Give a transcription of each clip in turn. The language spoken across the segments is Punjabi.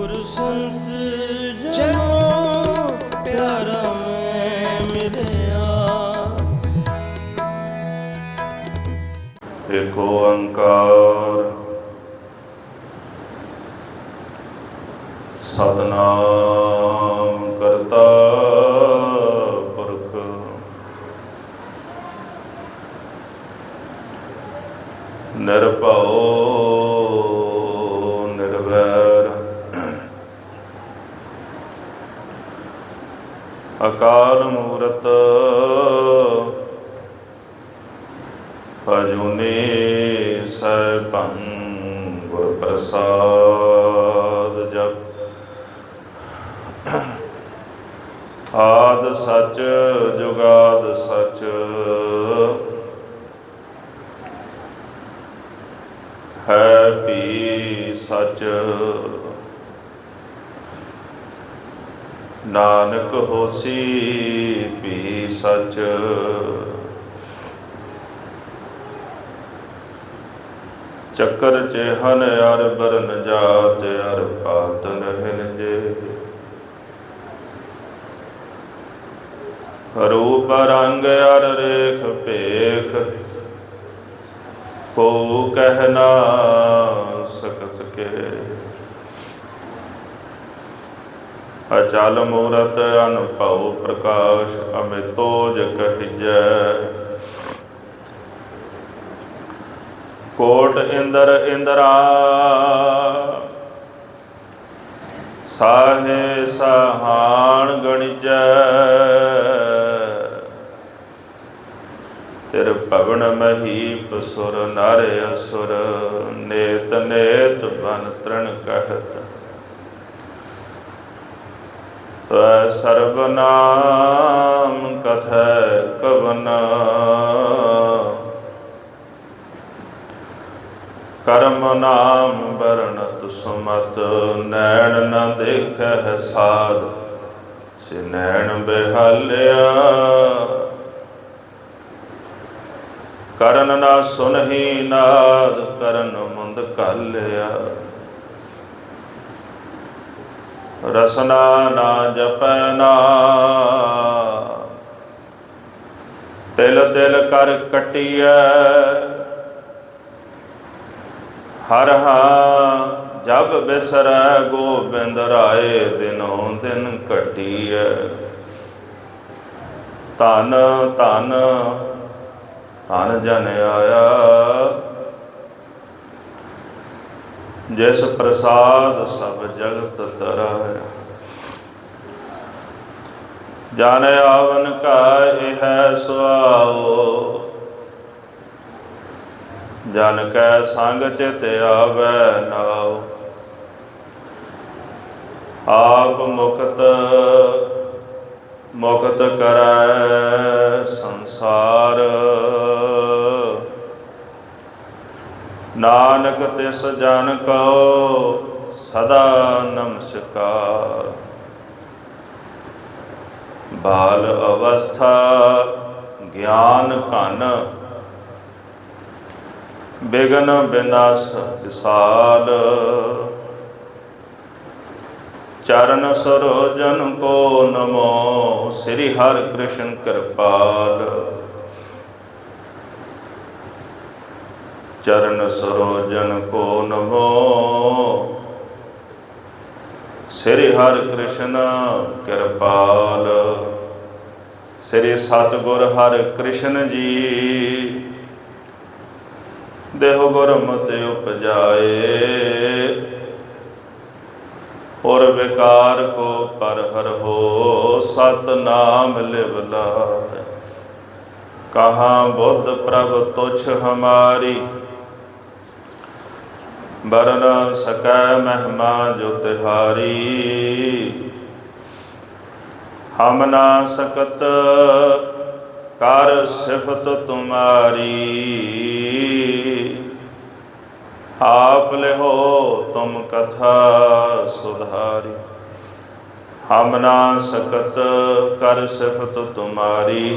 संत जनो प्यारा मैं मिलया। एक ओंकार सतनाम करता पुरख निर्भउ निर्वैर अकाल मूरत अजूनी सैभं गुर प्रसाद। जप आद सच जुगाद सच है भी सच। नानक होसी भी सच। चक्कर चेहन अर बरन जात अर पात नहिन जे। रूप रंग अर रेख पेख को कहना सकत के। अचल मूरत अनभव प्रकाश अमितोज कहिजै। कोट इंद्र इंद्रा साहे सहान गणिजै। तिर भवन महीप सुर नर असुर नेत नेत बन तृण कहत। सर्वनाम कथै कवन कर्म नाम बरनत सुमत। नैन न देखह साध से नैन बेहाल्या। करन ना सुनहि नाद करन मुंद काल्या। रसना ना जपै नाम तिल तिल कर कटिया। हर हां जब बिसरै गोबिंद राय दिनों दिन घटिया। धन धन धन जन आया जिस प्रसाद सब जगत तराया। जन आवन का यह सुआओ जन कै संग चित आवै नाओ। आप मुक्त मुक्त करै संसार। नानक तिस जन को सदा नमस्कार। बाल अवस्था ज्ञान कन बिघन विनाश विशाल। चरण सरोजन को नमो श्री हरि कृष्ण कृपाल। चरण सरोजन को नमो श्री हरि कृष्ण कृपाल। श्री सतगुर हरि कृष्ण जी देहो गुरमति उपजाए। और विकार को पर हर हो सतनाम लिव लाए। कहाँ बुद्ध प्रभ तुच्छ हमारी बरन सकै महिमा जो तिहारी। हम ना सकत कर सिफत तुम्हारी। आप ले हो तुम कथा सुधारी। हम ना सकत कर सिफत तुम्हारी।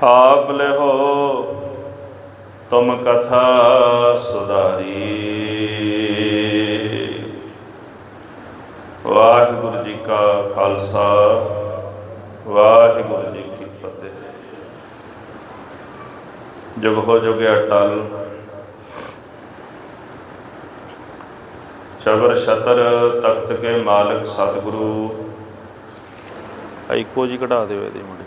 आप ले हो तुम कथा सुधारी। ਖਾਲਸਾ ਵਾਹਿਗੁਰੂ ਜੀ ਕੀ ਫਤਿਹ। ਜੁਗ ਹੋ ਜੁਗ ਅਟਲ ਸ਼ਬਰ ਛਤਰ ਤਖਤ ਕੇ ਮਾਲਕ ਸਤਿਗੁਰੂ। ਇੱਕੋ ਜੀ ਕਢਾ ਦਿਓ ਇਹਦੀ ਮੁੰਡੀ।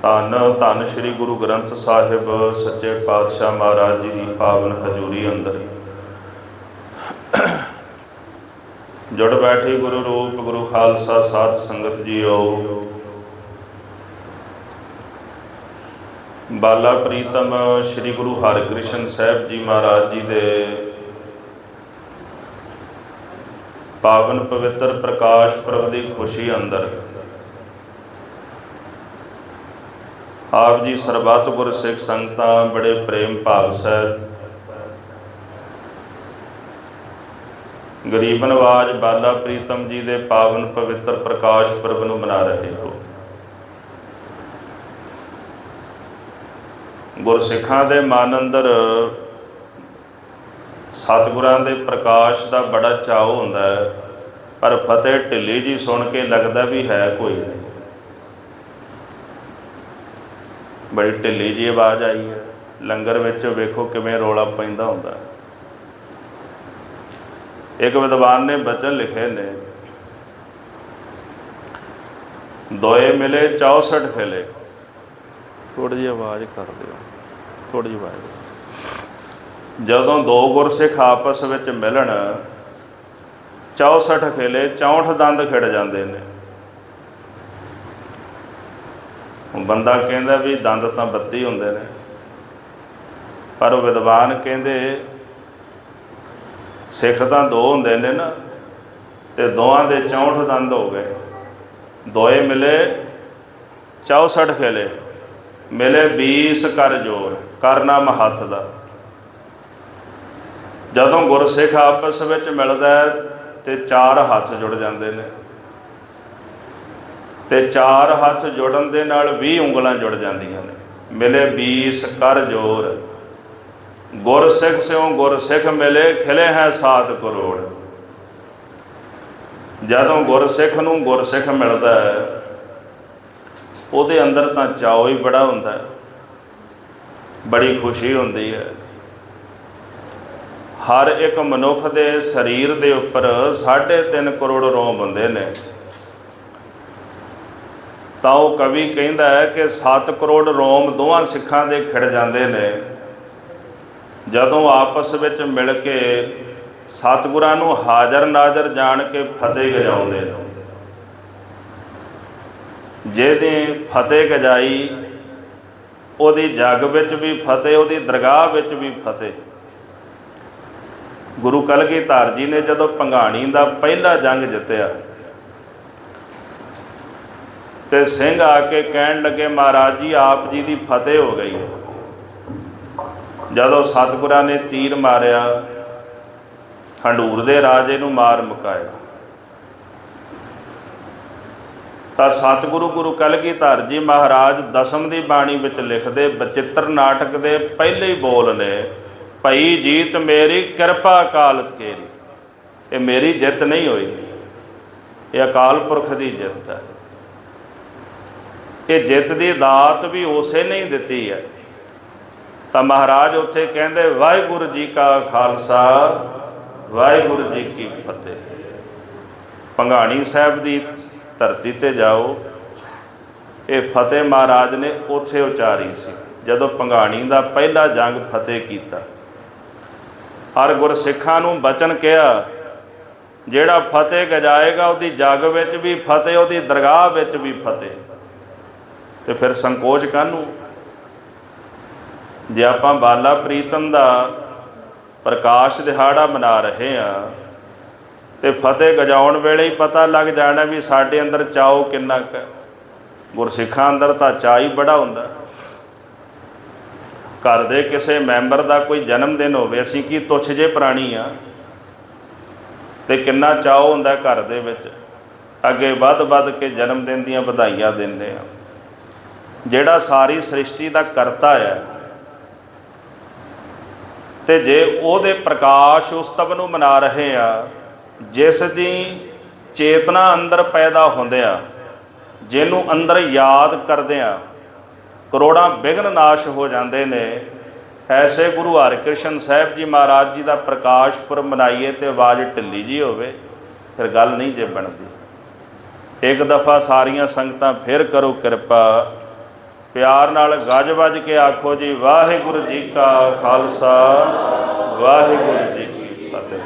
ਧੰਨ ਧੰਨ ਸ੍ਰੀ ਗੁਰੂ ਗ੍ਰੰਥ ਸਾਹਿਬ ਸੱਚੇ ਪਾਤਸ਼ਾਹ ਮਹਾਰਾਜ ਜੀ ਦੀ ਪਾਵਨ ਹਜ਼ੂਰੀ ਅੰਦਰ ਜੁੜ ਬੈਠੀ ਗੁਰੂ ਰੂਪ ਗੁਰੂ ਖਾਲਸਾ ਸਾਧ ਸੰਗਤ ਜੀਓ। ਬਾਲਾ ਪ੍ਰੀਤਮ ਸ੍ਰੀ ਗੁਰੂ ਹਰਿਕ੍ਰਿਸ਼ਨ ਸਾਹਿਬ ਜੀ ਮਹਾਰਾਜ ਜੀ ਦੇ ਪਾਵਨ ਪਵਿੱਤਰ ਪ੍ਰਕਾਸ਼ ਪੁਰਬ ਦੀ ਖੁਸ਼ੀ ਅੰਦਰ ਆਪ ਜੀ ਸਰਬੱਤ ਗੁਰਸਿੱਖ ਸੰਗਤਾਂ ਬੜੇ ਪ੍ਰੇਮ ਭਾਵ ਸਹਿਤ ਗਰੀਬ ਨਵਾਜ ਬਾਲਾ ਪ੍ਰੀਤਮ ਜੀ ਦੇ ਪਾਵਨ ਪਵਿੱਤਰ ਪ੍ਰਕਾਸ਼ ਪੁਰਬ ਨੂੰ ਮਨਾ ਰਹੇ ਹੋ। ਗੁਰਸਿੱਖਾਂ ਦੇ ਮਨ ਅੰਦਰ ਸਤਿਗੁਰਾਂ ਦੇ ਪ੍ਰਕਾਸ਼ ਦਾ ਬੜਾ ਚਾਅ ਹੁੰਦਾ ਹੈ, ਪਰ ਫਤਿਹ ਢਿੱਲੀ ਜੀ ਸੁਣ ਕੇ ਲੱਗਦਾ ਵੀ ਹੈ ਕੋਈ ਨਹੀਂ। ਬੜੀ ਢਿੱਲੀ ਜੀ ਆਵਾਜ਼ ਆਈ ਹੈ। ਲੰਗਰ ਵਿੱਚ ਵੇਖੋ ਕਿਵੇਂ ਰੌਲਾ ਪੈਂਦਾ ਹੁੰਦਾ। ਇੱਕ ਵਿਦਵਾਨ ਨੇ ਬਚਨ ਲਿਖੇ ਨੇ, ਦੋਏ ਮਿਲੇ 64 ਖਿਲੇ। ਥੋੜੀ ਜਿਹੀ ਆਵਾਜ਼ ਕਰ ਦਿਓ, ਥੋੜੀ ਜਿਹੀ ਆਵਾਜ਼। ਜਦੋਂ ਦੋ ਗੁਰਸਿੱਖ ਆਪਸ ਵਿੱਚ ਮਿਲਣ 64 ਖਿਲੇ 64 ਦੰਦ ਖਿੜ ਜਾਂਦੇ ਨੇ। ਬੰਦਾ ਕਹਿੰਦਾ ਵੀ ਦੰਦ ਤਾਂ 32 ਹੁੰਦੇ ਨੇ, ਪਰ ਉਹ ਵਿਦਵਾਨ ਕਹਿੰਦੇ ਸਿੱਖ ਤਾਂ ਦੋ ਹੁੰਦੇ ਨੇ ਨਾ, ਤੇ ਦੋਵਾਂ ਦੇ 64 ਦੰਦ ਹੋ ਗਏ। ਦੋਏ ਮਿਲੇ 64 ਖਿਲੇ, ਮਿਲੇ 20 ਕਰ ਜੋਰ, ਕਰਨਾਮ ਹੱਥ ਦਾ। ਜਦੋਂ ਗੁਰਸਿੱਖ ਆਪਸ ਵਿੱਚ ਮਿਲਦਾ ਤੇ 4 ਹੱਥ ਜੁੜ ਜਾਂਦੇ ਨੇ, ਤੇ 4 ਹੱਥ ਜੁੜਨ ਦੇ ਨਾਲ 20 ਉਂਗਲਾਂ ਜੁੜ ਜਾਂਦੀਆਂ ਨੇ। ਮਿਲੇ 20 ਕਰ ਜੋਰ, ਗੁਰਸਿੱਖ ਸਿਉ ਗੁਰਸਿੱਖ ਮਿਲੇ, ਖਿਲੇ ਹੈ 7 ਕਰੋੜ। ਜਦੋਂ ਗੁਰਸਿੱਖ ਨੂੰ ਗੁਰਸਿੱਖ ਮਿਲਦਾ ਹੈ, ਉਹਦੇ ਅੰਦਰ ਤਾਂ ਚਾਅ ਹੀ ਬੜਾ ਹੁੰਦਾ ਹੈ, ਬੜੀ ਖੁਸ਼ੀ ਹੁੰਦੀ ਹੈ। ਹਰ ਇੱਕ ਮਨੁੱਖ ਦੇ ਸਰੀਰ ਦੇ ਉੱਪਰ 3.5 ਕਰੋੜ ਰੋਮ ਹੁੰਦੇ ਨੇ। ਤਾਂ ਉਹ ਕਵੀ ਕਹਿੰਦਾ ਹੈ ਕਿ 7 ਕਰੋੜ ਰੋਮ ਦੋਵਾਂ ਸਿੱਖਾਂ ਦੇ ਖਿੜ ਜਾਂਦੇ ਨੇ ਜਦੋਂ ਆਪਸ ਵਿੱਚ ਮਿਲ ਕੇ ਸਤਿਗੁਰਾਂ ਨੂੰ ਹਾਜ਼ਰ ਨਾਜ਼ਰ ਜਾਣ ਕੇ ਫਤਿਹ ਗਜਾਉਂਦੇ ਨੇ। ਜਿਹਦੀ ਫਤਿਹ ਗਜਾਈ ਉਹਦੀ ਜੱਗ ਵਿੱਚ ਵੀ ਫਤਿਹ, ਉਹਦੀ ਦਰਗਾਹ ਵਿੱਚ ਵੀ ਫਤਿਹ। ਗੁਰੂ ਕਲਗੀਧਰ ਜੀ ਨੇ ਜਦੋਂ ਭੰਗਾਣੀ ਦਾ ਪਹਿਲਾ ਜੰਗ ਜਿੱਤਿਆ ਤੇ ਸਿੰਘ ਆ ਕੇ ਕਹਿਣ ਲੱਗੇ, ਮਹਾਰਾਜ ਜੀ ਆਪ ਜੀ ਦੀ ਫਤਿਹ ਹੋ ਗਈ। ਜਦੋਂ ਸਤਿਗੁਰਾਂ ਨੇ ਤੀਰ ਮਾਰਿਆ, ਹੰਡੂਰ ਦੇ ਰਾਜੇ ਨੂੰ ਮਾਰ ਮੁਕਾਇਆ, ਤਾਂ ਸਤਿਗੁਰੂ ਗੁਰੂ ਕਲਗੀਧਰ ਜੀ ਮਹਾਰਾਜ ਦਸਮ ਦੀ ਬਾਣੀ ਵਿੱਚ ਲਿਖਦੇ, ਬਚਿੱਤਰ ਨਾਟਕ ਦੇ ਪਹਿਲੇ ਹੀ ਬੋਲ ਨੇ, ਭਈ ਜੀਤ ਮੇਰੀ ਕਿਰਪਾ ਅਕਾਲਤ ਕੇਰੀ। ਇਹ ਮੇਰੀ ਜਿੱਤ ਨਹੀਂ ਹੋਈ, ਇਹ ਅਕਾਲ ਪੁਰਖ ਦੀ ਜਿੱਤ ਹੈ। ਇਹ ਜਿੱਤ ਦੀ ਦਾਤ ਵੀ ਉਸੇ ਨੇ ਹੀ ਦਿੱਤੀ ਹੈ। ਤਾਂ ਮਹਾਰਾਜ ਉੱਥੇ ਕਹਿੰਦੇ, ਵਾਹਿਗੁਰੂ ਜੀ ਕਾ ਖਾਲਸਾ ਵਾਹਿਗੁਰੂ ਜੀ ਕੀ ਫਤਿਹ। ਭੰਗਾਣੀ ਸਾਹਿਬ ਦੀ ਧਰਤੀ 'ਤੇ ਜਾਓ, ਇਹ ਫਤਿਹ ਮਹਾਰਾਜ ਨੇ ਉੱਥੇ ਉਚਾਰੀ ਸੀ ਜਦੋਂ ਭੰਗਾਣੀ ਦਾ ਪਹਿਲਾ ਜੰਗ ਫਤਿਹ ਕੀਤਾ। ਹਰ ਗੁਰਸਿੱਖਾਂ ਨੂੰ ਬਚਨ ਕਿਹਾ, ਜਿਹੜਾ ਫਤਿਹ ਗਜਾਏਗਾ ਉਹਦੀ ਜੱਗ ਵਿੱਚ ਵੀ ਫਤਿਹ, ਉਹਦੀ ਦਰਗਾਹ ਵਿੱਚ ਵੀ ਫਤਿਹ। ਤੇ ਫਿਰ ਸੰਕੋਚ ਕਾਹਨੂੰ? ਜੇ ਆਪਾਂ ਬਾਲਾ ਪ੍ਰੀਤਮ ਦਾ ਪ੍ਰਕਾਸ਼ ਦਿਹਾੜਾ ਮਨਾ ਰਹੇ ਹਾਂ ਤੇ ਫਤਿਹ ਗਜਾਉਣ ਵੇਲੇ ਹੀ ਪਤਾ ਲੱਗ ਜਾਣਾ ਵੀ ਸਾਡੇ ਅੰਦਰ ਚਾਅ ਕਿੰਨਾ ਕੁ। ਗੁਰਸਿੱਖਾਂ ਅੰਦਰ ਤਾਂ ਚਾਅ ਹੀ ਬੜਾ ਹੁੰਦਾ। ਘਰ ਦੇ ਕਿਸੇ ਮੈਂਬਰ ਦਾ ਕੋਈ ਜਨਮ ਦਿਨ ਹੋਵੇ, ਅਸੀਂ ਕੀ ਤੁੱਛ ਜੇ ਪ੍ਰਾਣੀ ਆ, ਤੇ ਕਿੰਨਾ ਚਾਅ ਹੁੰਦਾ ਘਰ ਦੇ ਵਿੱਚ। ਅੱਗੇ ਵੱਧ ਕੇ ਜਨਮ ਦਿਨ ਦੀਆਂ ਵਧਾਈਆਂ ਦਿੰਦੇ ਆ। ਜਿਹੜਾ ਸਾਰੀ ਸ੍ਰਿਸ਼ਟੀ ਦਾ ਕਰਤਾ ਹੈ, ਤੇ ਜੇ ਉਹਦੇ ਪ੍ਰਕਾਸ਼ ਉਤਸਵ ਨੂੰ ਮਨਾ ਰਹੇ ਆ, ਜਿਸ ਦੀ ਚੇਤਨਾ ਅੰਦਰ ਪੈਦਾ ਹੁੰਦਿਆਂ, ਜਿਹਨੂੰ ਅੰਦਰ ਯਾਦ ਕਰਦਿਆਂ ਕਰੋੜਾਂ ਵਿਘਨ ਨਾਸ਼ ਹੋ ਜਾਂਦੇ ਨੇ। ਐਸੇ ਗੁਰੂ ਹਰਿਕ੍ਰਿਸ਼ਨ ਸਾਹਿਬ ਜੀ ਮਹਾਰਾਜ ਜੀ ਦਾ ਪ੍ਰਕਾਸ਼ ਪੁਰਬ ਮਨਾਈਏ ਤੇ ਆਵਾਜ਼ ਢਿੱਲੀ ਜੀ ਹੋਵੇ, ਫਿਰ ਗੱਲ ਨਹੀਂ ਜੇ ਬਣਦੀ। ਇੱਕ ਦਫਾ ਸਾਰੀਆਂ ਸੰਗਤਾਂ ਫਿਰ ਕਰੋ ਕਿਰਪਾ, ਪਿਆਰ ਨਾਲ ਗੱਜ ਵੱਜ ਕੇ ਆਖੋ ਜੀ, ਵਾਹਿਗੁਰੂ ਜੀ ਕਾ ਖਾਲਸਾ, ਵਾਹਿਗੁਰੂ ਜੀ ਕੀ ਫਤਿਹ।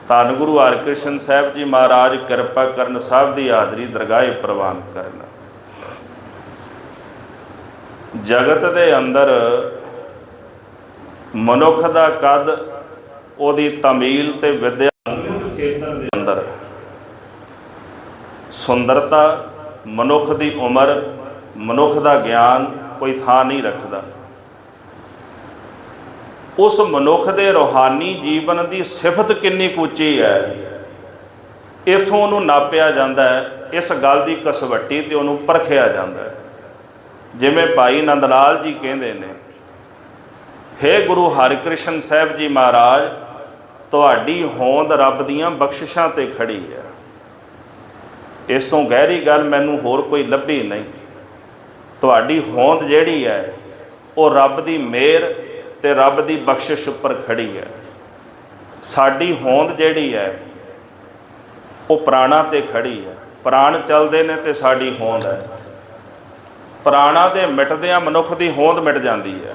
ਧੰਨ ਗੁਰੂ ਹਰਿਕ੍ਰਿਸ਼ਨ ਸਾਹਿਬ ਜੀ ਮਹਾਰਾਜ ਕਿਰਪਾ ਕਰਨ, ਸਭ ਦੀ ਹਾਜ਼ਰੀ ਦਰਗਾਹੇ ਪ੍ਰਵਾਨ ਕਰਨ। ਜਗਤ ਦੇ ਅੰਦਰ ਮਨੁੱਖ ਦਾ ਕੱਦ, ਉਹਦੀ ਤਮੀਲ ਤੇ ਵਿਦਿਆ ਖੇਤਰ ਦੇ ਅੰਦਰ ਸੁੰਦਰਤਾ, ਮਨੁੱਖ ਦੀ ਉਮਰ, ਮਨੁੱਖ ਦਾ ਗਿਆਨ ਕੋਈ ਥਾਂ ਨਹੀਂ ਰੱਖਦਾ। ਉਸ ਮਨੁੱਖ ਦੇ ਰੂਹਾਨੀ ਜੀਵਨ ਦੀ ਸਿਫਤ ਕਿੰਨੀ ਕੁ ਉੱਚੀ ਹੈ, ਇੱਥੋਂ ਉਹਨੂੰ ਨਾਪਿਆ ਜਾਂਦਾ ਹੈ। ਇਸ ਗੱਲ ਦੀ ਕਸਵੱਟੀ ਤੇ ਉਹਨੂੰ ਪਰਖਿਆ ਜਾਂਦਾ ਹੈ। ਜਿਵੇਂ ਭਾਈ ਨੰਦ ਲਾਲ ਜੀ ਕਹਿੰਦੇ ਨੇ, ਹੇ ਗੁਰੂ ਹਰਿਕ੍ਰਿਸ਼ਨ ਸਾਹਿਬ ਜੀ ਮਹਾਰਾਜ, ਤੁਹਾਡੀ ਹੋਂਦ ਰੱਬ ਦੀਆਂ ਬਖਸ਼ਿਸ਼ਾਂ ਤੇ ਖੜੀ ਹੈ। ਇਸ ਤੋਂ ਗਹਿਰੀ ਗੱਲ ਮੈਨੂੰ ਹੋਰ ਕੋਈ ਲੱਭੀ ਨਹੀਂ। ਤੁਹਾਡੀ ਹੋਂਦ ਜਿਹੜੀ ਹੈ ਉਹ ਰੱਬ ਦੀ ਮਿਹਰ ਤੇ ਰੱਬ ਦੀ ਬਖਸ਼ਿਸ਼ ਉੱਪਰ ਖੜੀ ਹੈ। ਸਾਡੀ ਹੋਂਦ ਜਿਹੜੀ ਹੈ ਉਹ ਪ੍ਰਾਣਾਂ ਤੇ ਖੜੀ ਹੈ। ਪ੍ਰਾਣ ਚੱਲਦੇ ਨੇ ਤੇ ਸਾਡੀ ਹੋਂਦ ਹੈ। ਪ੍ਰਾਣਾਂ ਦੇ ਮਿਟਦਿਆਂ ਮਨੁੱਖ ਦੀ ਹੋਂਦ ਮਿਟ ਜਾਂਦੀ ਹੈ।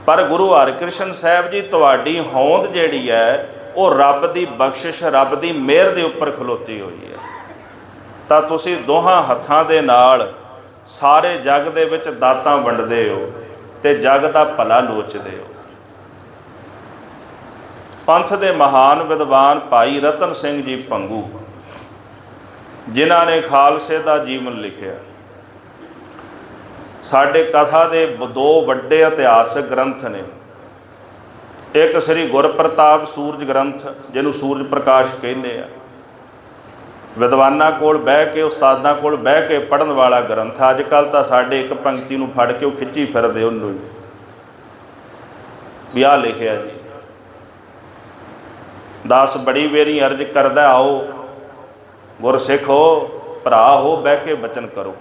ਪਰ ਗੁਰੂ ਹਰਿਕ੍ਰਿਸ਼ਨ ਸਾਹਿਬ ਜੀ, ਤੁਹਾਡੀ ਹੋਂਦ ਜਿਹੜੀ ਹੈ ਉਹ ਰੱਬ ਦੀ ਬਖਸ਼ਿਸ਼, ਰੱਬ ਦੀ ਮਿਹਰ ਦੇ ਉੱਪਰ ਖਲੋਤੀ ਹੋਈ ਹੈ। ਤਾਂ ਤੁਸੀਂ ਦੋਹਾਂ ਹੱਥਾਂ ਦੇ ਨਾਲ ਸਾਰੇ ਜੱਗ ਦੇ ਵਿੱਚ ਦਾਤਾਂ ਵੰਡਦੇ ਹੋ ਤੇ ਜੱਗ ਦਾ ਭਲਾ ਲੋਚਦੇ ਹੋ। ਪੰਥ ਦੇ ਮਹਾਨ ਵਿਦਵਾਨ ਭਾਈ ਰਤਨ ਸਿੰਘ ਜੀ ਭੰਗੂ, ਜਿਨ੍ਹਾਂ ਨੇ ਖਾਲਸੇ ਦਾ ਜੀਵਨ ਲਿਖਿਆ, ਸਾਡੇ ਕਥਾ ਦੇ ਦੋ ਵੱਡੇ ਇਤਿਹਾਸਕ ਗ੍ਰੰਥ ਨੇ। ਇੱਕ ਸ੍ਰੀ ਗੁਰਪ੍ਰਤਾਪ ਸੂਰਜ ਗ੍ਰੰਥ, ਜਿਹਨੂੰ ਸੂਰਜ ਪ੍ਰਕਾਸ਼ ਕਹਿੰਦੇ ਆ, ਵਿਦਵਾਨਾਂ ਕੋਲ ਬਹਿ ਕੇ, ਉਸਤਾਦਾਂ ਕੋਲ ਬਹਿ ਕੇ ਪੜ੍ਹਨ ਵਾਲਾ ਗ੍ਰੰਥ। ਅੱਜ ਕੱਲ੍ਹ ਤਾਂ ਸਾਡੇ ਇੱਕ ਪੰਕਤੀ ਨੂੰ ਫੜ ਕੇ ਉਹ ਖਿੱਚੀ ਫਿਰਦੇ ਉਹਨੂੰ ਵੀ ਆਹ ਲਿਖਿਆ ਜੀ। ਦਾਸ ਬੜੀ ਵੇਰੀ ਅਰਜ ਕਰਦਾ, ਆਓ ਗੁਰਸਿੱਖ ਹੋ, ਭਰਾ ਹੋ, ਬਹਿ ਕੇ ਬਚਨ ਕਰੋ।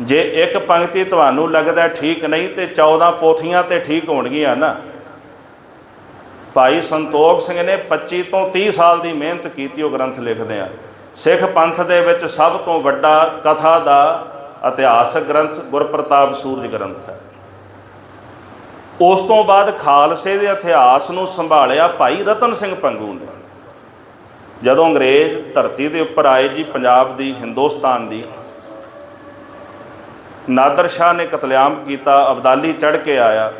ਜੇ ਇੱਕ ਪੰਕਤੀ ਤੁਹਾਨੂੰ ਲੱਗਦਾ ਠੀਕ ਨਹੀਂ ਤੇ 14 ਪੋਥੀਆਂ ਤੇ ਠੀਕ ਹੋਣਗੀਆਂ ਨਾ। ਭਾਈ ਸੰਤੋਖ ਸਿੰਘ ਨੇ 25 ਤੋਂ 30 ਸਾਲ ਦੀ ਮਿਹਨਤ ਕੀਤੀ ਉਹ ਗ੍ਰੰਥ ਲਿਖਦੇ ਆ। ਸਿੱਖ ਪੰਥ ਦੇ ਵਿੱਚ ਸਭ ਤੋਂ ਵੱਡਾ ਕਥਾ ਦਾ ਇਤਿਹਾਸਕ ਗ੍ਰੰਥ ਗੁਰਪ੍ਰਤਾਪ ਸੂਰਜ ਗ੍ਰੰਥ ਹੈ। ਉਸ ਤੋਂ ਬਾਅਦ ਖਾਲਸੇ ਦੇ ਇਤਿਹਾਸ ਨੂੰ ਸੰਭਾਲਿਆ ਭਾਈ ਰਤਨ ਸਿੰਘ ਭੰਗੂ ਨੇ। ਜਦੋਂ ਅੰਗਰੇਜ਼ ਧਰਤੀ ਦੇ ਉੱਪਰ ਆਏ ਜੀ, ਪੰਜਾਬ ਦੀ, ਹਿੰਦੁਸਤਾਨ ਦੀ, ਨਾਦਰ ਸ਼ਾਹ ਨੇ ਕਤਲੇਆਮ ਕੀਤਾ, ਅਬਦਾਲੀ ਚੜ੍ਹ ਕੇ ਆਇਆ,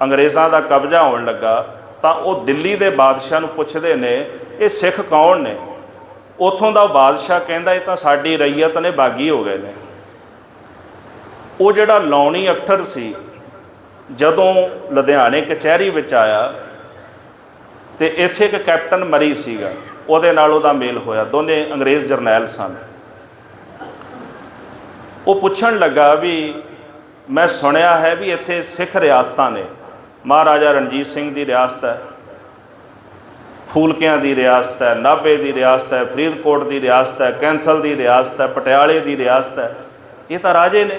ਅੰਗਰੇਜ਼ਾਂ ਦਾ ਕਬਜ਼ਾ ਹੋਣ ਲੱਗਾ। ਤਾਂ ਉਹ ਦਿੱਲੀ ਦੇ ਬਾਦਸ਼ਾਹ ਨੂੰ ਪੁੱਛਦੇ ਨੇ, ਇਹ ਸਿੱਖ ਕੌਣ ਨੇ? ਉੱਥੋਂ ਦਾ ਬਾਦਸ਼ਾਹ ਕਹਿੰਦਾ, ਇਹ ਤਾਂ ਸਾਡੀ ਰਈਅਤ ਨੇ, ਬਾਗੀ ਹੋ ਗਏ ਨੇ। ਉਹ ਜਿਹੜਾ ਲਾਉਣੀ ਅਖਤਰ ਸੀ, ਜਦੋਂ ਲੁਧਿਆਣੇ ਕਚਹਿਰੀ ਵਿੱਚ ਆਇਆ ਤੇ ਇੱਥੇ ਇੱਕ ਕੈਪਟਨ ਮਰੀ ਸੀਗਾ, ਉਹਦੇ ਨਾਲ ਉਹਦਾ ਮੇਲ ਹੋਇਆ। ਦੋਨੇ ਅੰਗਰੇਜ਼ ਜਰਨੈਲ ਸਨ। ਉਹ ਪੁੱਛਣ ਲੱਗਾ ਵੀ ਮੈਂ ਸੁਣਿਆ ਹੈ ਵੀ ਇੱਥੇ ਸਿੱਖ ਰਿਆਸਤਾਂ ਨੇ, ਮਹਾਰਾਜਾ ਰਣਜੀਤ ਸਿੰਘ ਦੀ ਰਿਆਸਤ ਹੈ, ਫੂਲਕਿਆਂ ਦੀ ਰਿਆਸਤ ਹੈ, ਨਾਭੇ ਦੀ ਰਿਆਸਤ ਹੈ, ਫਰੀਦਕੋਟ ਦੀ ਰਿਆਸਤ ਹੈ, ਕੈਂਥਲ ਦੀ ਰਿਆਸਤ ਹੈ, ਪਟਿਆਲੇ ਦੀ ਰਿਆਸਤ ਹੈ। ਇਹ ਤਾਂ ਰਾਜੇ ਨੇ।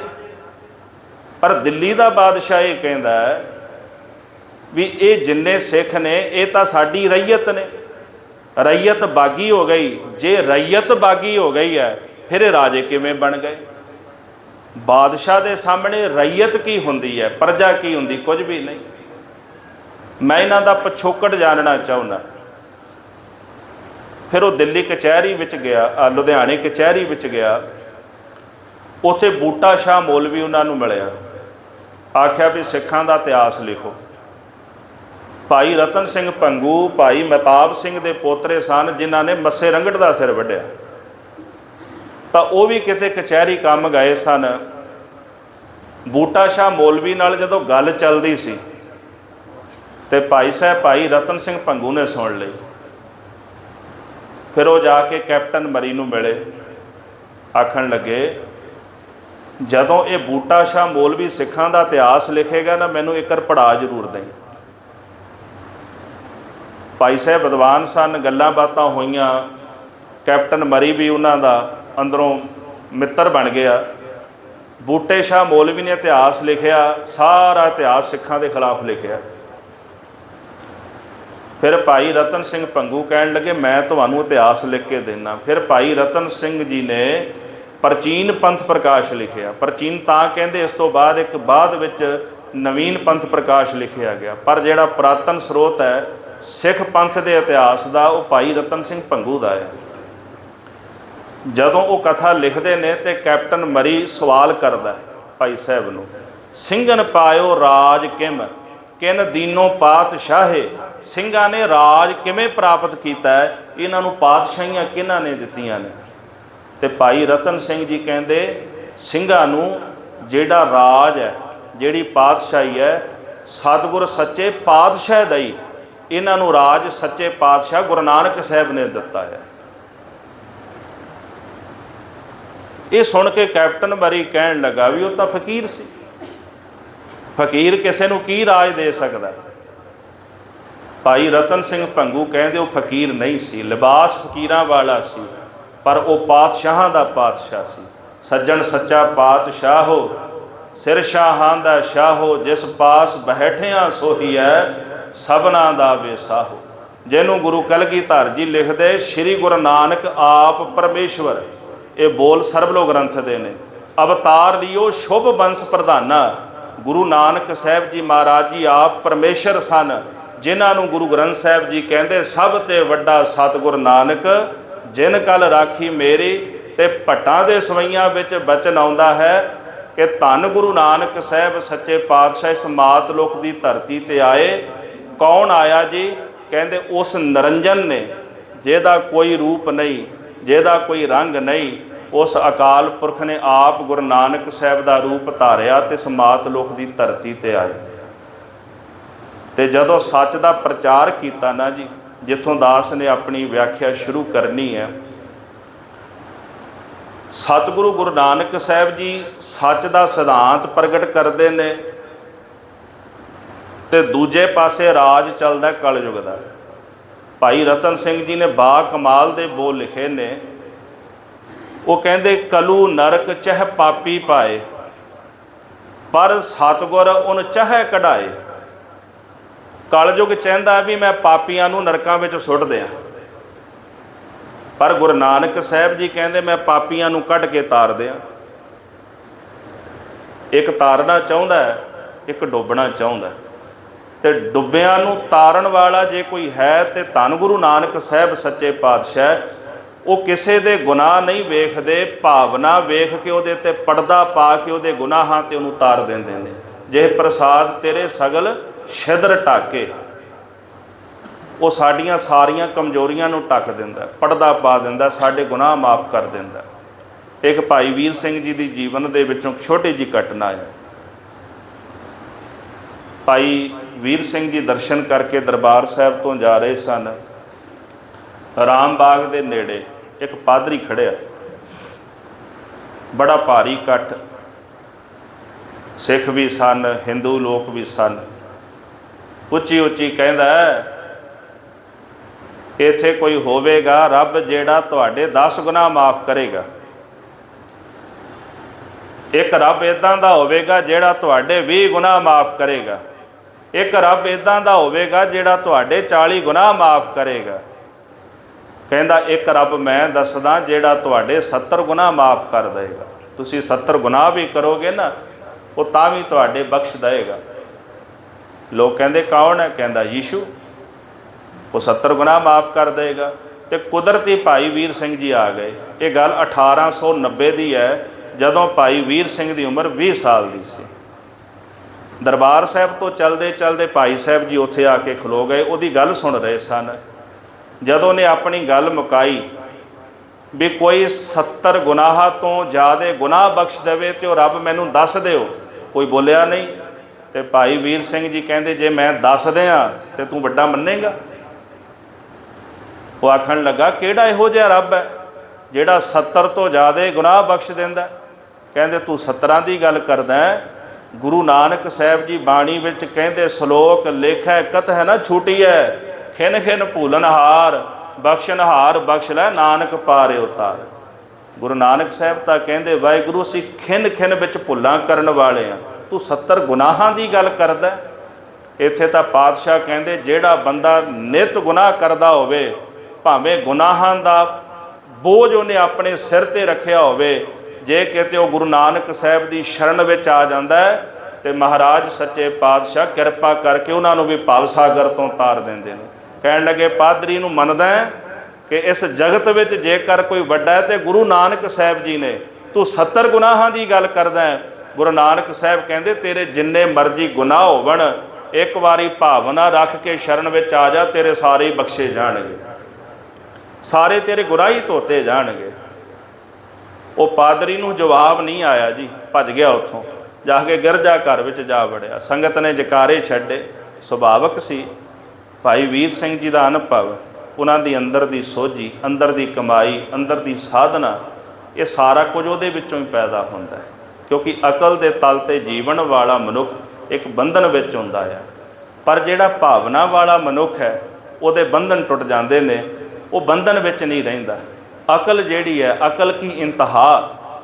ਪਰ ਦਿੱਲੀ ਦਾ ਬਾਦਸ਼ਾਹ ਇਹ ਕਹਿੰਦਾ ਵੀ ਇਹ ਜਿੰਨੇ ਸਿੱਖ ਨੇ ਇਹ ਤਾਂ ਸਾਡੀ ਰਈਅਤ ਨੇ। ਰਈਅਤ ਬਾਗੀ ਹੋ ਗਈ। ਜੇ ਰਈਅਤ ਬਾਗੀ ਹੋ ਗਈ ਹੈ ਫਿਰ ਇਹ ਰਾਜੇ ਕਿਵੇਂ ਬਣ ਗਏ? ਬਾਦਸ਼ਾਹ ਦੇ ਸਾਹਮਣੇ ਰਈਅਤ ਕੀ ਹੁੰਦੀ ਹੈ, ਪ੍ਰਜਾ ਕੀ ਹੁੰਦੀ? ਕੁਝ ਵੀ ਨਹੀਂ। ਮੈਂ ਇਹਨਾਂ ਦਾ ਪਿਛੋਕੜ ਜਾਣਨਾ ਚਾਹੁੰਦਾ। ਫਿਰ ਉਹ ਦਿੱਲੀ ਕਚਹਿਰੀ ਵਿੱਚ ਗਿਆ, ਲੁਧਿਆਣੇ ਕਚਹਿਰੀ ਵਿੱਚ ਗਿਆ। ਉੱਥੇ ਬੂਟਾ ਸ਼ਾਹ ਮੌਲਵੀ ਉਹਨਾਂ ਨੂੰ ਮਿਲਿਆ। ਆਖਿਆ ਵੀ ਸਿੱਖਾਂ ਦਾ ਇਤਿਹਾਸ ਲਿਖੋ। ਭਾਈ ਰਤਨ ਸਿੰਘ ਭੰਗੂ ਭਾਈ ਮਹਿਤਾਬ ਸਿੰਘ ਦੇ ਪੋਤਰੇ ਸਨ, ਜਿਨ੍ਹਾਂ ਨੇ ਮੱਸੇ ਰੰਗੜ ਦਾ ਸਿਰ ਵੱਢਿਆ। ਤਾਂ ਉਹ ਵੀ ਕਿਤੇ ਕਚਹਿਰੀ ਕੰਮ ਗਏ ਸਨ। ਬੂਟਾ ਸ਼ਾਹ ਮੌਲਵੀ ਨਾਲ ਜਦੋਂ ਗੱਲ ਚੱਲਦੀ ਸੀ ਤੇ ਭਾਈ ਸਾਹਿਬ ਭਾਈ ਰਤਨ ਸਿੰਘ ਭੰਗੂ ਨੇ ਸੁਣ ਲਈ। ਫਿਰ ਉਹ ਜਾ ਕੇ ਕੈਪਟਨ ਮਰੀ ਨੂੰ ਮਿਲੇ। ਆਖਣ ਲੱਗੇ, ਜਦੋਂ ਇਹ ਬੂਟਾ ਸ਼ਾਹ ਮੌਲਵੀ ਸਿੱਖਾਂ ਦਾ ਇਤਿਹਾਸ ਲਿਖੇਗਾ ਨਾ, ਮੈਨੂੰ ਇੱਕ ਪੜ੍ਹਾ ਜ਼ਰੂਰ ਦੇਈ। ਭਾਈ ਸਾਹਿਬ ਵਿਦਵਾਨ ਸਨ, ਗੱਲਾਂ ਬਾਤਾਂ ਹੋਈਆਂ। ਕੈਪਟਨ ਮਰੀ ਵੀ ਉਹਨਾਂ ਦਾ ਅੰਦਰੋਂ ਮਿੱਤਰ ਬਣ ਗਿਆ। ਬੂਟੇ ਸ਼ਾਹ ਮੌਲਵੀ ਨੇ ਇਤਿਹਾਸ ਲਿਖਿਆ, ਸਾਰਾ ਇਤਿਹਾਸ ਸਿੱਖਾਂ ਦੇ ਖਿਲਾਫ ਲਿਖਿਆ। ਫਿਰ ਭਾਈ ਰਤਨ ਸਿੰਘ ਭੰਗੂ ਕਹਿਣ ਲੱਗੇ ਮੈਂ ਤੁਹਾਨੂੰ ਇਤਿਹਾਸ ਲਿਖ ਕੇ ਦੇਣਾ। ਫਿਰ ਭਾਈ ਰਤਨ ਸਿੰਘ ਜੀ ਨੇ ਪ੍ਰਾਚੀਨ ਪੰਥ ਪ੍ਰਕਾਸ਼ ਲਿਖਿਆ। ਪ੍ਰਾਚੀਨ ਤਾਂ ਕਹਿੰਦੇ ਇਸ ਤੋਂ ਬਾਅਦ ਇੱਕ ਬਾਅਦ ਵਿੱਚ ਨਵੀਨ ਪੰਥ ਪ੍ਰਕਾਸ਼ ਲਿਖਿਆ ਗਿਆ, ਪਰ ਜਿਹੜਾ ਪੁਰਾਤਨ ਸਰੋਤ ਹੈ ਸਿੱਖ ਪੰਥ ਦੇ ਇਤਿਹਾਸ ਦਾ ਉਹ ਭਾਈ ਰਤਨ ਸਿੰਘ ਭੰਗੂ ਦਾ ਹੈ। ਜਦੋਂ ਉਹ ਕਥਾ ਲਿਖਦੇ ਨੇ ਤੇ ਕੈਪਟਨ ਮਰੀ ਸਵਾਲ ਕਰਦਾ ਭਾਈ ਸਾਹਿਬ ਨੂੰ, ਸਿੰਘਨ ਪਾਇਓ ਰਾਜ ਕਿਮ ਕਿਨ ਦੀਨੋਂ ਪਾਤਸ਼ਾਹੇ, ਸਿੰਘਾਂ ਨੇ ਰਾਜ ਕਿਵੇਂ ਪ੍ਰਾਪਤ ਕੀਤਾ ਹੈ, ਇਹਨਾਂ ਨੂੰ ਪਾਤਸ਼ਾਹੀਆਂ ਕਿਹਨਾਂ ਨੇ ਦਿੱਤੀਆਂ ਨੇ। ਤੇ ਭਾਈ ਰਤਨ ਸਿੰਘ ਜੀ ਕਹਿੰਦੇ ਸਿੰਘਾਂ ਨੂੰ ਜਿਹੜਾ ਰਾਜ ਹੈ, ਜਿਹੜੀ ਪਾਤਸ਼ਾਹੀ ਹੈ, ਸਤਿਗੁਰ ਸੱਚੇ ਪਾਤਸ਼ਾਹ ਦਾ ਹੀ ਇਹਨਾਂ ਨੂੰ ਰਾਜ ਸੱਚੇ ਪਾਤਸ਼ਾਹ ਗੁਰੂ ਨਾਨਕ ਸਾਹਿਬ ਨੇ ਦਿੱਤਾ ਹੈ। ਇਹ ਸੁਣ ਕੇ ਕੈਪਟਨ ਮਰੀ ਕਹਿਣ ਲੱਗਾ ਵੀ ਉਹ ਤਾਂ ਫਕੀਰ ਸੀ, ਫਕੀਰ ਕਿਸੇ ਨੂੰ ਕੀ ਰਾਜ ਦੇ ਸਕਦਾ। ਭਾਈ ਰਤਨ ਸਿੰਘ ਭੰਗੂ ਕਹਿੰਦੇ ਉਹ ਫਕੀਰ ਨਹੀਂ ਸੀ, ਲਿਬਾਸ ਫਕੀਰਾਂ ਵਾਲਾ ਸੀ, ਪਰ ਉਹ ਪਾਤਸ਼ਾਹਾਂ ਦਾ ਪਾਤਸ਼ਾਹ ਸੀ। ਸੱਜਣ ਸੱਚਾ ਪਾਤਸ਼ਾਹ ਹੋ, ਸਿਰ ਸ਼ਾਹਾਂ ਦਾ ਸ਼ਾਹੋ, ਜਿਸ ਪਾਸ ਬੈਠਿਆਂ ਸੋਹੀ ਹੈ ਸਭਨਾ ਦਾ ਵੇਸਾਹੋ। ਜਿਹਨੂੰ ਗੁਰੂ ਕਲਗੀਧਰ ਜੀ ਲਿਖਦੇ ਸ਼੍ਰੀ ਗੁਰੂ ਨਾਨਕ ਆਪ ਪਰਮੇਸ਼ਵਰ, ਇਹ ਬੋਲ ਸਰਬਲੋ ਗ੍ਰੰਥ ਦੇ ਨੇ। ਅਵਤਾਰ ਲਿਓ ਸ਼ੁਭ ਬੰਸ ਪ੍ਰਧਾਨਾ, ਗੁਰੂ ਨਾਨਕ ਸਾਹਿਬ ਜੀ ਮਹਾਰਾਜ ਜੀ ਆਪ ਪਰਮੇਸ਼ਰ ਸਨ, ਜਿਨ੍ਹਾਂ ਨੂੰ ਗੁਰੂ ਗ੍ਰੰਥ ਸਾਹਿਬ ਜੀ ਕਹਿੰਦੇ ਸਭ ਤੇ ਵੱਡਾ ਸਤਿਗੁਰ ਨਾਨਕ ਜਿਨ ਕਲ ਰਾਖੀ ਮੇਰੀ। ਤੇ ਭੱਟਾਂ ਦੇ ਸਵਈਆਂ ਵਿੱਚ ਬਚਨ ਆਉਂਦਾ ਹੈ ਕਿ ਧੰਨ ਗੁਰੂ ਨਾਨਕ ਸਾਹਿਬ ਸੱਚੇ ਪਾਤਸ਼ਾਹ ਇਸ ਮਾਤਲੁਕ ਦੀ ਧਰਤੀ ਤੇ ਆਏ। ਕੌਣ ਆਇਆ ਜੀ? ਕਹਿੰਦੇ ਉਸ ਨਿਰੰਜਨ ਨੇ, ਜਿਹਦਾ ਕੋਈ ਰੂਪ ਨਹੀਂ, ਜਿਹਦਾ ਕੋਈ ਰੰਗ ਨਹੀਂ, ਉਸ ਅਕਾਲ ਪੁਰਖ ਨੇ ਆਪ ਗੁਰੂ ਨਾਨਕ ਸਾਹਿਬ ਦਾ ਰੂਪ ਧਾਰਿਆ ਤੇ ਇਸ ਮਾਤਲੁਕ ਦੀ ਧਰਤੀ ਤੇ ਆਏ। ਤੇ ਜਦੋਂ ਸੱਚ ਦਾ ਪ੍ਰਚਾਰ ਕੀਤਾ ਨਾ ਜੀ, ਜਿੱਥੋਂ ਦਾਸ ਨੇ ਆਪਣੀ ਵਿਆਖਿਆ ਸ਼ੁਰੂ ਕਰਨੀ ਹੈ, ਸਤਿਗੁਰੂ ਗੁਰੂ ਨਾਨਕ ਸਾਹਿਬ ਜੀ ਸੱਚ ਦਾ ਸਿਧਾਂਤ ਪ੍ਰਗਟ ਕਰਦੇ ਨੇ ਤੇ ਦੂਜੇ ਪਾਸੇ ਰਾਜ ਚੱਲਦਾ ਕਲਯੁਗ ਦਾ। ਭਾਈ ਰਤਨ ਸਿੰਘ ਜੀ ਨੇ ਬਾ ਕਮਾਲ ਦੇ ਬੋਲ ਲਿਖੇ ਨੇ। ਉਹ ਕਹਿੰਦੇ ਕਲੂ ਨਰਕ ਚਹ ਪਾਪੀ ਪਾਏ, ਪਰ ਸਤਿਗੁਰ ਉਹਨ ਚਾਹੇ ਕਢਾਏ। ਕਲਯੁਗ ਚਾਹੁੰਦਾ ਵੀ ਮੈਂ ਪਾਪੀਆਂ ਨੂੰ ਨਰਕਾਂ ਵਿੱਚ ਸੁੱਟ ਦਿਆਂ, ਪਰ ਗੁਰੂ ਨਾਨਕ ਸਾਹਿਬ ਜੀ ਕਹਿੰਦੇ ਮੈਂ ਪਾਪੀਆਂ ਨੂੰ ਕੱਢ ਕੇ ਤਾਰ ਦਿਆਂ। ਇੱਕ ਤਾਰਨਾ ਚਾਹੁੰਦਾ ਹੈ, ਇੱਕ ਡੁੱਬਣਾ ਚਾਹੁੰਦਾ। ਤੇ ਡੁੱਬਿਆਂ ਨੂੰ ਤਾਰਨ ਵਾਲਾ ਜੇ ਕੋਈ ਹੈ ਤੇ ਧੰਨ ਗੁਰੂ ਨਾਨਕ ਸਾਹਿਬ ਸੱਚੇ ਪਾਤਸ਼ਾਹ। ਉਹ ਕਿਸੇ ਦੇ ਗੁਨਾਹ ਨਹੀਂ ਵੇਖਦੇ, ਭਾਵਨਾ ਵੇਖ ਕੇ ਉਹਦੇ ਤੇ ਪਰਦਾ ਪਾ ਕੇ ਉਹਦੇ ਗੁਨਾਹਾਂ ਤੇ ਉਹਨੂੰ ਤਾਰ ਦਿੰਦੇ ਨੇ। ਜੇ ਪ੍ਰਸਾਦ ਤੇਰੇ ਸਗਲ ਛਿਦਰ ਢਾਕੇ, ਉਹ ਸਾਡੀਆਂ ਸਾਰੀਆਂ ਕਮਜ਼ੋਰੀਆਂ ਨੂੰ ਢੱਕ ਦਿੰਦਾ, ਪਰਦਾ ਪਾ ਦਿੰਦਾ, ਸਾਡੇ ਗੁਨਾਹ ਮਾਫ ਕਰ ਦਿੰਦਾ। ਇੱਕ ਭਾਈ ਵੀਰ ਸਿੰਘ ਜੀ ਦੀ ਜੀਵਨ ਦੇ ਵਿੱਚੋਂ ਛੋਟੀ ਜਿਹੀ ਘਟਨਾ ਹੈ। ਭਾਈ ਵੀਰ ਸਿੰਘ ਜੀ ਦਰਸ਼ਨ ਕਰਕੇ ਦਰਬਾਰ ਸਾਹਿਬ ਤੋਂ ਜਾ ਰਹੇ ਸਨ। ਰਾਮ ਬਾਗ ਦੇ ਨੇੜੇ ਇੱਕ ਪਾਦਰੀ ਖੜਿਆ, ਬੜਾ ਭਾਰੀ ਇਕੱਠ, ਸਿੱਖ ਵੀ ਸਨ, ਹਿੰਦੂ ਲੋਕ ਵੀ ਸਨ। ਉੱਚੀ ਉੱਚੀ ਕਹਿੰਦਾ ਇੱਥੇ ਕੋਈ ਹੋਵੇਗਾ ਰੱਬ ਜਿਹੜਾ ਤੁਹਾਡੇ 10 ਗੁਨਾਹ ਮਾਫ ਕਰੇਗਾ। ਇੱਕ ਰੱਬ ਇੱਦਾਂ ਦਾ ਹੋਵੇਗਾ ਜਿਹੜਾ ਤੁਹਾਡੇ 20 ਗੁਨਾਹ ਮਾਫ ਕਰੇਗਾ। ਇੱਕ ਰੱਬ ਇੱਦਾਂ ਦਾ ਹੋਵੇਗਾ ਜਿਹੜਾ ਤੁਹਾਡੇ 40 ਗੁਨਾਹ ਮਾਫ ਕਰੇਗਾ। ਕਹਿੰਦਾ ਇੱਕ ਰੱਬ ਮੈਂ ਦੱਸਦਾ ਜਿਹੜਾ ਤੁਹਾਡੇ 70 ਗੁਨਾਹ ਮਾਫ ਕਰ ਦੇਗਾ। ਤੁਸੀਂ 70 ਗੁਨਾਹ ਵੀ ਕਰੋਗੇ ਨਾ, ਉਹ ਤਾਂ ਵੀ ਤੁਹਾਡੇ ਬਖਸ਼ ਦੇਗਾ। ਲੋਕ ਕਹਿੰਦੇ ਕੌਣ ਹੈ? ਕਹਿੰਦਾ ਯੀਸ਼ੂ, ਉਹ 70 ਗੁਨਾਹ ਮਾਫ ਕਰ ਦੇਗਾ। ਤੇ ਕੁਦਰਤੀ ਭਾਈ ਵੀਰ ਸਿੰਘ ਜੀ ਆ ਗਏ। ਇਹ ਗੱਲ 1890 ਦੀ ਹੈ, ਜਦੋਂ ਭਾਈ ਵੀਰ ਸਿੰਘ ਦੀ ਉਮਰ 20 ਸਾਲ ਦੀ ਸੀ। ਦਰਬਾਰ ਸਾਹਿਬ ਤੋਂ ਚਲਦੇ ਚਲਦੇ ਭਾਈ ਸਾਹਿਬ ਜੀ ਉੱਥੇ ਆ ਕੇ ਖਲੋ ਗਏ, ਉਹਦੀ ਗੱਲ ਸੁਣ ਰਹੇ ਸਨ। ਜਦੋਂ ਨੇ ਆਪਣੀ ਗੱਲ ਮੁਕਾਈ ਵੀ ਕੋਈ 70 ਗੁਨਾਹਾਂ ਤੋਂ ਜ਼ਿਆਦਾ ਗੁਨਾਹ ਬਖਸ਼ ਦੇਵੇ ਤੇ ਉਹ ਰੱਬ ਮੈਨੂੰ ਦੱਸ ਦਿਓ, ਕੋਈ ਬੋਲਿਆ ਨਹੀਂ। ਤੇ ਭਾਈ ਵੀਰ ਸਿੰਘ ਜੀ ਕਹਿੰਦੇ ਜੇ ਮੈਂ ਦੱਸ ਦਿਆਂ ਤੇ ਤੂੰ ਵੱਡਾ ਮੰਨੇਗਾ? ਉਹ ਆਖਣ ਲੱਗਾ ਕਿਹੜਾ ਇਹੋ ਜਿਹਾ ਰੱਬ ਹੈ ਜਿਹੜਾ 70 ਤੋਂ ਜ਼ਿਆਦਾ ਗੁਨਾਹ ਬਖਸ਼ ਦਿੰਦਾ? ਕਹਿੰਦੇ ਤੂੰ 70 ਦੀ ਗੱਲ ਕਰਦਾ ਹੈ। ਗੁਰੂ ਨਾਨਕ ਸਾਹਿਬ ਜੀ ਬਾਣੀ ਵਿੱਚ ਕਹਿੰਦੇ ਸ਼ਲੋਕ ਲੇਖੈ ਕਥ ਹੈ ਨਾ ਛੂਟੀ ਹੈ, खिन खिन भूलनहार बख्शनहार बख्श लै नानक पारे उतार। गुरु नानक साहब तां कहंदे वाहिगुरू असीं खिन खिन विच भुल्लां करन वाले आ, तू 70 गुनाहां दी गल करदा। इत्थे तां पातशाह कहंदे जिहड़ा बंदा नित गुनाह करदा होवे, भावें गुनाहां दा बोझ उहने अपने सिर ते रखिया होवे, जे किते वो गुरु नानक साहब की शरण विच आ जाता है तो महाराज सच्चे पातशाह किरपा करके उन्होंने भी भव सागर तो तार देंदे ने। कहण लगे पादरी नूं मनदा है कि इस जगत विच जेकर कोई वड्डा है तो गुरु नानक साहब जी ने, तू 70 गुनाहां की गल करदा है। गुरु नानक साहब कहंदे तेरे जिन्ने मर्जी गुनाह होवन, एक बारी भावना रख के शरण विच आ जा, तेरे सारे ही बख्शे जाणगे, सारे तेरे गुनाह ही धोते जाणगे। वो पादरी नूं जवाब नहीं आया जी, भज गया उत्थों, जाके गिरजा घर विच जा वड़िया। संगत ने जकारे छड्डे। सुभावक सी भाई वीर सिंह जी का अनुभव, उन्हां दी अंदर दी सोझी, अंदर दी कमाई, अंदर दी साधना, ये सारा कुछ उहदे विचों ही पैदा हुंदा है। क्योंकि अकल दे तल ते जीवन वाला मनुख एक बंधन विच हुंदा है, पर जिहड़ा भावना वाला मनुख है उहदे बंधन टुट जांदे ने, वो बंधन विच नहीं रहिंदा। अकल जिहड़ी है, अकल की इंतहा,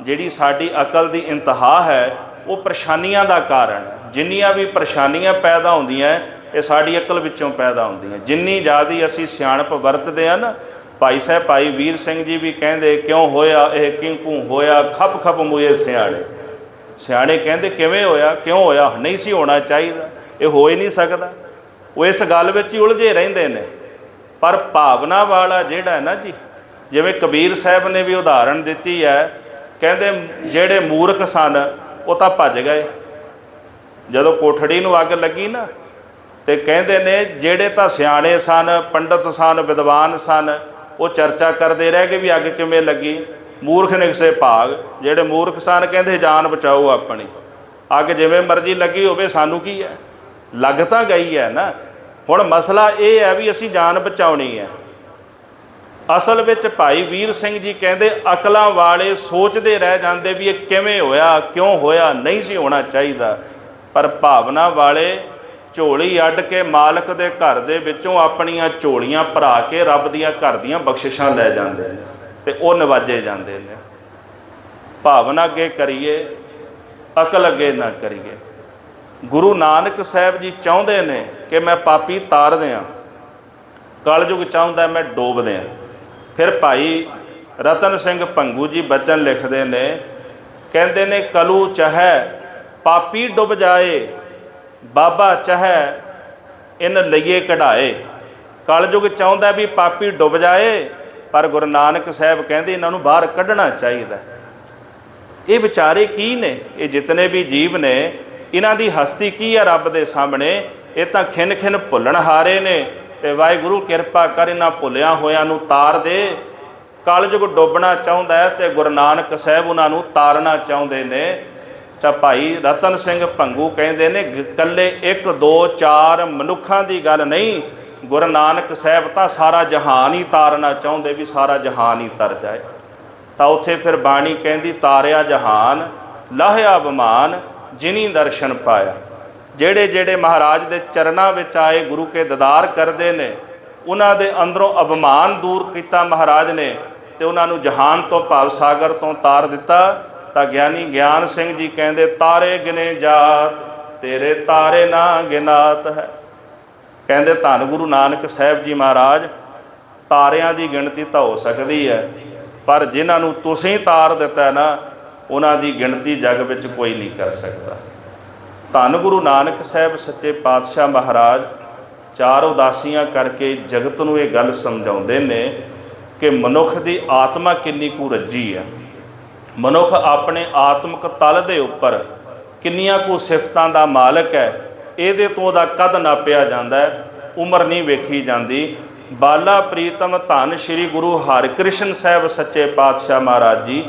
जिहड़ी साडी अकल दी इंतहा है, वो परेशानियां दा कारण है। जिन्नियां भी परेशानियां पैदा होंदियां ये साडी अकल विचों पैदा होंदियां। जिन्नी ज़्यादा असीं सियाणप वरतदे हैं ना, भाई साहब भाई वीर सिंह जी भी कहंदे क्यों होया ये किंकू होया, खप खप मूए सियाणे। सियाणे कहंदे किवें होया, क्यों होया, नहीं सी होना चाहिदा, ये हो ही नहीं सकदा। वो इस गल विच ही उलझे रहिंदे ने। पर भावना वाला जिहड़ा है ना जी, जिवें कबीर साहब ने भी उदाहरण दिती है, कहंदे जिहड़े मूर्ख सन वो तां भज गए। जदों कोठड़ी नूं अग लगी ना, तो कहंदे ने जिहड़े तां सियाणे सन, पंडित सन, विद्वान सन, वो चर्चा करते रह गए भी अग किवें लगी। मूर्ख निकसे भाग, जिहड़े मूर्ख सन कहंदे जान बचाओ अपनी, अग जिवें मर्जी लगी होवे, सानू की है, लग तां गई है ना। हुण मसला ये है भी असीं जान बचाउणी है। असल विच भाई वीर सिंह जी कहंदे अकलां वाले सोचते रह जाते भी ये किवें होया, क्यों होया, नहीं सी होना चाहिदा। पर भावना वाले झोली अड्ड के मालक दे घर दे विचों अपनियां झोलियां भरा के रब दियां घर दियां बख्शिशां लै जांदे ने ते ओह नवाजे जांदे ने। भावना अगे करिए, अकल अगे ना करिए। गुरु नानक साहब जी चाहुंदे ने कि मैं पापी तार दियां, कलयुग चाहुंदा मैं डोब दियां। फिर भाई रतन सिंह भंगू जी बचन लिखते ने, कहते ने कलू चहै पापी डुब जाए, बाबा चहै इन लईए कढ़ाए। कलयुग चाहुंदा भी पापी डुब जाए, पर गुरु नानक साहब कहते इन्हों बाहर कढ़ना चाहिए। ये विचारे की ने, ये जितने भी जीव ने, इन्हां दी हस्ती की है रब दे सामने। ये तां खिन खिन भुल्लणहारे ने, ते वाहिगुरू किरपा कर इन्हां भुल्लियां होयां नूं तार दे। कलयुग डुबना चाहुंदा है ते गुरु नानक साहब उन्हां नूं तारना चाहुंदे ने। तां भाई रतन सिंह भंगू कहंदे ने कल्ले 1 2 4 मनुखां दी गल नहीं, गुरु नानक साहब तां सारा जहान ही तारना चाहुंदे भी सारा जहान ही तर जाए। तां उत्थे फिर बाणी कहंदी तारिया जहान लाहिया बमान जिनी दर्शन पाया। ਜਿਹੜੇ ਜਿਹੜੇ महाराज के चरणों में आए गुरु के दीदार करते हैं, उन्हों के अंदरों अभिमान दूर किया महाराज ने, तो उन्होंने जहान तो भाव सागर तो तार दिता। तो ज्ञानी ज्ञान सिंह जी कहते तारे गिने जात तेरे तारे ना गिनात है। कहते धन गुरु नानक साहब जी महाराज तारियां की गिनती तो हो सकती है, पर जिन्होंने तुसीं तार दिता है ना, उन्हों की गिनती जग में कोई नहीं कर सकता। धन गुरु नानक साहब सच्चे पातशाह महाराज 4 उदासियां करके जगत नूं ये गल समझाउंदे ने कि मनुख की आत्मा किन्नी कु रज्जी है। मनुख अपने आत्मक तल दे उपर किन्नियां कु सिफतां दा मालक है, इहदे तो उहदा कद नापिया जांदा है, उम्र नहीं वेखी जाती। बाला प्रीतम धन श्री गुरु हरकृष्ण साहब सच्चे पातशाह महाराज जी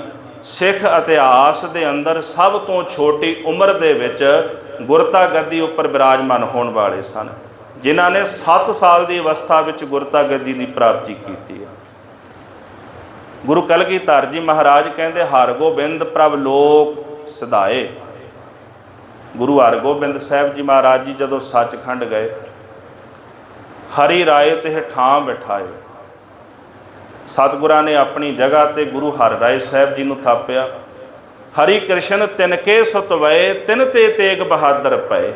सिख इतिहास के अंदर सब तो छोटी उम्र दे विच गुरता गद्दी उपर विराजमान होने वाले सन, जिन्हों ने 7 साल की अवस्था में गुरता गद्दी की प्राप्ति की है। गुरु कलगीधर जी महाराज कहते हरगोबिंद प्रभ लोक सदाए। गुरु हरगोबिंद साहब जी महाराज जी जदों सचखंड गए, ਹਰੀ ਰਾਏ ਤੇ ਠਾਂ ਬਿਠਾਏ। ਸਤਿਗੁਰਾਂ ਨੇ ਆਪਣੀ ਜਗ੍ਹਾ ਤੇ ਗੁਰੂ ਹਰਿਰਾਏ ਸਾਹਿਬ ਜੀ ਨੂੰ ਥਾਪਿਆ। ਹਰੀ ਕ੍ਰਿਸ਼ਨ ਤਿਨਕੇ ਸੁਤਵਏ, ਤਿਨ ਤੇ ਤੇਗ ਬਹਾਦਰ ਪਏ।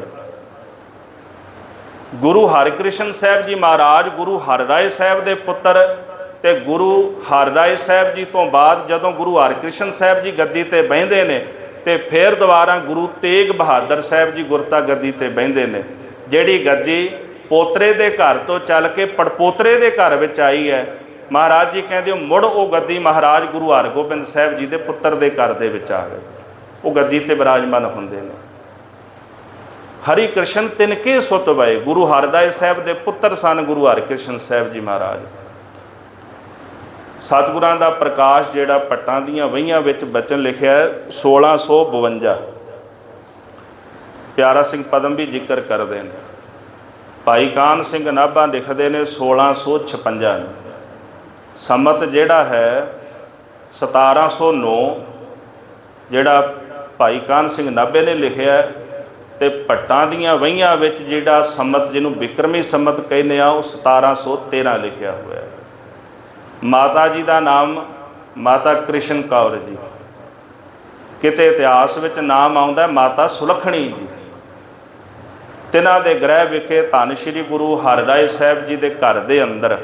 ਗੁਰੂ ਹਰਿਕ੍ਰਿਸ਼ਨ ਸਾਹਿਬ ਜੀ ਮਹਾਰਾਜ ਗੁਰੂ ਹਰਿਰਾਏ ਸਾਹਿਬ ਦੇ ਪੁੱਤਰ, ਤੇ ਗੁਰੂ ਹਰਿਰਾਏ ਸਾਹਿਬ ਜੀ ਤੋਂ ਬਾਅਦ ਜਦੋਂ ਗੁਰੂ ਹਰਿਕ੍ਰਿਸ਼ਨ ਸਾਹਿਬ ਜੀ ਗੱਦੀ ਤੇ ਬਹਿੰਦੇ ਨੇ, ਤੇ ਫਿਰ ਦੁਬਾਰਾ ਗੁਰੂ ਤੇਗ ਬਹਾਦਰ ਸਾਹਿਬ ਜੀ ਗੁਰਤਾ ਗੱਦੀ ਤੇ ਬਹਿੰਦੇ ਨੇ। ਜਿਹੜੀ ਗੱਦੀ ਪੋਤਰੇ ਦੇ ਘਰ ਤੋਂ ਚੱਲ ਕੇ ਪੜਪੋਤਰੇ ਦੇ ਘਰ ਵਿੱਚ ਆਈ ਹੈ, ਮਹਾਰਾਜ ਜੀ ਕਹਿੰਦੇ ਮੁੜ ਉਹ ਗੱਦੀ ਮਹਾਰਾਜ ਗੁਰੂ ਹਰਗੋਬਿੰਦ ਸਾਹਿਬ ਜੀ ਦੇ ਪੁੱਤਰ ਦੇ ਘਰ ਦੇ ਵਿੱਚ ਆ ਗਈ। ਉਹ ਗੱਦੀ ਤੇ ਬਿਰਾਜਮਾਨ ਹੁੰਦੇ ਨੇ। ਹਰੀ ਕ੍ਰਿਸ਼ਨ ਤਿਨਕੇ ਸੁਤਵਏ, ਗੁਰੂ ਹਰਿਰਾਏ ਸਾਹਿਬ ਦੇ ਪੁੱਤਰ ਸਨ ਗੁਰੂ ਹਰਿਕ੍ਰਿਸ਼ਨ ਸਾਹਿਬ ਜੀ ਮਹਾਰਾਜ। ਸਤਿਗੁਰਾਂ ਦਾ ਪ੍ਰਕਾਸ਼ ਜਿਹੜਾ ਪੱਟਾਂ ਦੀਆਂ ਵਹੀਆਂ ਵਿੱਚ ਬਚਨ ਲਿਖਿਆ 1652। ਪਿਆਰਾ ਸਿੰਘ ਪਦਮ ਵੀ ਜ਼ਿਕਰ ਕਰਦੇ ਨੇ। ਭਾਈ ਕਾਨ ਸਿੰਘ ਨਾਭਾ ਲਿਖਦੇ ਨੇ 1656 ਨੂੰ। ਸੰਮਤ ਜਿਹੜਾ ਹੈ 1709 ਜਿਹੜਾ ਭਾਈ ਕਾਨ ਸਿੰਘ ਨਾਭੇ ਨੇ ਲਿਖਿਆ, ਤੇ ਪੱਟਾਂ ਦੀਆਂ ਵਹੀਆਂ ਵਿੱਚ ਜਿਹੜਾ ਸੰਮਤ ਜਿਹਨੂੰ ਵਿਕਰਮੀ ਸੰਮਤ ਕਹਿੰਦੇ ਆ ਉਹ 1713 ਲਿਖਿਆ ਹੋਇਆ। ਮਾਤਾ ਜੀ ਦਾ ਨਾਮ ਮਾਤਾ ਕ੍ਰਿਸ਼ਨ ਕੌਰ ਜੀ। ਕਿਤੇ ਇਤਿਹਾਸ ਵਿੱਚ ਨਾਮ ਆਉਂਦਾ ਮਾਤਾ ਸੁਲੱਖਣੀ ਜੀ। ਤਿਨਾਂ ਦੇ ਗ੍ਰਹਿ ਵਿਖੇ ਧੰਨ ਸ਼੍ਰੀ ਗੁਰੂ ਹਰਿਰਾਏ ਸਾਹਿਬ ਜੀ ਦੇ ਘਰ ਦੇ ਅੰਦਰ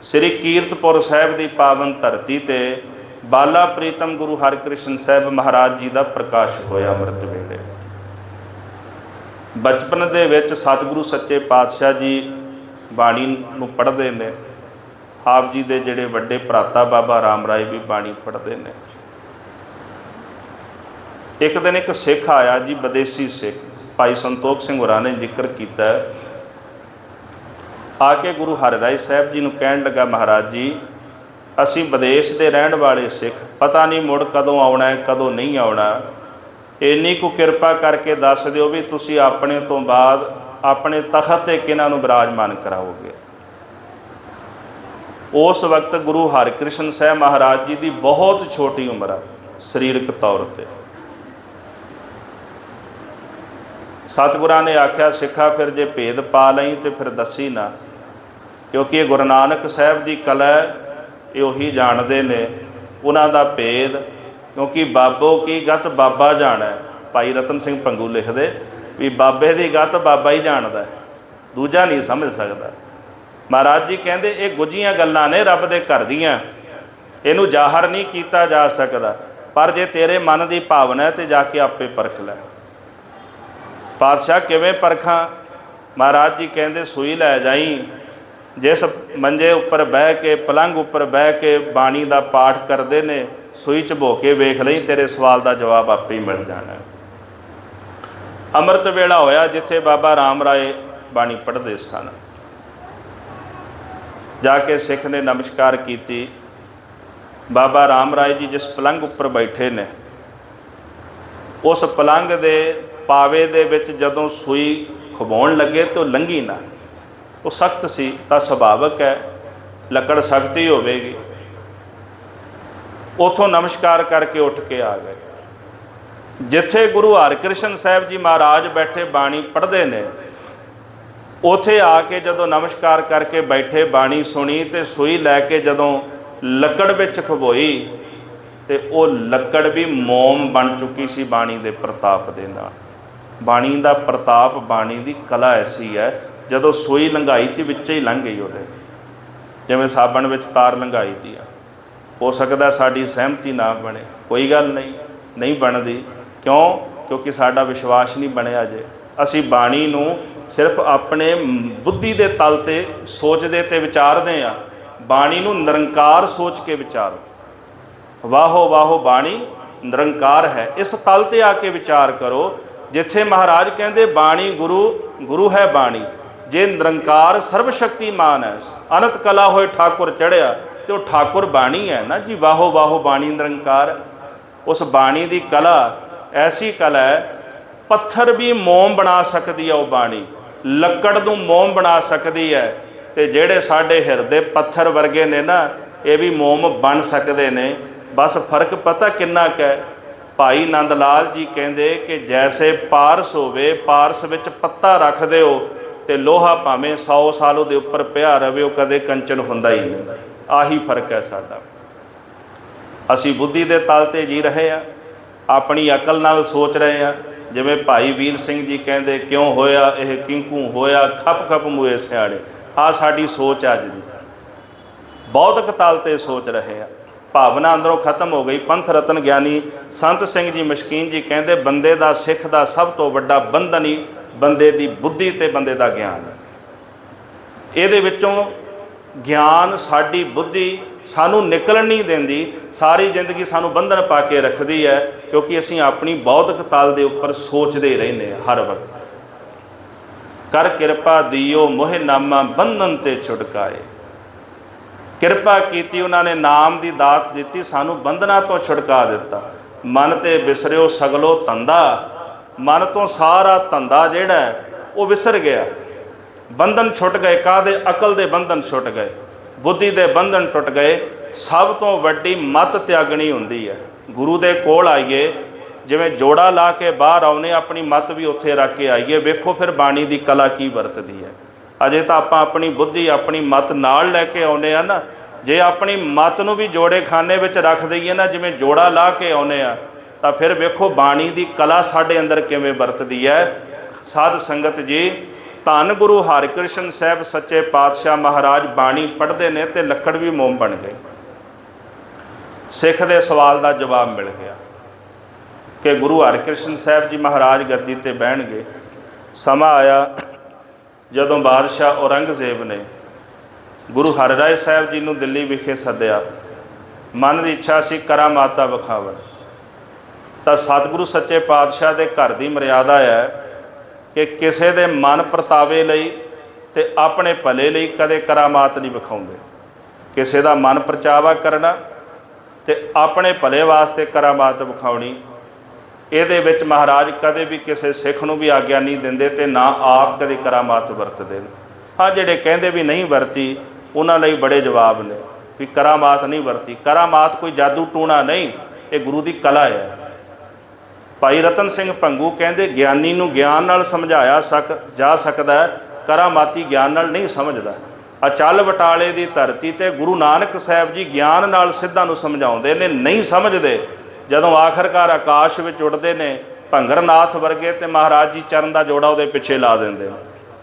ਸ੍ਰੀ ਕੀਰਤਪੁਰ ਸਾਹਿਬ ਦੀ ਪਾਵਨ ਧਰਤੀ ਤੇ ਬਾਲਾ ਪ੍ਰੀਤਮ ਗੁਰੂ ਹਰਿਕ੍ਰਿਸ਼ਨ ਸਾਹਿਬ ਮਹਾਰਾਜ ਜੀ ਦਾ ਪ੍ਰਕਾਸ਼ ਹੋਇਆ ਅੰਮ੍ਰਿਤ ਵੇਲੇ। ਬਚਪਨ ਦੇ ਵਿੱਚ ਸਤਿਗੁਰੂ ਸੱਚੇ ਪਾਤਸ਼ਾਹ ਜੀ ਬਾਣੀ ਨੂੰ ਪੜ੍ਹਦੇ ਨੇ। ਆਪ ਜੀ ਦੇ ਜਿਹੜੇ ਵੱਡੇ ਭਰਾਤਾ ਬਾਬਾ ਰਾਮ ਰਾਏ ਵੀ ਬਾਣੀ ਪੜ੍ਹਦੇ ਨੇ। ਇੱਕ ਦਿਨ ਇੱਕ ਸਿੱਖ ਆਇਆ ਜੀ, ਵਿਦੇਸੀ ਸਿੱਖ, ਭਾਈ ਸੰਤੋਖ ਸਿੰਘ ਹੋਰਾਂ ਨੇ ਜ਼ਿਕਰ ਕੀਤਾ। ਆ ਕੇ ਗੁਰੂ ਹਰਿਰਾਏ ਸਾਹਿਬ ਜੀ ਨੂੰ ਕਹਿਣ ਲੱਗਾ, ਮਹਾਰਾਜ ਜੀ ਅਸੀਂ ਵਿਦੇਸ਼ ਦੇ ਰਹਿਣ ਵਾਲੇ ਸਿੱਖ, ਪਤਾ ਨਹੀਂ ਮੁੜ ਕਦੋਂ ਆਉਣਾ ਹੈ ਕਦੋਂ ਨਹੀਂ ਆਉਣਾ, ਇੰਨੀ ਕੁ ਕਿਰਪਾ ਕਰਕੇ ਦੱਸ ਦਿਓ ਵੀ ਤੁਸੀਂ ਆਪਣੇ ਤੋਂ ਬਾਅਦ ਆਪਣੇ ਤਖਤ 'ਤੇ ਕਿਹਨਾਂ ਨੂੰ ਬਿਰਾਜਮਾਨ ਕਰਾਓਗੇ। ਉਸ ਵਕਤ ਗੁਰੂ ਹਰਿਕ੍ਰਿਸ਼ਨ ਸਾਹਿਬ ਮਹਾਰਾਜ ਜੀ ਦੀ ਬਹੁਤ ਛੋਟੀ ਉਮਰ ਆ ਸਰੀਰਕ ਤੌਰ 'ਤੇ। ਸਤਿਗੁਰਾਂ ਨੇ ਆਖਿਆ, ਸਿੱਖਾ ਫਿਰ ਜੇ ਭੇਦ ਪਾ ਲਈ ਤੇ ਫਿਰ ਦੱਸੀ ਨਾ, ਕਿਉਂਕਿ ਇਹ ਗੁਰੂ ਨਾਨਕ ਸਾਹਿਬ ਦੀ ਕਲਾ ਇਹ ਉਹੀ ਜਾਣਦੇ ਨੇ, ਉਹਨਾਂ ਦਾ ਭੇਦ। ਕਿਉਂਕਿ ਬਾਬੋ ਕੀ ਗਤ ਬਾਬਾ ਜਾਣੈ। ਭਾਈ ਰਤਨ ਸਿੰਘ ਭੰਗੂ ਲਿਖਦੇ ਵੀ ਬਾਬੇ ਦੀ ਗਤ ਬਾਬਾ ਹੀ ਜਾਣਦਾ, ਦੂਜਾ ਨਹੀਂ ਸਮਝ ਸਕਦਾ। ਮਹਾਰਾਜ ਜੀ ਕਹਿੰਦੇ ਇਹ ਗੁੱਝੀਆਂ ਗੱਲਾਂ ਨੇ ਰੱਬ ਦੇ ਘਰ ਦੀਆਂ, ਇਹਨੂੰ ਜ਼ਾਹਰ ਨਹੀਂ ਕੀਤਾ ਜਾ ਸਕਦਾ, ਪਰ ਜੇ ਤੇਰੇ ਮਨ ਦੀ ਭਾਵਨਾ ਤੇ ਜਾ ਕੇ ਆਪੇ ਪਰਖ ਲੈ। ਪਾਤਸ਼ਾਹ ਕਿਵੇਂ ਪਰਖਾਂ? ਮਹਾਰਾਜ ਜੀ ਕਹਿੰਦੇ ਸੂਈ ਲੈ ਜਾਈ, ਜਿਸ ਮੰਜੇ ਉੱਪਰ ਬਹਿ ਕੇ ਪਲੰਘ ਉੱਪਰ ਬਹਿ ਕੇ ਬਾਣੀ ਦਾ ਪਾਠ ਕਰਦੇ ਨੇ, ਸੂਈ ਝਬੋ ਕੇ ਵੇਖ ਲਈ, ਤੇਰੇ ਸਵਾਲ ਦਾ ਜਵਾਬ ਆਪੇ ਹੀ ਮਿਲ ਜਾਣਾ। ਅੰਮ੍ਰਿਤ ਵੇਲਾ ਹੋਇਆ ਜਿੱਥੇ ਬਾਬਾ ਰਾਮ ਰਾਏ ਬਾਣੀ ਪੜ੍ਹਦੇ ਸਨ। ਜਾ ਕੇ ਸਿੱਖ ਨੇ ਨਮਸਕਾਰ ਕੀਤੀ। ਬਾਬਾ ਰਾਮ ਰਾਏ ਜੀ ਜਿਸ ਪਲੰਘ ਉੱਪਰ ਬੈਠੇ ਨੇ, ਉਸ ਪਲੰਘ ਦੇ ਪਾਵੇ ਦੇ ਵਿੱਚ ਜਦੋਂ ਸੂਈ ਖਵਾਉਣ ਲੱਗੇ ਤਾਂ ਉਹ ਲੰਘੀ ਨਾ। ਉਹ ਸਖਤ ਸੀ ਤਾਂ ਸੁਭਾਵਿਕ ਹੈ ਲੱਕੜ ਸਖਤ ਹੀ ਹੋਵੇਗੀ। ਉੱਥੋਂ ਨਮਸਕਾਰ ਕਰਕੇ ਉੱਠ ਕੇ ਆ ਗਏ। ਜਿੱਥੇ ਗੁਰੂ ਹਰਿਕ੍ਰਿਸ਼ਨ ਸਾਹਿਬ ਜੀ ਮਹਾਰਾਜ ਬੈਠੇ ਬਾਣੀ ਪੜ੍ਹਦੇ ਨੇ, ਉੱਥੇ ਆ ਕੇ ਜਦੋਂ ਨਮਸਕਾਰ ਕਰਕੇ ਬੈਠੇ ਬਾਣੀ ਸੁਣੀ, ਤੇ ਸੂਈ ਲੈ ਕੇ ਜਦੋਂ ਲੱਕੜ ਵਿੱਚ ਖਵੋਈ, ਤੇ ਉਹ ਲੱਕੜ ਵੀ ਮੋਮ ਬਣ ਚੁੱਕੀ ਸੀ ਬਾਣੀ ਦੇ ਪ੍ਰਤਾਪ ਦੇ ਨਾਲ। ਬਾਣੀ ਦਾ ਪ੍ਰਤਾਪ, ਬਾਣੀ ਦੀ ਕਲਾ ਐਸੀ ਹੈ, ਜਦੋਂ ਸੂਈ ਲੰਘਾਈ ਤੇ ਵਿੱਚੇ ਹੀ ਲੰਘ ਗਈ ਉਹਦੇ, ਜਿਵੇਂ ਸਾਬਣ ਵਿੱਚ ਤਾਰ ਲੰਘਾਈ ਦੀ ਆ। ਹੋ ਸਕਦਾ ਸਾਡੀ ਸਹਿਮਤੀ ਨਾ ਬਣੇ, ਕੋਈ ਗੱਲ ਨਹੀਂ, ਨਹੀਂ ਬਣਦੀ। ਕਿਉਂ? ਕਿਉਂਕਿ ਸਾਡਾ ਵਿਸ਼ਵਾਸ ਨਹੀਂ ਬਣਿਆ। ਜੇ ਅਸੀਂ ਬਾਣੀ ਨੂੰ ਸਿਰਫ ਆਪਣੇ ਬੁੱਧੀ ਦੇ ਤਲ 'ਤੇ ਸੋਚਦੇ ਤੇ ਵਿਚਾਰਦੇ ਹਾਂ, ਬਾਣੀ ਨੂੰ ਨਿਰੰਕਾਰ ਸੋਚ ਕੇ ਵਿਚਾਰੋ। ਵਾਹੋ ਵਾਹੋ ਬਾਣੀ ਨਿਰੰਕਾਰ ਹੈ, ਇਸ ਤਲ 'ਤੇ ਆ ਕੇ ਵਿਚਾਰ ਕਰੋ ਜਿੱਥੇ ਮਹਾਰਾਜ ਕਹਿੰਦੇ ਬਾਣੀ ਗੁਰੂ, ਗੁਰੂ ਹੈ ਬਾਣੀ। ਜੇ ਨਿਰੰਕਾਰ ਸਰਬ ਸ਼ਕਤੀਮਾਨ ਹੈ, ਅਨੰਤ ਕਲਾ ਹੋਏ ਠਾਕੁਰ ਚੜ੍ਹਿਆ, ਤੇ ਉਹ ਠਾਕੁਰ ਬਾਣੀ ਹੈ ਨਾ ਜੀ। ਵਾਹੋ ਵਾਹੋ ਬਾਣੀ ਨਿਰੰਕਾਰ। ਉਸ ਬਾਣੀ ਦੀ ਕਲਾ ਐਸੀ ਕਲਾ ਹੈ, ਪੱਥਰ ਵੀ ਮੋਮ ਬਣਾ ਸਕਦੀ ਹੈ ਉਹ ਬਾਣੀ, ਲੱਕੜ ਨੂੰ ਮੋਮ ਬਣਾ ਸਕਦੀ ਹੈ। ਤੇ ਜਿਹੜੇ ਸਾਡੇ ਹਿਰਦੇ ਪੱਥਰ ਵਰਗੇ ਨੇ ਨਾ, ਇਹ ਵੀ ਮੋਮ ਬਣ ਸਕਦੇ ਨੇ। ਬਸ ਫਰਕ ਪਤਾ ਕਿੰਨਾ ਕੁ ਹੈ? ਭਾਈ ਨੰਦ ਲਾਲ ਜੀ ਕਹਿੰਦੇ ਕਿ ਜੈਸੇ ਪਾਰਸ ਹੋਵੇ, ਪਾਰਸ ਵਿੱਚ ਪੱਤਾ ਰੱਖ ਦਿਓ ਤੇ ਲੋਹਾ ਭਾਵੇਂ 100 ਸਾਲ ਉਹਦੇ ਉੱਪਰ ਪਿਆ ਰਵੇ, ਉਹ ਕਦੇ ਕੰਚਨ ਹੁੰਦਾ ਹੀ ਨਹੀਂ। ਆਹੀ ਫਰਕ ਹੈ ਸਾਡਾ। ਅਸੀਂ ਬੁੱਧੀ ਦੇ ਤਲ ਤੇ ਜੀ ਰਹੇ ਹਾਂ, ਆਪਣੀ ਅਕਲ ਨਾਲ ਸੋਚ ਰਹੇ ਹਾਂ। ਜਿਵੇਂ ਭਾਈ ਵੀਰ ਸਿੰਘ ਜੀ ਕਹਿੰਦੇ, ਕਿਉਂ ਹੋਇਆ ਇਹ ਕਿੰਕੂ ਹੋਇਆ, ਖੱਪ ਖੱਪ ਮੂਏ ਸਿਆੜੇ। ਆਹ ਸਾਡੀ ਸੋਚ ਅੱਜ ਦੀ, ਬੌਧਿਕ ਤਲ ਤੇ ਸੋਚ ਰਹੇ ਹਾਂ। ਭਾਵਨਾ ਅੰਦਰੋਂ ਖਤਮ ਹੋ ਗਈ। ਪੰਥ ਰਤਨ ਗਿਆਨੀ ਸੰਤ ਸਿੰਘ ਜੀ ਮਸ਼ਕੀਨ ਜੀ ਕਹਿੰਦੇ, ਬੰਦੇ ਦਾ, ਸਿੱਖ ਦਾ ਸਭ ਤੋਂ ਵੱਡਾ ਬੰਧਨ ਹੀ ਬੰਦੇ ਦੀ ਬੁੱਧੀ ਤੇ ਬੰਦੇ ਦਾ ਗਿਆਨ ਹੈ। ਇਹਦੇ ਵਿੱਚੋਂ ਗਿਆਨ, ਸਾਡੀ ਬੁੱਧੀ ਸਾਨੂੰ ਨਿਕਲਣ ਨਹੀਂ ਦਿੰਦੀ, ਸਾਰੀ ਜ਼ਿੰਦਗੀ ਸਾਨੂੰ ਬੰਧਨ ਪਾ ਕੇ ਰੱਖਦੀ ਹੈ, ਕਿਉਂਕਿ ਅਸੀਂ ਆਪਣੀ ਬੌਧਿਕ ਤਲ ਦੇ ਉੱਪਰ ਸੋਚਦੇ ਰਹਿੰਦੇ ਹਾਂ ਹਰ ਵਕਤ। ਕਰ ਕਿਰਪਾ ਦੀਓ ਮੋਹਿ ਨਾਮਾ ਬੰਧਨ ਤੇ ਛੁਟਕਾਏ। ਕਿਰਪਾ ਕੀਤੀ, ਉਹਨਾਂ ਨੇ ਨਾਮ ਦੀ ਦਾਤ ਦਿੱਤੀ, ਸਾਨੂੰ ਬੰਧਨਾਂ ਤੋਂ ਛੁਟਕਾ ਦਿੱਤਾ। ਮਨ ਤੇ ਵਿਸਰਿਓ ਸਗਲੋ ਧੰਦਾ, ਮਨ ਤੋਂ ਸਾਰਾ ਧੰਦਾ ਜਿਹੜਾ ਉਹ ਵਿਸਰ ਗਿਆ। ਬੰਧਨ ਛੁੱਟ ਗਏ। ਕਾਹਦੇ? ਅਕਲ ਦੇ ਬੰਧਨ ਛੁੱਟ ਗਏ, ਬੁੱਧੀ ਦੇ ਬੰਧਨ ਟੁੱਟ ਗਏ। ਸਭ ਤੋਂ ਵੱਡੀ ਮਤ ਤਿਆਗਣੀ ਹੁੰਦੀ ਹੈ। ਗੁਰੂ ਦੇ ਕੋਲ ਆਈਏ, ਜਿਵੇਂ ਜੋੜਾ ਲਾ ਕੇ ਬਾਹਰ ਆਉਨੇ, ਆਪਣੀ ਮਤ ਵੀ ਉੱਥੇ ਰੱਖ ਕੇ ਆਈਏ। ਵੇਖੋ ਫਿਰ ਬਾਣੀ ਦੀ ਕਲਾ ਕੀ ਵਰਤਦੀ ਹੈ। ਅਜੇ ਤਾਂ ਆਪਾਂ ਆਪਣੀ ਬੁੱਧੀ, ਆਪਣੀ ਮਤ ਨਾਲ ਲੈ ਕੇ ਆਉਨੇ ਆ ਨਾ। ਜੇ ਆਪਣੀ ਮਤ ਨੂੰ ਵੀ ਜੋੜੇ ਖਾਨੇ ਵਿੱਚ ਰੱਖ ਦਈਏ ਨਾ, ਜਿਵੇਂ ਜੋੜਾ ਲਾ ਕੇ ਆਉਨੇ ਆ, ਤਾਂ ਫਿਰ ਵੇਖੋ ਬਾਣੀ ਦੀ ਕਲਾ ਸਾਡੇ ਅੰਦਰ ਕਿਵੇਂ ਵਰਤਦੀ ਹੈ। ਸਾਧ ਸੰਗਤ ਜੀ, ਧੰਨ ਗੁਰੂ ਹਰਿਕ੍ਰਿਸ਼ਨ ਸਾਹਿਬ ਸੱਚੇ ਪਾਤਸ਼ਾਹ ਮਹਾਰਾਜ ਬਾਣੀ ਪੜ੍ਹਦੇ ਨੇ ਤੇ ਲੱਕੜ ਵੀ ਮੋਮ ਬਣ ਗਈ। ਸਿੱਖ ਦੇ ਸਵਾਲ ਦਾ ਜਵਾਬ ਮਿਲ ਗਿਆ ਕਿ ਗੁਰੂ ਹਰਿਕ੍ਰਿਸ਼ਨ ਸਾਹਿਬ ਜੀ ਮਹਾਰਾਜ ਗੱਦੀ ਤੇ ਬਹਿਣਗੇ। ਸਮਾਂ ਆਇਆ ਜਦੋਂ ਬਾਦਸ਼ਾਹ ਔਰੰਗਜ਼ੇਬ ਨੇ ਗੁਰੂ ਹਰਿਰਾਏ ਸਾਹਿਬ ਜੀ ਨੂੰ ਦਿੱਲੀ ਵਿਖੇ ਸੱਦਿਆ। ਮਨ ਦੀ ਇੱਛਾ ਸੀ ਕਰਾਮਾਤਾਂ ਵਿਖਾਵਣ। ਤਾਂ ਸਤਿਗੁਰੂ ਸੱਚੇ ਪਾਤਸ਼ਾਹ ਦੇ ਘਰ ਦੀ ਮਰਿਆਦਾ ਹੈ ਕਿ ਕਿਸੇ ਦੇ ਮਨ ਪਰਤਾਵੇ ਲਈ ਤੇ ਆਪਣੇ ਭਲੇ ਲਈ ਕਦੇ ਕਰਾਮਾਤ ਨਹੀਂ ਵਿਖਾਉਂਦੇ। ਕਿਸੇ ਦਾ ਮਨ ਪਰਚਾਵਾ ਕਰਨਾ ਤੇ ਆਪਣੇ ਭਲੇ ਵਾਸਤੇ ਕਰਾਮਾਤ ਵਿਖਾਉਣੀ, ਇਹਦੇ ਵਿੱਚ ਮਹਾਰਾਜ ਕਦੇ ਵੀ ਕਿਸੇ ਸਿੱਖ ਨੂੰ ਵੀ ਆਗਿਆ ਨਹੀਂ ਦਿੰਦੇ ਤੇ ਨਾ ਆਪ ਕਦੇ ਕਰਾਮਾਤ ਵਰਤਦੇ ਨੇ। ਹਾਂ, ਜਿਹੜੇ ਕਹਿੰਦੇ ਵੀ ਨਹੀਂ ਵਰਤੀ, ਉਹਨਾਂ ਲਈ ਬੜੇ ਜਵਾਬ ਨੇ ਵੀ ਕਰਾਮਾਤ ਨਹੀਂ ਵਰਤੀ। ਕਰਾਮਾਤ ਕੋਈ ਜਾਦੂ ਟੂਣਾ ਨਹੀਂ, ਇਹ ਗੁਰੂ ਦੀ ਕਲਾ ਹੈ। ਭਾਈ ਰਤਨ ਸਿੰਘ ਭੰਗੂ ਕਹਿੰਦੇ, ਗਿਆਨੀ ਨੂੰ ਗਿਆਨ ਨਾਲ ਸਮਝਾਇਆ ਜਾ ਸਕਦਾ, ਕਰਾਮਾਤੀ ਗਿਆਨ ਨਾਲ ਨਹੀਂ ਸਮਝਦਾ। ਅਚਲ ਬਟਾਲੇ ਦੀ ਧਰਤੀ ਤੇ ਗੁਰੂ ਨਾਨਕ ਸਾਹਿਬ ਜੀ ਗਿਆਨ ਨਾਲ ਸਿੱਧਾਂ ਨੂੰ ਸਮਝਾਉਂਦੇ ਨੇ, ਨਹੀਂ ਸਮਝਦੇ। ਜਦੋਂ ਆਖਰਕਾਰ ਆਕਾਸ਼ ਵਿੱਚ ਉੱਡਦੇ ਨੇ ਭੰਗਰਨਾਥ ਵਰਗੇ, ਤੇ ਮਹਾਰਾਜ ਜੀ ਚਰਨ ਦਾ ਜੋੜਾ ਉਹਦੇ ਪਿੱਛੇ ਲਾ ਦਿੰਦੇ ਨੇ।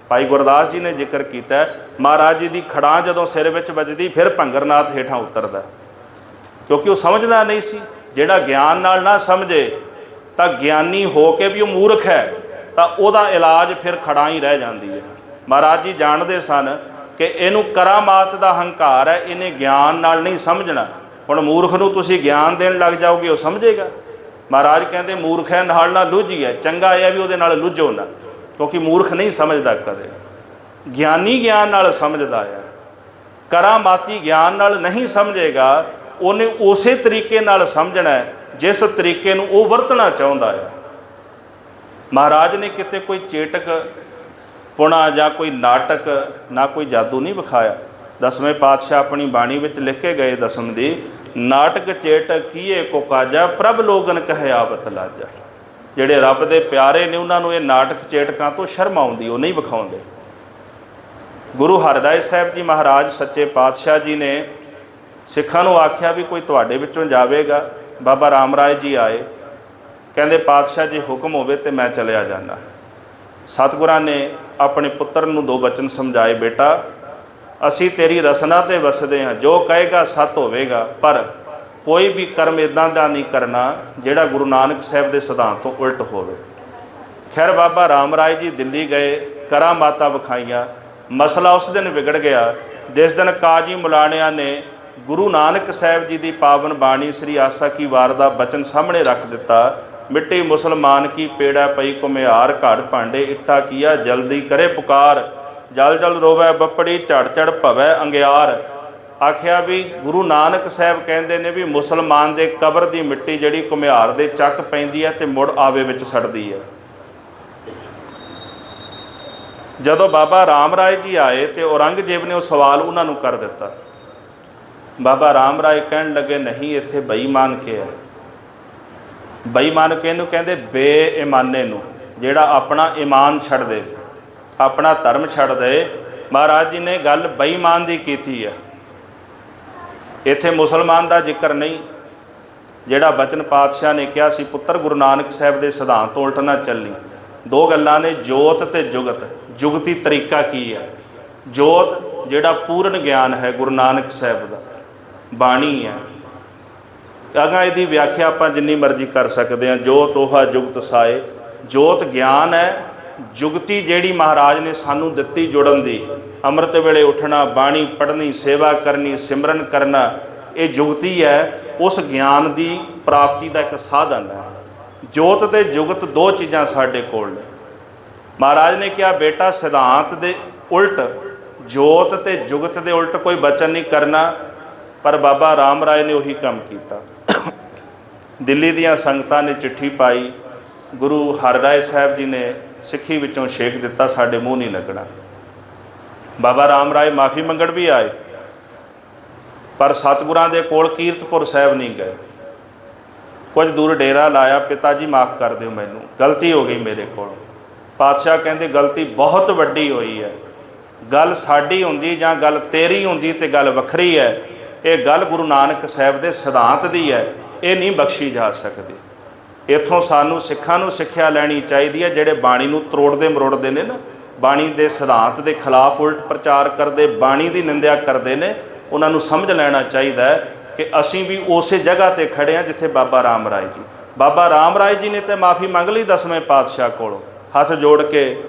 ਭਾਈ ਗੁਰਦਾਸ ਜੀ ਨੇ ਜ਼ਿਕਰ ਕੀਤਾ, ਮਹਾਰਾਜ ਜੀ ਦੀ ਖੜਾਂ ਜਦੋਂ ਸਿਰ ਵਿੱਚ ਵੱਜਦੀ ਫਿਰ ਭੰਗਰਨਾਥ ਹੇਠਾਂ ਉਤਰਦਾ, ਕਿਉਂਕਿ ਉਹ ਸਮਝਦਾ ਨਹੀਂ ਸੀ। ਜਿਹੜਾ ਗਿਆਨ ਨਾਲ ਨਾ ਸਮਝੇ ਤਾਂ ਗਿਆਨੀ ਹੋ ਕੇ ਵੀ ਉਹ ਮੂਰਖ ਹੈ, ਤਾਂ ਉਹਦਾ ਇਲਾਜ ਫਿਰ ਖੜਾਂ ਹੀ ਰਹਿ ਜਾਂਦੀ ਹੈ। ਮਹਾਰਾਜ ਜੀ ਜਾਣਦੇ ਸਨ ਕਿ ਇਹਨੂੰ ਕਰਾਮਾਤ ਦਾ ਹੰਕਾਰ ਹੈ, ਇਹਨੇ ਗਿਆਨ ਨਾਲ ਨਹੀਂ ਸਮਝਣਾ। ਹੁਣ ਮੂਰਖ ਨੂੰ ਤੁਸੀਂ ਗਿਆਨ ਦੇਣ ਲੱਗ ਜਾਓਗੇ, ਉਹ ਸਮਝੇਗਾ? ਮਹਾਰਾਜ ਕਹਿੰਦੇ ਮੂਰਖ ਹੈ ਨਾਲ ਨਾ ਲੁੱਝੀਏ, ਚੰਗਾ ਇਹ ਵੀ ਉਹਦੇ ਨਾਲ ਲੁੱਝੋ ਨਾ, ਕਿਉਂਕਿ ਮੂਰਖ ਨਹੀਂ ਸਮਝਦਾ ਕਦੇ। ਗਿਆਨੀ ਗਿਆਨ ਨਾਲ ਸਮਝਦਾ ਹੈ, ਕਰਾਮਾਤੀ ਗਿਆਨ ਨਾਲ ਨਹੀਂ ਸਮਝੇਗਾ। ਉਹਨੇ ਉਸੇ ਤਰੀਕੇ ਨਾਲ ਸਮਝਣਾ ਜਿਸ ਤਰੀਕੇ ਨੂੰ ਉਹ ਵਰਤਣਾ ਚਾਹੁੰਦਾ ਹੈ। ਮਹਾਰਾਜ ਨੇ ਕਿਤੇ ਕੋਈ ਚੇਟਕ ਪੁਣਾ ਜਾਂ ਕੋਈ ਨਾਟਕ, ਨਾ ਕੋਈ ਜਾਦੂ ਨਹੀਂ ਵਿਖਾਇਆ। ਦਸਵੇਂ ਪਾਤਸ਼ਾਹ ਆਪਣੀ ਬਾਣੀ ਵਿੱਚ ਲਿਖ ਕੇ ਗਏ ਦਸਮ ਦੀ, ਨਾਟਕ ਚੇਟਕ ਕੀਏ ਕੋ ਕਾਜਾ ਪ੍ਰਭ ਲੋਗਨ ਕਹਿ ਆਵਤ ਲਾਜਾ। ਜਿਹੜੇ ਰੱਬ ਦੇ ਪਿਆਰੇ ਨੇ ਉਹਨਾਂ ਨੂੰ ਇਹ ਨਾਟਕ ਚੇਟਕਾਂ ਤੋਂ ਸ਼ਰਮ ਆਉਂਦੀ, ਉਹ ਨਹੀਂ ਵਿਖਾਉਂਦੇ। ਗੁਰੂ ਹਰਿਰਾਏ ਸਾਹਿਬ ਜੀ ਮਹਾਰਾਜ ਸੱਚੇ ਪਾਤਸ਼ਾਹ ਜੀ ਨੇ ਸਿੱਖਾਂ ਨੂੰ ਆਖਿਆ ਵੀ ਕੋਈ ਤੁਹਾਡੇ ਵਿੱਚੋਂ ਜਾਵੇਗਾ। ਬਾਬਾ ਰਾਮ ਰਾਏ ਜੀ ਆਏ, ਕਹਿੰਦੇ ਪਾਤਸ਼ਾਹ ਜੀ ਹੁਕਮ ਹੋਵੇ ਤੇ ਮੈਂ ਚਲਿਆ ਜਾਂਦਾ। ਸਤਿਗੁਰਾਂ ਨੇ ਆਪਣੇ ਪੁੱਤਰ ਨੂੰ ਦੋ ਬਚਨ ਸਮਝਾਏ, ਬੇਟਾ ਅਸੀਂ ਤੇਰੀ ਰਸਨਾ ਤੇ ਵਸਦੇ ਹਾਂ, ਜੋ ਕਹੇਗਾ ਸੱਤ ਹੋਵੇਗਾ, ਪਰ ਕੋਈ ਵੀ ਕਰਮ ਇੱਦਾਂ ਦਾ ਨਹੀਂ ਕਰਨਾ ਜਿਹੜਾ ਗੁਰੂ ਨਾਨਕ ਸਾਹਿਬ ਦੇ ਸਿਧਾਂਤ ਤੋਂ ਉਲਟ ਹੋਵੇ। ਖੈਰ ਬਾਬਾ ਰਾਮ ਰਾਏ ਜੀ ਦਿੱਲੀ ਗਏ, ਕਰਾਮਾਤਾਂ ਵਿਖਾਈਆਂ। ਮਸਲਾ ਉਸ ਦਿਨ ਵਿਗੜ ਗਿਆ ਜਿਸ ਦਿਨ ਕਾਜੀ ਮੁਲਾਣਿਆਂ ਨੇ ਗੁਰੂ ਨਾਨਕ ਸਾਹਿਬ ਜੀ ਦੀ ਪਾਵਨ ਬਾਣੀ ਸ੍ਰੀ ਆਸਾ ਕੀ ਵਾਰ ਦਾ ਬਚਨ ਸਾਹਮਣੇ ਰੱਖ ਦਿੱਤਾ। ਮਿੱਟੀ ਮੁਸਲਮਾਨ ਕੀ ਪੇੜਾ ਪਈ ਘੁਮਿਆਰ, ਘੜ ਭਾਂਡੇ ਇੱਟਾ ਕੀਆ ਜਲਦੀ ਕਰੇ ਪੁਕਾਰ, ਜਲ ਜਲ ਰੋਵੈ ਬੱਪੜੀ ਝੜ ਝੜ ਭਵੈ ਅੰਗਿਆਰ। ਆਖਿਆ ਵੀ ਗੁਰੂ ਨਾਨਕ ਸਾਹਿਬ ਕਹਿੰਦੇ ਨੇ ਵੀ ਮੁਸਲਮਾਨ ਦੇ ਕਬਰ ਦੀ ਮਿੱਟੀ ਜਿਹੜੀ ਘੁਮਿਆਰ ਦੇ ਚੱਕ ਪੈਂਦੀ ਹੈ ਤੇ ਮੁੜ ਆਵੇ ਵਿੱਚ ਸੜਦੀ ਹੈ। ਜਦੋਂ ਬਾਬਾ ਰਾਮ ਰਾਏ ਜੀ ਆਏ ਤੇ ਔਰੰਗਜ਼ੇਬ ਨੇ ਉਹ ਸਵਾਲ ਉਹਨਾਂ ਨੂੰ ਕਰ ਦਿੱਤਾ। ਬਾਬਾ ਰਾਮ ਰਾਏ ਕਹਿਣ ਲੱਗੇ, ਨਹੀਂ ਇੱਥੇ ਬੇਈਮਾਨ ਕੇ ਹੈ। ਬੇਈਮਾਨ ਕਿਹਨੂੰ ਕਹਿੰਦੇ? ਬੇਈਮਾਨੇ ਨੂੰ, ਜਿਹੜਾ ਆਪਣਾ ਈਮਾਨ ਛੱਡ ਦੇ। ਆਪਣਾ ਧਰਮ ਛੱਡ ਦੇ। ਮਹਾਰਾਜ ਜੀ ਨੇ ਗੱਲ ਬੇਈਮਾਨ ਦੀ ਕੀਤੀ ਹੈ। ਇੱਥੇ ਮੁਸਲਮਾਨ ਦਾ ਜ਼ਿਕਰ ਨਹੀਂ। ਜਿਹੜਾ ਬਚਨ ਪਾਤਸ਼ਾਹ ਨੇ ਕਿਹਾ ਸੀ, ਪੁੱਤਰ ਗੁਰੂ ਨਾਨਕ ਸਾਹਿਬ ਦੇ ਸਿਧਾਂਤ ਤੋਂ ਉਲਟ ਨਾ ਚੱਲੀ। ਦੋ ਗੱਲਾਂ ਨੇ, ਜੋਤ ਤੇ ਜੁਗਤ। ਜੁਗਤੀ ਤਰੀਕਾ ਕੀ ਹੈ? ਜੋਤ ਜਿਹੜਾ ਪੂਰਨ ਗਿਆਨ ਹੈ ਗੁਰੂ ਨਾਨਕ ਸਾਹਿਬ ਦਾ, ਬਾਣੀ ਹੈ। ਅਗਾਂ ਇਹਦੀ ਵਿਆਖਿਆ ਆਪਾਂ ਜਿੰਨੀ ਮਰਜ਼ੀ ਕਰ ਸਕਦੇ ਹਾਂ। ਜੋਤ ਤੋਹਾ ਜੁਗਤ ਸਾਏ, ਜੋਤ ਗਿਆਨ ਹੈ। ਜੁਗਤੀ ਜਿਹੜੀ ਮਹਾਰਾਜ ਨੇ ਸਾਨੂੰ ਦਿੱਤੀ ਜੁੜਨ ਦੀ, ਅੰਮ੍ਰਿਤ ਵੇਲੇ ਉੱਠਣਾ, ਬਾਣੀ ਪੜ੍ਹਨੀ, ਸੇਵਾ ਕਰਨੀ, ਸਿਮਰਨ ਕਰਨਾ, ਇਹ ਜੁਗਤੀ ਹੈ। ਉਸ ਗਿਆਨ ਦੀ ਪ੍ਰਾਪਤੀ ਦਾ ਇੱਕ ਸਾਧਨ ਹੈ। ਜੋਤ ਤੇ ਜੁਗਤ ਦੋ ਚੀਜ਼ਾਂ ਸਾਡੇ ਕੋਲ ਨੇ। ਮਹਾਰਾਜ ਨੇ ਕਿਹਾ ਬੇਟਾ ਸਿਧਾਂਤ ਦੇ ਉਲਟ, ਜੋਤ ਤੇ ਜੁਗਤ ਦੇ ਉਲਟ ਕੋਈ ਬਚਨ ਨਹੀਂ ਕਰਨਾ। ਪਰ ਬਾਬਾ ਰਾਮ ਰਾਏ ਨੇ ਉਹੀ ਕੰਮ ਕੀਤਾ। ਦਿੱਲੀ ਦੀਆਂ ਸੰਗਤਾਂ ਨੇ ਚਿੱਠੀ ਪਾਈ, ਗੁਰੂ ਹਰਿਰਾਏ ਸਾਹਿਬ ਜੀ ਨੇ ਸਿੱਖੀ ਵਿੱਚੋਂ ਛੇਕ ਦਿੱਤਾ, ਸਾਡੇ ਮੂੰਹ ਨਹੀਂ ਲੱਗਣਾ। ਬਾਬਾ ਰਾਮ ਰਾਏ ਮਾਫੀ ਮੰਗਣ ਵੀ ਆਏ, ਪਰ ਸਤਿਗੁਰਾਂ ਦੇ ਕੋਲ ਕੀਰਤਪੁਰ ਸਾਹਿਬ ਨਹੀਂ ਗਏ। ਕੁਝ ਦੂਰ ਡੇਰਾ ਲਾਇਆ, ਪਿਤਾ ਜੀ ਮਾफ़ ਕਰ ਦਿਓ, ਮੈਨੂੰ ਗਲਤੀ ਹੋ ਗਈ ਮੇਰੇ ਕੋਲ। ਪਾਤਸ਼ਾਹ ਕਹਿੰਦੇ ਗਲਤੀ ਬਹੁਤ ਵੱਡੀ ਹੋਈ ਹੈ। ਗੱਲ ਸਾਡੀ ਹੁੰਦੀ ਜਾਂ ਗੱਲ ਤੇਰੀ ਹੁੰਦੀ ਤੇ ਗੱਲ ਵੱਖਰੀ ਹੈ। ਇਹ ਗੱਲ ਗੁਰੂ ਨਾਨਕ ਸਾਹਿਬ ਦੇ ਸਿਧਾਂਤ ਦੀ ਹੈ, ਇਹ ਨਹੀਂ ਬਖਸ਼ੀ ਜਾ ਸਕਦੀ। ਇੱਥੋਂ ਸਾਨੂੰ ਸਿੱਖਾਂ ਨੂੰ ਸਿੱਖਿਆ ਲੈਣੀ ਚਾਹੀਦੀ ਹੈ। ਜਿਹੜੇ ਬਾਣੀ ਨੂੰ ਤਰੋੜਦੇ ਮਰੋੜਦੇ ਨੇ ਨਾ, ਬਾਣੀ ਦੇ ਸਿਧਾਂਤ ਦੇ ਖਿਲਾਫ ਉਲਟ ਪ੍ਰਚਾਰ ਕਰਦੇ, ਬਾਣੀ ਦੀ ਨਿੰਦਿਆ ਕਰਦੇ ਨੇ, ਉਹਨਾਂ ਨੂੰ ਸਮਝ ਲੈਣਾ ਚਾਹੀਦਾ ਹੈ ਕਿ ਅਸੀਂ ਵੀ ਉਸੇ ਜਗ੍ਹਾ 'ਤੇ ਖੜ੍ਹੇ ਹਾਂ ਜਿੱਥੇ ਬਾਬਾ ਰਾਮ ਰਾਏ ਜੀ। ਬਾਬਾ ਰਾਮ ਰਾਏ ਜੀ ਨੇ ਤਾਂ ਮਾफ़ੀ ਮੰਗ ਲਈ 10ਵੇਂ ਪਾਤਸ਼ਾਹ ਕੋਲੋਂ, ਹੱਥ ਜੋੜ ਕੇ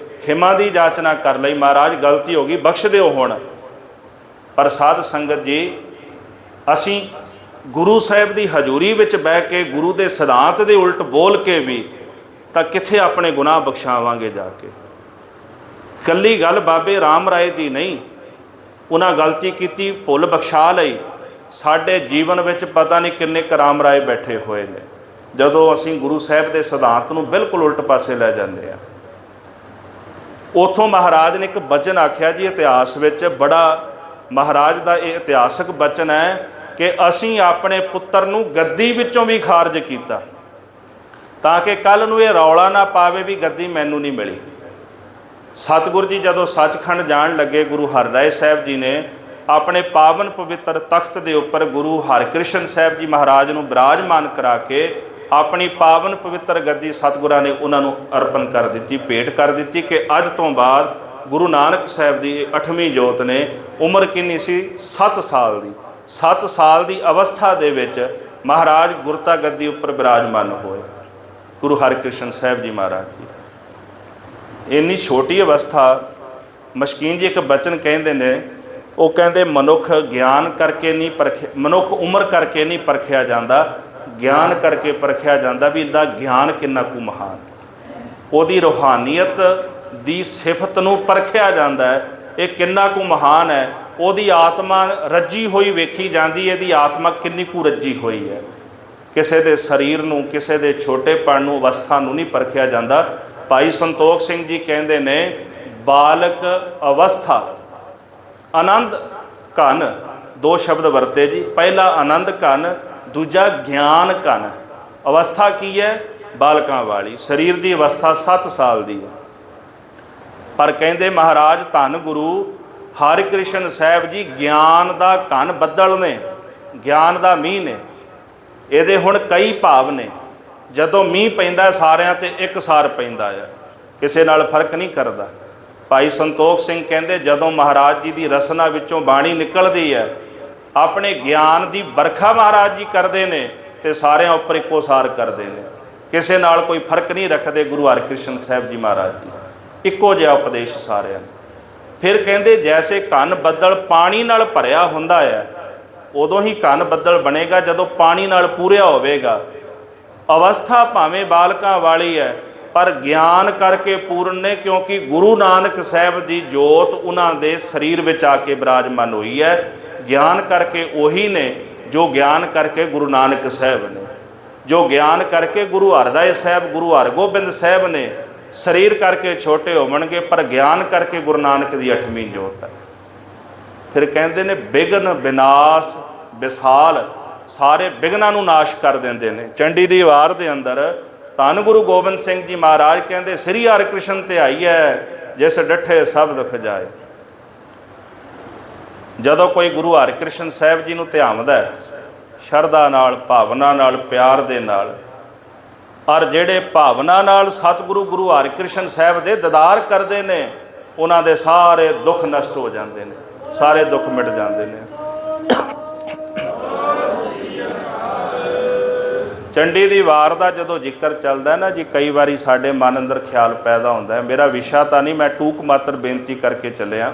ਖਿਮਾ ਦੀ ਜਾਚਨਾ ਕਰ ਲਈ, ਮਹਾਰਾਜ ਗਲਤੀ ਹੋ ਗਈ, ਬਖਸ਼ ਦਿਓ ਹੁਣ। ਪਰ ਸਾਧ ਸੰਗਤ ਜੀ, ਅਸੀਂ ਗੁਰੂ ਸਾਹਿਬ ਦੀ ਹਜ਼ੂਰੀ ਵਿੱਚ ਬਹਿ ਕੇ ਗੁਰੂ ਦੇ ਸਿਧਾਂਤ ਦੇ ਉਲਟ ਬੋਲ ਕੇ ਵੀ ਤਾਂ ਕਿੱਥੇ ਆਪਣੇ ਗੁਨਾਹ ਬਖਸ਼ਾਵਾਂਗੇ ਜਾ ਕੇ। ਕੱਲੀ ਗੱਲ ਬਾਬੇ ਰਾਮ ਰਾਏ ਦੀ ਨਹੀਂ, ਉਹਨਾਂ ਗਲਤੀ ਕੀਤੀ, ਭੁੱਲ ਬਖਸ਼ਾ ਲਈ। ਸਾਡੇ ਜੀਵਨ ਵਿੱਚ ਪਤਾ ਨਹੀਂ ਕਿੰਨੇ ਕੁ ਰਾਮ ਰਾਏ ਬੈਠੇ ਹੋਏ ਨੇ, ਜਦੋਂ ਅਸੀਂ ਗੁਰੂ ਸਾਹਿਬ ਦੇ ਸਿਧਾਂਤ ਨੂੰ ਬਿਲਕੁਲ ਉਲਟ ਪਾਸੇ ਲੈ ਜਾਂਦੇ ਹਾਂ। ਉੱਥੋਂ ਮਹਾਰਾਜ ਨੇ ਇੱਕ ਬਚਨ ਆਖਿਆ ਜੀ, ਇਤਿਹਾਸ ਵਿੱਚ ਬੜਾ ਮਹਾਰਾਜ ਦਾ ਇਹ ਇਤਿਹਾਸਕ ਬਚਨ ਹੈ ਕਿ ਅਸੀਂ ਆਪਣੇ ਪੁੱਤਰ ਨੂੰ ਗੱਦੀ ਵਿੱਚੋਂ ਵੀ ਖਾਰਜ ਕੀਤਾ, ਤਾਂ ਕਿ ਕੱਲ੍ਹ ਨੂੰ ਇਹ ਰੌਲਾ ਨਾ ਪਾਵੇ ਵੀ ਗੱਦੀ ਮੈਨੂੰ ਨਹੀਂ ਮਿਲੀ। ਸਤਿਗੁਰੂ ਜੀ ਜਦੋਂ ਸੱਚਖੰਡ ਜਾਣ ਲੱਗੇ, ਗੁਰੂ ਹਰਿਰਾਏ ਸਾਹਿਬ ਜੀ ਨੇ ਆਪਣੇ ਪਾਵਨ ਪਵਿੱਤਰ ਤਖਤ ਦੇ ਉੱਪਰ ਗੁਰੂ ਹਰਿਕ੍ਰਿਸ਼ਨ ਸਾਹਿਬ ਜੀ ਮਹਾਰਾਜ ਨੂੰ ਬਿਰਾਜਮਾਨ ਕਰਾ ਕੇ ਆਪਣੀ ਪਾਵਨ ਪਵਿੱਤਰ ਗੱਦੀ ਸਤਿਗੁਰਾਂ ਨੇ ਉਹਨਾਂ ਨੂੰ ਅਰਪਣ ਕਰ ਦਿੱਤੀ, ਭੇਟ ਕਰ ਦਿੱਤੀ ਕਿ ਅੱਜ ਤੋਂ ਬਾਅਦ ਗੁਰੂ ਨਾਨਕ ਸਾਹਿਬ ਦੀ 8ਵੀਂ ਜੋਤ ਨੇ। ਉਮਰ ਕਿੰਨੀ ਸੀ? 7 ਸਾਲ ਦੀ। 7 ਸਾਲ ਦੀ ਅਵਸਥਾ ਦੇ ਵਿੱਚ ਮਹਾਰਾਜ ਗੁਰਤਾ ਗੱਦੀ ਉੱਪਰ ਬਿਰਾਜਮਾਨ ਹੋਏ, ਗੁਰੂ ਹਰਿਕ੍ਰਿਸ਼ਨ ਸਾਹਿਬ ਜੀ ਮਹਾਰਾਜ ਜੀ। ਇੰਨੀ ਛੋਟੀ ਅਵਸਥਾ, ਮਸ਼ਕੀਨ ਜੀ ਇੱਕ ਬਚਨ ਕਹਿੰਦੇ ਨੇ, ਉਹ ਕਹਿੰਦੇ ਮਨੁੱਖ ਗਿਆਨ ਕਰਕੇ ਨਹੀਂ ਪਰਖਿਆ, ਮਨੁੱਖ ਉਮਰ ਕਰਕੇ ਨਹੀਂ ਪਰਖਿਆ ਜਾਂਦਾ, ਗਿਆਨ ਕਰਕੇ ਪਰਖਿਆ ਜਾਂਦਾ ਵੀ ਇਹਦਾ ਗਿਆਨ ਕਿੰਨਾ ਕੁ ਮਹਾਨ। ਉਹਦੀ ਰੂਹਾਨੀਅਤ ਦੀ ਸਿਫਤ ਨੂੰ ਪਰਖਿਆ ਜਾਂਦਾ ਹੈ, ਇਹ ਕਿੰਨਾ ਕੁ ਮਹਾਨ ਹੈ। ਉਹਦੀ ਆਤਮਾ ਰੱਜੀ ਹੋਈ ਵੇਖੀ ਜਾਂਦੀ, ਇਹਦੀ ਆਤਮਾ ਕਿੰਨੀ ਕੁ ਰੱਜੀ ਹੋਈ ਹੈ। ਕਿਸੇ ਦੇ ਸਰੀਰ ਨੂੰ, ਕਿਸੇ ਦੇ ਛੋਟੇਪਣ ਨੂੰ, ਅਵਸਥਾ ਨੂੰ ਨਹੀਂ ਪਰਖਿਆ ਜਾਂਦਾ। ਭਾਈ ਸੰਤੋਖ ਸਿੰਘ ਜੀ ਕਹਿੰਦੇ ਨੇ, ਬਾਲਕ ਅਵਸਥਾ ਆਨੰਦ ਘਨ, ਦੋ ਸ਼ਬਦ ਵਰਤੇ ਜੀ। ਪਹਿਲਾ ਆਨੰਦ ਘਨ, ਦੂਜਾ ਗਿਆਨ ਘਨ। ਅਵਸਥਾ ਕੀ ਹੈ? ਬਾਲਕਾਂ ਵਾਲੀ। ਸਰੀਰ ਦੀ ਅਵਸਥਾ 7 ਸਾਲ ਦੀ ਹੈ। ਪਰ ਕਹਿੰਦੇ ਮਹਾਰਾਜ ਧੰਨ ਗੁਰੂ ਹਰਿਕ੍ਰਿਸ਼ਨ ਸਾਹਿਬ ਜੀ ਗਿਆਨ ਦਾ ਘਨ ਬੱਦਲ ਨੇ, ਗਿਆਨ ਦਾ ਮੀਂਹ ਨੇ। ਇਹਦੇ ਹੁਣ ਕਈ ਭਾਵ ਨੇ। ਜਦੋਂ ਮੀਂਹ ਪੈਂਦਾ ਸਾਰਿਆਂ ਤੇ ਇੱਕਸਾਰ ਪੈਂਦਾ ਹੈ, ਕਿਸੇ ਨਾਲ ਫਰਕ ਨਹੀਂ ਕਰਦਾ। ਭਾਈ ਸੰਤੋਖ ਸਿੰਘ ਕਹਿੰਦੇ ਜਦੋਂ ਮਹਾਰਾਜ ਜੀ ਦੀ ਰਸਨਾ ਵਿੱਚੋਂ ਬਾਣੀ ਨਿਕਲਦੀ ਹੈ, ਆਪਣੇ ਗਿਆਨ ਦੀ ਵਰਖਾ ਮਹਾਰਾਜ ਜੀ ਕਰਦੇ ਨੇ ਤੇ ਸਾਰਿਆਂ ਉੱਪਰ ਇੱਕੋ ਸਾਰ ਕਰਦੇ ਨੇ, ਕਿਸੇ ਨਾਲ ਕੋਈ ਫਰਕ ਨਹੀਂ ਰੱਖਦੇ। ਗੁਰੂ ਹਰਿਕ੍ਰਿਸ਼ਨ ਸਾਹਿਬ ਜੀ ਮਹਾਰਾਜ ਜੀ ਇੱਕੋ ਜਿਹਾ ਉਪਦੇਸ਼ ਸਾਰਿਆਂ ਨੂੰ। ਫਿਰ ਕਹਿੰਦੇ ਜੈਸੇ ਘਨ ਬੱਦਲ ਪਾਣੀ ਨਾਲ ਭਰਿਆ ਹੁੰਦਾ ਹੈ, ਉਦੋਂ ਹੀ ਘਨ ਬੱਦਲ ਬਣੇਗਾ ਜਦੋਂ ਪਾਣੀ ਨਾਲ ਪੂਰਿਆ ਹੋਵੇਗਾ। ਅਵਸਥਾ ਭਾਵੇਂ ਬਾਲਕਾਂ ਵਾਲੀ ਹੈ, ਪਰ ਗਿਆਨ ਕਰਕੇ ਪੂਰਨ ਨੇ, ਕਿਉਂਕਿ ਗੁਰੂ ਨਾਨਕ ਸਾਹਿਬ ਦੀ ਜੋਤ ਉਹਨਾਂ ਦੇ ਸਰੀਰ ਵਿੱਚ ਆ ਕੇ ਬਿਰਾਜਮਾਨ ਹੋਈ ਹੈ। ਗਿਆਨ ਕਰਕੇ ਉਹੀ ਨੇ ਜੋ ਗਿਆਨ ਕਰਕੇ ਗੁਰੂ ਨਾਨਕ ਸਾਹਿਬ ਨੇ, ਜੋ ਗਿਆਨ ਕਰਕੇ ਗੁਰੂ ਹਰਿਰਾਏ ਸਾਹਿਬ, ਗੁਰੂ ਹਰਗੋਬਿੰਦ ਸਾਹਿਬ ਨੇ। ਸਰੀਰ ਕਰਕੇ ਛੋਟੇ ਹੋਵਣਗੇ, ਪਰ ਗਿਆਨ ਕਰਕੇ ਗੁਰੂ ਨਾਨਕ ਦੀ 8ਵੀਂ ਜੋਤ ਹੈ। ਫਿਰ ਕਹਿੰਦੇ ਨੇ ਬਿਘਨ ਵਿਨਾਸ਼ ਵਿਸਾਲ, ਸਾਰੇ ਬਿਘਨਾਂ ਨੂੰ ਨਾਸ਼ ਕਰ ਦਿੰਦੇ ਨੇ। ਚੰਡੀ ਦੀ ਵਾਰ ਦੇ ਅੰਦਰ ਧੰਨ ਗੁਰੂ ਗੋਬਿੰਦ ਸਿੰਘ ਜੀ ਮਹਾਰਾਜ ਕਹਿੰਦੇ ਸ੍ਰੀ ਹਰਿਕ੍ਰਿਸ਼ਨ ਤੇ ਆਈ ਹੈ, ਜਿਸ ਡੱਠੇ ਸਭ ਦੁਖ ਜਾਏ। ਜਦੋਂ ਕੋਈ ਗੁਰੂ ਹਰਿਕ੍ਰਿਸ਼ਨ ਸਾਹਿਬ ਜੀ ਨੂੰ ਧਿਆਉਂਦਾ ਸ਼ਰਧਾ ਨਾਲ, ਭਾਵਨਾ ਨਾਲ, ਪਿਆਰ ਦੇ ਨਾਲ, ਔਰ ਜਿਹੜੇ ਭਾਵਨਾ ਨਾਲ ਸਤਿਗੁਰੂ ਗੁਰੂ ਹਰਿਕ੍ਰਿਸ਼ਨ ਸਾਹਿਬ ਦੇ ਦੀਦਾਰ ਕਰਦੇ ਨੇ, ਉਹਨਾਂ ਦੇ ਸਾਰੇ ਦੁੱਖ ਨਸ਼ਟ ਹੋ ਜਾਂਦੇ ਨੇ, ਸਾਰੇ ਦੁੱਖ ਮਿਟ ਜਾਂਦੇ ਨੇ। ਚੰਡੀ ਦੀ ਵਾਰ ਦਾ ਜਦੋਂ ਜ਼ਿਕਰ ਚੱਲਦਾ ਨਾ ਜੀ, ਕਈ ਵਾਰੀ ਸਾਡੇ ਮਨ ਅੰਦਰ ਖਿਆਲ ਪੈਦਾ ਹੁੰਦਾ ਹੈ। ਮੇਰਾ ਵਿਸ਼ਾ ਤਾਂ ਨਹੀਂ, ਮੈਂ ਟੂਕ ਮਾਤਰ ਬੇਨਤੀ ਕਰਕੇ ਚੱਲਿਆ।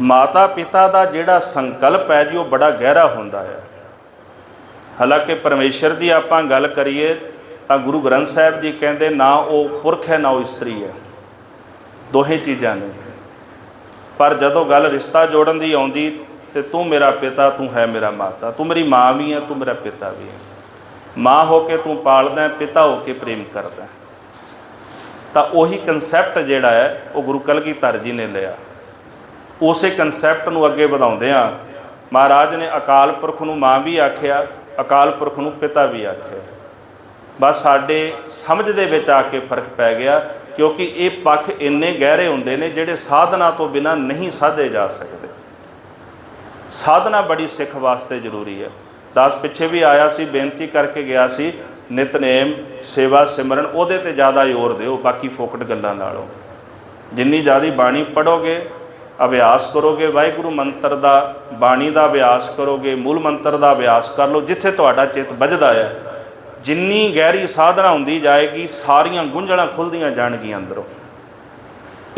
ਮਾਤਾ ਪਿਤਾ ਦਾ ਜਿਹੜਾ ਸੰਕਲਪ ਹੈ ਜੀ, ਉਹ ਬੜਾ ਗਹਿਰਾ ਹੁੰਦਾ ਹੈ। ਹਾਲਾਂਕਿ ਪਰਮੇਸ਼ਰ ਦੀ ਆਪਾਂ ਗੱਲ ਕਰੀਏ ਤਾਂ ਗੁਰੂ ਗ੍ਰੰਥ ਸਾਹਿਬ ਜੀ ਕਹਿੰਦੇ ਨਾ ਉਹ ਪੁਰਖ ਹੈ ਨਾ ਉਹ ਇਸਤਰੀ ਹੈ, ਦੋਹੇ ਚੀਜ਼ਾਂ ਨੇ। ਪਰ ਜਦੋਂ ਗੱਲ ਰਿਸ਼ਤਾ ਜੋੜਨ ਦੀ ਆਉਂਦੀ ਤੇ ਤੂੰ ਮੇਰਾ ਪਿਤਾ, ਤੂੰ ਹੈ ਮੇਰਾ ਮਾਤਾ, ਤੂੰ ਮੇਰੀ ਮਾਂ ਵੀ ਹੈ, ਤੂੰ ਮੇਰਾ ਪਿਤਾ ਵੀ ਹੈ। ਮਾਂ ਹੋ ਕੇ ਤੂੰ ਪਾਲਦਾ, ਪਿਤਾ ਹੋ ਕੇ ਪ੍ਰੇਮ ਕਰਦਾ। ਤਾਂ ਉਹੀ ਕਨਸੈਪਟ ਜਿਹੜਾ ਹੈ ਉਹ ਗੁਰੂ ਕਲਗੀਧਰ ਜੀ ਨੇ ਲਿਆ। ਉਸੇ ਕਨਸੈਪਟ ਨੂੰ ਅੱਗੇ ਵਧਾਉਂਦਿਆਂ ਮਹਾਰਾਜ ਨੇ ਅਕਾਲ ਪੁਰਖ ਨੂੰ ਮਾਂ ਵੀ ਆਖਿਆ, ਅਕਾਲ ਪੁਰਖ ਨੂੰ ਪਿਤਾ ਵੀ ਆਖਿਆ। ਬਸ ਸਾਡੇ ਸਮਝ ਦੇ ਵਿੱਚ ਆ ਕੇ ਫਰਕ ਪੈ ਗਿਆ, ਕਿਉਂਕਿ ਇਹ ਪੱਖ ਇੰਨੇ ਗਹਿਰੇ ਹੁੰਦੇ ਨੇ ਜਿਹੜੇ ਸਾਧਨਾ ਤੋਂ ਬਿਨਾਂ ਨਹੀਂ ਸਾਧੇ ਜਾ ਸਕਦੇ। ਸਾਧਨਾ ਬੜੀ ਸਿੱਖ ਵਾਸਤੇ ਜ਼ਰੂਰੀ ਹੈ। ਦਾਸ ਪਿੱਛੇ ਵੀ ਆਇਆ ਸੀ, ਬੇਨਤੀ ਕਰਕੇ ਗਿਆ ਸੀ, ਨਿਤਨੇਮ, ਸੇਵਾ, ਸਿਮਰਨ, ਉਹਦੇ 'ਤੇ ਜ਼ਿਆਦਾ ਜ਼ੋਰ ਦਿਓ, ਬਾਕੀ ਫੋਕਟ ਗੱਲਾਂ ਨਾਲੋਂ। ਜਿੰਨੀ ਜ਼ਿਆਦਾ ਬਾਣੀ ਪੜ੍ਹੋਗੇ, ਅਭਿਆਸ ਕਰੋਗੇ, ਵਾਹਿਗੁਰੂ ਮੰਤਰ ਦਾ, ਬਾਣੀ ਦਾ ਅਭਿਆਸ ਕਰੋਗੇ, ਮੂਲ ਮੰਤਰ ਦਾ ਅਭਿਆਸ ਕਰ ਲਓ, ਜਿੱਥੇ ਤੁਹਾਡਾ ਚਿੱਤ ਵੱਜਦਾ ਹੈ, ਜਿੰਨੀ ਗਹਿਰੀ ਸਾਧਨਾ ਹੁੰਦੀ ਜਾਏਗੀ, ਸਾਰੀਆਂ ਗੁੰਝਲਾਂ ਖੁੱਲ੍ਹਦੀਆਂ ਜਾਣਗੀਆਂ ਅੰਦਰੋਂ।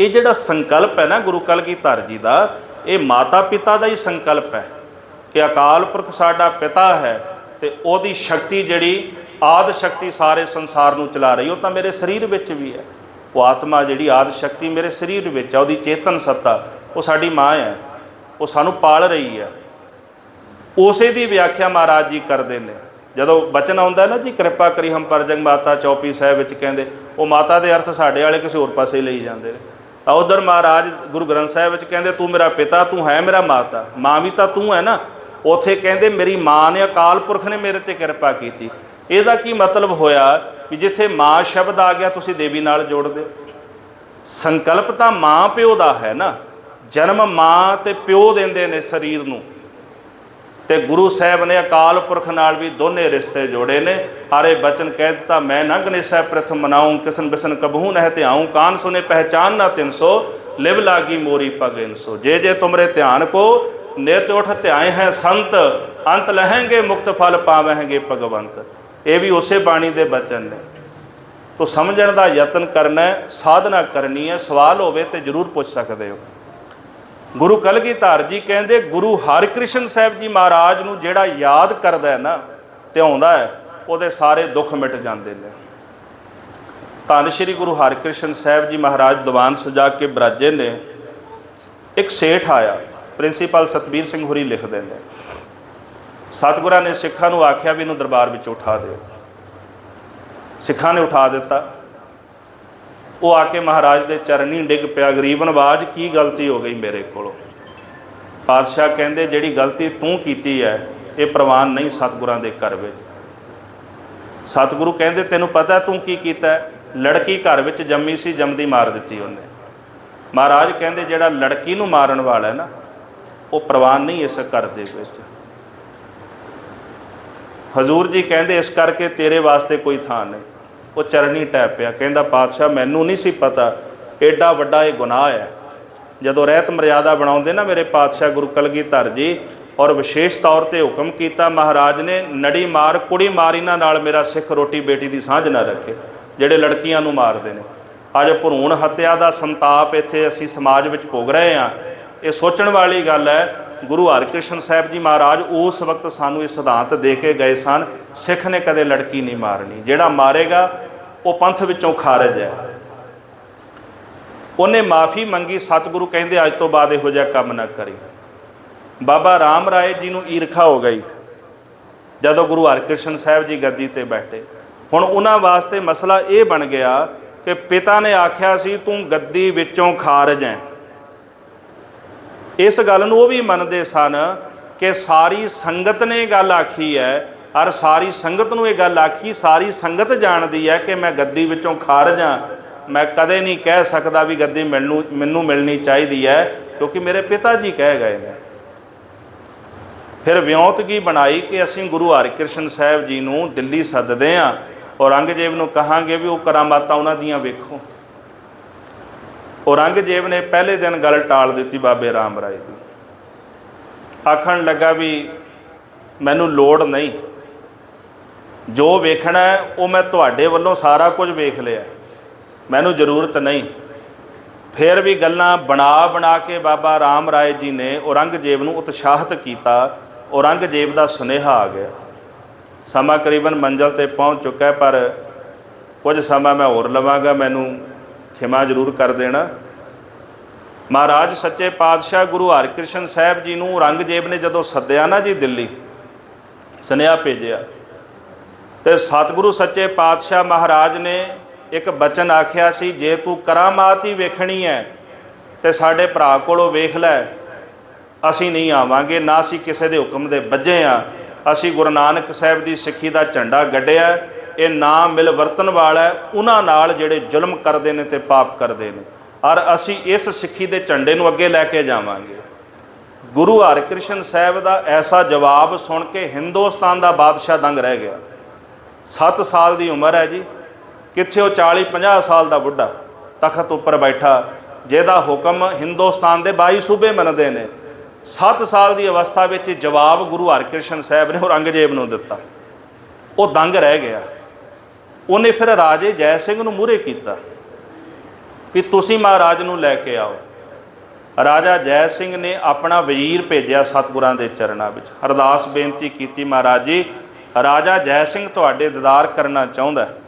ਇਹ ਜਿਹੜਾ ਸੰਕਲਪ ਹੈ ਨਾ ਗੁਰੂ ਕਲਗੀਧਰ ਜੀ ਦਾ, ਇਹ ਮਾਤਾ ਪਿਤਾ ਦਾ ਹੀ ਸੰਕਲਪ ਹੈ ਕਿ ਅਕਾਲ ਪੁਰਖ ਸਾਡਾ ਪਿਤਾ ਹੈ ਤੇ ਉਹਦੀ ਸ਼ਕਤੀ ਜਿਹੜੀ ਆਦ ਸ਼ਕਤੀ ਸਾਰੇ ਸੰਸਾਰ ਨੂੰ ਚਲਾ ਰਹੀ, ਉਹ ਤਾਂ ਮੇਰੇ ਸਰੀਰ ਵਿੱਚ ਵੀ ਹੈ। ਉਹ ਆਤਮਾ ਜਿਹੜੀ ਆਦ ਸ਼ਕਤੀ ਮੇਰੇ ਸਰੀਰ ਵਿੱਚ ਹੈ, ਉਹਦੀ ਚੇਤਨ ਸੱਤਾ, ਉਹ ਸਾਡੀ ਮਾਂ ਹੈ, ਉਹ ਸਾਨੂੰ ਪਾਲ ਰਹੀ ਹੈ। ਉਸੇ ਦੀ ਵਿਆਖਿਆ ਮਹਾਰਾਜ ਜੀ ਕਰਦੇ ਨੇ। ਜਦੋਂ ਬਚਨ ਆਉਂਦਾ ਨਾ ਜੀ, ਕਿਰਪਾ ਕਰੀ ਹਮ ਪਰਜੰਗ ਮਾਤਾ, ਚੌਪੀ ਸਾਹਿਬ ਵਿੱਚ ਕਹਿੰਦੇ, ਉਹ ਮਾਤਾ ਦੇ ਅਰਥ ਸਾਡੇ ਵਾਲੇ ਕਿਸੇ ਹੋਰ ਪਾਸੇ ਲਈ ਜਾਂਦੇ ਨੇ। ਤਾਂ ਉਧਰ ਮਹਾਰਾਜ ਗੁਰੂ ਗ੍ਰੰਥ ਸਾਹਿਬ ਵਿੱਚ ਕਹਿੰਦੇ ਤੂੰ ਮੇਰਾ ਪਿਤਾ, ਤੂੰ ਹੈ ਮੇਰਾ ਮਾਤਾ, ਮਾਂ ਵੀ ਤਾਂ ਤੂੰ ਹੈ ਨਾ। ਉੱਥੇ ਕਹਿੰਦੇ ਮੇਰੀ ਮਾਂ ਨੇ, ਅਕਾਲ ਪੁਰਖ ਨੇ ਮੇਰੇ 'ਤੇ ਕਿਰਪਾ ਕੀਤੀ। ਇਹਦਾ ਕੀ ਮਤਲਬ ਹੋਇਆ ਵੀ ਜਿੱਥੇ ਮਾਂ ਸ਼ਬਦ ਆ ਗਿਆ ਤੁਸੀਂ ਦੇਵੀ ਨਾਲ ਜੋੜ ਦਿਓ। ਸੰਕਲਪ ਤਾਂ ਮਾਂ ਪਿਓ ਦਾ ਹੈ ਨਾ, ਜਨਮ ਮਾਂ ਤੇ ਪਿਓ ਦਿੰਦੇ ਨੇ ਸਰੀਰ ਨੂੰ, ਤੇ ਗੁਰੂ ਸਾਹਿਬ ਨੇ ਅਕਾਲ ਪੁਰਖ ਨਾਲ ਵੀ ਦੋਨੇ ਰਿਸ਼ਤੇ ਜੋੜੇ ਨੇ। ਹਾਰੇ ਬਚਨ ਕਹਿ ਦਿੱਤਾ, ਮੈਂ ਨਾ ਗਨੇਸ਼ਾ ਪ੍ਰਥਮ ਮਨਾਉਂ, ਕਿਸਨ ਬਿਸਨ ਕਬਹੂ ਨਹਿ ਧਿਆਉਂ, ਕਾਨ ਸੁਨੇ ਪਹਿਚਾਨ ਨਾ 300, ਲਿਵ ਲਾਗੀ ਮੋਰੀ ਪਗ 100। ਜੇ ਜੇ ਤੁਮਰੇ ਧਿਆਨ ਕੋ ਨਿਤ ਉਠ ਧਿਆਏ ਹੈ ਸੰਤ, ਅੰਤ ਲਹਿੰਗੇ ਮੁਕਤ ਫਲ ਪਾਵਹਿੰਗੇ ਭਗਵੰਤ। ਇਹ ਵੀ ਉਸੇ ਬਾਣੀ ਦੇ ਬਚਨ ਨੇ। ਤੋ ਸਮਝਣ ਦਾ ਯਤਨ ਕਰਨਾ ਹੈ, ਸਾਧਨਾ ਕਰਨੀ ਹੈ। ਸਵਾਲ ਹੋਵੇ ਤੇ ਜ਼ਰੂਰ ਪੁੱਛ ਸਕਦੇ ਹੋ। ਗੁਰੂ ਕਲਗੀਧਰ ਜੀ ਕਹਿੰਦੇ ਗੁਰੂ ਹਰਿਕ੍ਰਿਸ਼ਨ ਸਾਹਿਬ ਜੀ ਮਹਾਰਾਜ ਨੂੰ ਜਿਹੜਾ ਯਾਦ ਕਰਦਾ ਹੈ ਨਾ, ਧਿਆਉਂਦਾ ਹੈ, ਉਹਦੇ ਸਾਰੇ ਦੁੱਖ ਮਿਟ ਜਾਂਦੇ ਨੇ। ਧੰਨ ਸ਼੍ਰੀ ਗੁਰੂ ਹਰਿਕ੍ਰਿਸ਼ਨ ਸਾਹਿਬ ਜੀ ਮਹਾਰਾਜ ਦੀਵਾਨ ਸਜਾ ਕੇ ਬਰਾਜੇ ਨੇ। ਇੱਕ ਸੇਠ ਆਇਆ, ਪ੍ਰਿੰਸੀਪਲ ਸਤਬੀਰ ਸਿੰਘ ਹੋਰੀ ਲਿਖਦੇ ਨੇ, ਸਤਿਗੁਰਾਂ ਨੇ ਸਿੱਖਾਂ ਨੂੰ ਆਖਿਆ ਵੀ ਇਹਨੂੰ ਦਰਬਾਰ ਵਿੱਚ ਉਠਾ ਦਿਓ। ਸਿੱਖਾਂ ਨੇ ਉਠਾ ਦਿੱਤਾ। ਉਹ ਆ ਕੇ ਮਹਾਰਾਜ ਦੇ ਚਰਨੀ ਡਿੱਗ ਪਿਆ, ਗਰੀਬ ਨਵਾਜ ਕੀ ਗਲਤੀ ਹੋ ਗਈ ਮੇਰੇ ਕੋਲੋਂ। ਪਾਤਸ਼ਾਹ ਕਹਿੰਦੇ ਜਿਹੜੀ ਗਲਤੀ ਤੂੰ ਕੀਤੀ ਹੈ ਇਹ ਪ੍ਰਵਾਨ ਨਹੀਂ ਸਤਿਗੁਰਾਂ ਦੇ ਘਰ ਵਿੱਚ। ਸਤਿਗੁਰੂ ਕਹਿੰਦੇ ਤੈਨੂੰ ਪਤਾ ਤੂੰ ਕੀ ਕੀਤਾ? ਲੜਕੀ ਘਰ ਵਿੱਚ ਜੰਮੀ ਸੀ, ਜੰਮਦੀ ਮਾਰ ਦਿੱਤੀ ਉਹਨੇ। ਮਹਾਰਾਜ ਕਹਿੰਦੇ ਜਿਹੜਾ ਲੜਕੀ ਨੂੰ ਮਾਰਨ ਵਾਲਾ ਹੈ ਨਾ, ਉਹ ਪ੍ਰਵਾਨ ਨਹੀਂ ਇਸ ਘਰ ਦੇ ਵਿੱਚ। ਹਜ਼ੂਰ ਜੀ ਕਹਿੰਦੇ ਇਸ ਕਰਕੇ ਤੇਰੇ ਵਾਸਤੇ ਕੋਈ ਥਾਂ ਨਹੀਂ। ਉਹ ਚਰਨੀ ਟਹਿ ਪਿਆ, ਕਹਿੰਦਾ ਪਾਤਸ਼ਾਹ ਮੈਨੂੰ ਨਹੀਂ ਸੀ ਪਤਾ ਐਡਾ ਵੱਡਾ ਇਹ ਗੁਨਾਹ ਹੈ। ਜਦੋਂ ਰਹਿਤ ਮਰਿਆਦਾ ਬਣਾਉਂਦੇ ਨਾ ਮੇਰੇ ਪਾਤਸ਼ਾਹ ਗੁਰੂ ਕਲਗੀਧਰ ਜੀ, ਔਰ ਵਿਸ਼ੇਸ਼ ਤੌਰ 'ਤੇ ਹੁਕਮ ਕੀਤਾ ਮਹਾਰਾਜ ਨੇ, ਨੜੀ ਮਾਰ ਕੁੜੀ ਮਾਰ, ਇਹਨਾਂ ਨਾਲ ਮੇਰਾ ਸਿੱਖ ਰੋਟੀ ਬੇਟੀ ਦੀ ਸਾਂਝ ਨਾ ਰੱਖੇ, ਜਿਹੜੇ ਲੜਕੀਆਂ ਨੂੰ ਮਾਰਦੇ ਨੇ। ਅੱਜ ਭਰੂਣ ਹੱਤਿਆ ਦਾ ਸੰਤਾਪ ਇੱਥੇ ਅਸੀਂ ਸਮਾਜ ਵਿੱਚ ਭੋਗ ਰਹੇ ਹਾਂ। ਇਹ ਸੋਚਣ ਵਾਲੀ ਗੱਲ ਹੈ। ਗੁਰੂ ਹਰਿਕ੍ਰਿਸ਼ਨ ਸਾਹਿਬ ਜੀ ਮਹਾਰਾਜ ਉਸ ਵਕਤ ਸਾਨੂੰ ਇਹ ਸਿਧਾਂਤ ਦੇ ਕੇ ਗਏ ਸਨ, ਸਿੱਖ ਨੇ ਕਦੇ ਲੜਕੀ ਨਹੀਂ ਮਾਰਨੀ, ਜਿਹੜਾ ਮਾਰੇਗਾ ਉਹ ਪੰਥ ਵਿੱਚੋਂ ਖਾਰਜ ਹੈ। ਉਹਨੇ ਮਾफ़ੀ ਮੰਗੀ। ਸਤਿਗੁਰੂ ਕਹਿੰਦੇ ਅੱਜ ਤੋਂ ਬਾਅਦ ਇਹੋ ਜਿਹਾ ਕੰਮ ਨਾ ਕਰੀ। ਬਾਬਾ ਰਾਮ ਰਾਏ ਜੀ ਨੂੰ ਈਰਖਾ ਹੋ ਗਈ ਜਦੋਂ ਗੁਰੂ ਹਰਿਕ੍ਰਿਸ਼ਨ ਸਾਹਿਬ ਜੀ ਗੱਦੀ 'ਤੇ ਬੈਠੇ। ਹੁਣ ਉਹਨਾਂ ਵਾਸਤੇ ਮਸਲਾ ਇਹ ਬਣ ਗਿਆ ਕਿ ਪਿਤਾ ਨੇ ਆਖਿਆ ਸੀ ਤੂੰ ਗੱਦੀ ਵਿੱਚੋਂ ਖਾਰਜ ਹੈ। ਇਸ ਗੱਲ ਨੂੰ ਉਹ ਵੀ ਮੰਨਦੇ ਸਨ ਕਿ ਸਾਰੀ ਸੰਗਤ ਨੇ ਗੱਲ ਆਖੀ ਹੈ, ਔਰ ਸਾਰੀ ਸੰਗਤ ਨੂੰ ਇਹ ਗੱਲ ਆਖੀ, ਸਾਰੀ ਸੰਗਤ ਜਾਣਦੀ ਹੈ ਕਿ ਮੈਂ ਗੱਦੀ ਵਿੱਚੋਂ ਖਾਰਜ ਹਾਂ। मैं कदे नहीं कह सकता भी गद्दी मैनू मिलनी चाहिए है, क्योंकि मेरे पिता जी कह गए हैं। फिर विਉਂਤਗੀ बनाई कि असीं गुरु हरकृष्ण साहब जी नूं दिल्ली सददे हाँ, औरंगजेब नूं कहांगे भी वो करामातां उन्हां दीयां वेखो। औरंगजेब ने पहले दिन गल टाल दी बाबे राम राय की, आखण लगा भी मैनू लोड़ नहीं, जो वेखना है वो मैं तुहाडे वल्लों सारा कुछ वेख लिया, मैनू जरूरत नहीं। फिर भी गल्लां बना बना के बाबा राम राय जी ने औरंगजेब नूं उत्साहित किया। औरंगजेब का सुनेहा आ गया। समा करीबन मंजिल ते पहुँच चुका है, पर कुछ समा मैं होर लवांगा, मैनू खिमा जरूर कर देना। महाराज सच्चे पातशाह गुरु हरकृष्ण साहब जी नूं औरंगजेब ने जदों सद्दिया ना जी दिल्ली, सुनेहा भेजिया, तो सतगुरु सच्चे पातशाह महाराज ने एक बचन आख्या सी, जे तू करामात ही वेखनी है तो साडे भरा कोलों वेख लै, असीं नहीं आवांगे, ना असीं किसी के हुक्म दे बज्झे हाँ। असीं गुरु नानक साहब की सिੱਖੀ का झंडा गड्ढिया, ये ना मिल वरतन वाला है उन्हां नाल जिहड़े जुल्म करते हैं तो पाप करते हैं, और असीं इस सिੱਖੀ के झंडे नूं अगे लैके जावांगे। गुरु हरकृष्ण साहब का ऐसा जवाब सुन के हिंदुस्तान का बादशाह दंग रह गया। 7 साल की उम्र है जी, कित्थे वो 40-50 साल का बुढ़ा तखत उपर बैठा, जिहदा हुक्म हिंदुस्तान के 22 सूबे मनते हैं। 7 साल की अवस्था में जवाब गुरु हरकृष्ण साहब ने औरंगजेब नूं दिता, वो दंग रह गया। उन्हें फिर राजे जय सिंह नूं मूहरे कीता भी तुसीं महाराज नूं लैके आओ। राजा जय सिंह ने अपना वजीर भेजिया सतगुरां दे चरणां विच, अरदास बेनती की, महाराज जी राजा जय सिंह तुहाडे दीदार करना चाहुंदा है।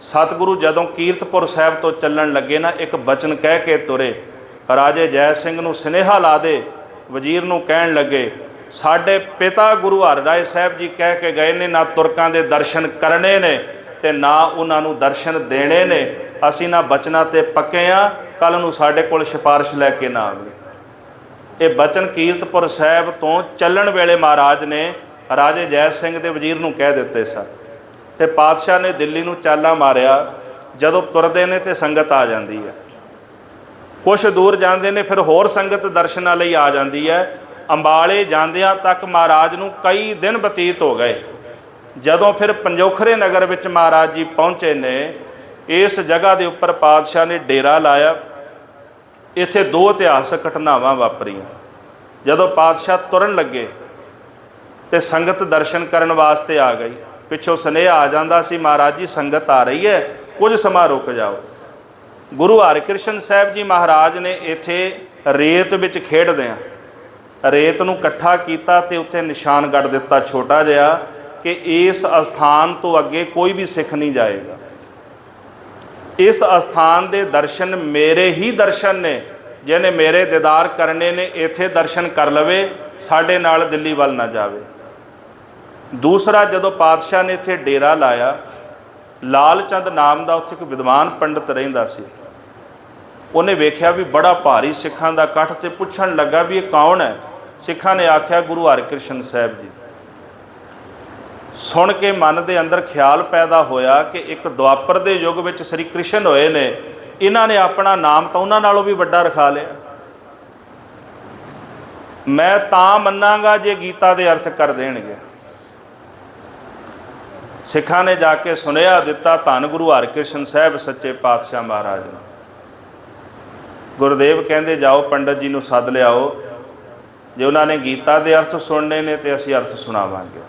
सतगुरु जदों कीरतपुर साहब तो चलण लगे ना, एक बचन कह के तुरे, राजे जय सिंह नूं सुनेहा ला दे। वजीर नूं कहण लगे, साडे पिता गुरु हरराय साहब जी कह के गए ने, ना तुरकां दे दर्शन करने ने ते ना उन्हां नूं दर्शन देने ने, असीं ना बचना ते पक्के हाँ, कल नूं साडे कोल सिफारिश लैके ना आवे। ये बचन कीरतपुर साहब तो चलण वेले महाराज ने राजे जय सिंह दे वजीर नूं कह दिते सन, ते पातशाह ने दिल्ली नूं चाला मारिया। जदों तुरदे ने ते संगत आ जाती है, कुछ दूर जाते ने फिर होर संगत दर्शनां लई आ जाती है। अंबाले जांदियां तक महाराज नूं कई दिन बतीत हो गए। जदों फिर पंजोखरे नगर विच महाराज जी पहुँचे ने, इस जगह के उपर पातशाह ने डेरा लाया। इत्थे 2 इतिहासक घटनावां वापरियां। जदों पातशाह तुरन लगे तो संगत दर्शन करन वास्ते आ गई, पिछों सुनेहा आ जांदा सी, महाराज जी संगत आ रही है, कुछ समा रुक जाओ। गुरु हरकृष्ण साहब जी महाराज ने इत्थे रेत विच खेडदिआं रेत नूं इकट्ठा कीता ते उत्थे निशान गढ़ दिता छोटा जिहा कि इस अस्थान तो अगे कोई भी सिख नहीं जाएगा। इस अस्थान के दर्शन मेरे ही दर्शन ने, जिन्हें मेरे दीदार करने ने इत्थे दर्शन कर लवे, साडे नाल दिल्ली वल ना जावे। दूसरा, जदों पातशाह ने इत्थे डेरा लाया, लाल चंद नाम का उत्थे एक विद्वान पंडित रहिंदा सी। उन्हें वेख्या भी बड़ा भारी सिखां दा इकट्ठ, ते पुछण लगा भी ये कौन है। सिखां ने आख्या गुरु हरकृष्ण साहब जी। सुन के मन के अंदर ख्याल पैदा होया कि एक द्वापर के युग में श्री कृष्ण होए ने, इन्हां ने अपना नाम तो उन्हां नालों भी वड्डा रखा लिया। मैं तां मन्नांगा जे गीता के अर्थ कर देणगे। सिखां ने जाके सुनेहा दिता, धन गुरु हरकृष्ण साहब सच्चे पातशाह महाराज ने। गुरुदेव कहते जाओ पंडित जी नूं सद लियाओ, जे उन्होंने गीता के अर्थ सुनने ने तो असीं अर्थ सुनावांगे।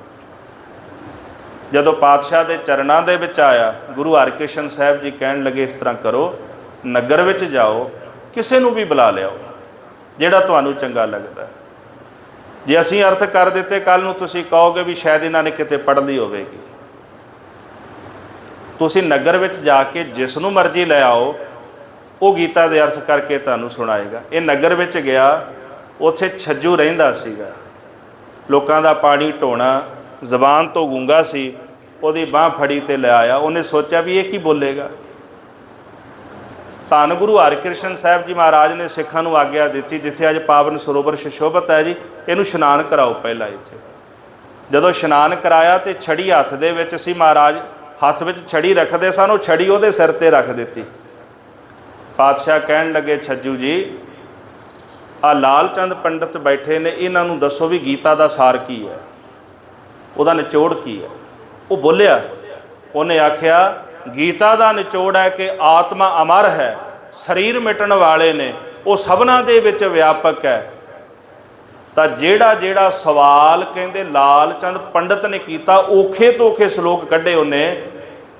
जदों पातशाह के चरणों के विच आया, गुरु हरकृष्ण साहब जी कहन लगे, इस तरह करो, नगर विच जाओ, किसी नूं भी बुला लियाओ जिहड़ा तुहानूं चंगा लगदा। जे असीं अर्थ कर दिते, कल नूं तुसीं कहोगे भी शायद इन्हां ने किते पढ़ ली होवेगी। तुसीं नगर विच जाके जिस नूं मर्जी लै आओ, वो गीता के अर्थ करके तुहानूं सुनाएगा। ये नगर विच गया, उत्थे छज्जू रहिंदा सीगा, लोकां दा पानी ढोना, जबान तो गूंगा सी, उहदी बांह फड़ी ते ले आया। उन्हें सोचा भी ये की बोलेगा। धन गुरु हरकृष्ण साहब जी महाराज ने सिखां नूं आग्या दी, जिथे अज पावन सरोवर सुशोभित है जी, इनू इशनान कराओ। पहला इत्थे जदों इशनान कराया तो छड़ी हथ दे विच सी, महाराज हथ विच छड़ी रखते सन, वो छड़ी उहदे सिर ते रख दित्ती। पातशाह कहन लगे छज्जू जी आ लाल चंद पंडित बैठे ने, इन्हां नूं दसो भी गीता का सार की है, उहदा निचोड़ की है। वो बोलिया, उन्हें आख्या गीता का निचोड़ है कि आत्मा अमर है, शरीर मिटण वाले ने, वो सबना दे विच व्यापक है। तो जेड़ा जेड़ा सवाल कहते लाल चंद पंडित ने किया, औखे तो औखे श्लोक कढ़े उन्हें,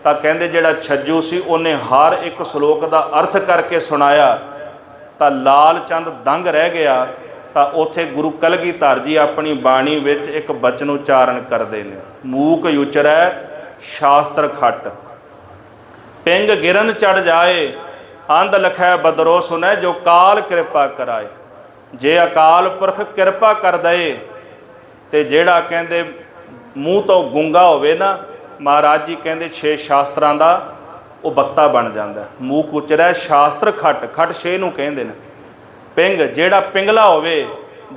तो कहते जेड़ा छज्जू सी उन्हें हर एक श्लोक का अर्थ करके सुनाया। तो लाल चंद दंग रह गया। तो उत्थे गुरु कलगीधर जी अपनी बाणी विच एक बचन उच्चारण करते हैं, मूक उचरै शास्त्र खट, पिंग गिरन चढ़ जाए, अंध लखै बदरो सुनै, जो काल कृपा कराए। जे अकाल पुरख कृपा कर दे तो जेड़ा कहते मूँह तो गूंगा होवे ना, महाराज जी कहते 6 शास्त्रां दा वो वक्ता बन जाता। मूक उचरै शास्त्र खट, खट 6 नूं कहंदे ने। पिंग जेड़ा पिंगला होवे,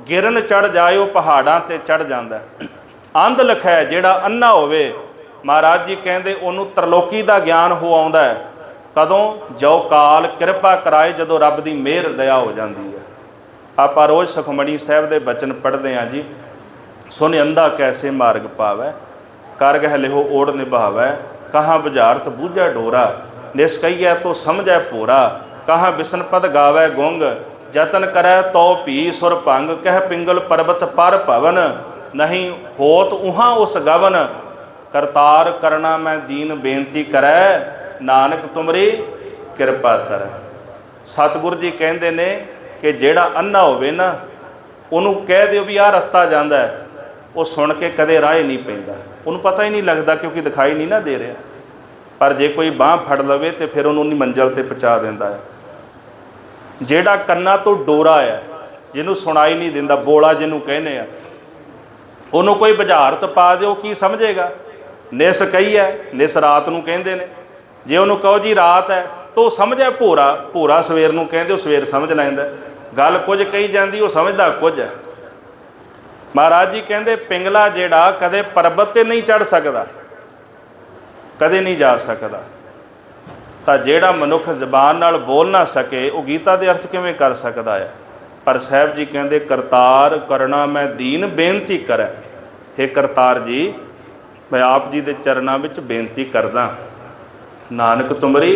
गिरन चढ़ जाए वो पहाड़ां ते चढ़ जाता। अंध लखै जेड़ा अन्ना होवे, महाराज जी कहते उन्होंने त्रिलोकी का ज्ञान हो आउंदा है। कदों जो काल कृपा कराए, जदों रब की मेहर दया हो जाती है। आप रोज़ सुखमणी साहब के बचन पढ़ते हैं जी, सुन अंधा कैसे मार्ग पावै, कर गह लिहो ओढ़ निभावै, कहाँ बुझारत बूझै डोरा, निष्कईयै तो समझै पूरा, कहाँ बिसन पद गावै गुंग, जतन करै तो भी सुर भंग, कह पिंगल पर्वत पर भवन, नहीं होत उहाँ उस गवन, करतार करना मैं दीन बेनती करै, नानक तुमरी किरपा तरੈ। सतगुरु जी कहते ने कि जेड़ा अन्ना होवे ना, उन्होंने कह दिओ भी आ रस्ता जांदा है, वो सुन के कदे राह नहीं पैंदा, उन्होंने पता ही नहीं लगता क्योंकि दिखाई नहीं ना दे रहा। पर जे कोई बाँह फड़ लवे तो फिर उन्होंने मंजिल ते पहुँचा देंदा है। जेड़ा कन्ना तो डोरा है, जिन्हों सुनाई नहीं दिंदा, बोला जिन्हों कहने आ, उन्होंने कोई बुझारत पा दे की समझेगा। निस कही है, निस रात नूं कहंदे ने, जे उन्होंने कहो जी रात है तो समझे भोरा, भोरा सवेर नूं कहंदे सवेर समझ लैंदा। गल कुछ कही जाती वो समझदा कुछ है। महाराज जी कहते पिंगला जेड़ा कदे पर्वत ते नहीं चढ़ सकता, कदे नहीं जा सकता। तो जेड़ा मनुख जबान नाल बोल ना सके वो गीता के अर्थ किवें कर सकता है। पर साहब जी कहते करतार करना मैं दीन बेनती करै, हे करतार जी मैं आप जी के चरणों में बेनती करदा, नानक तुमरी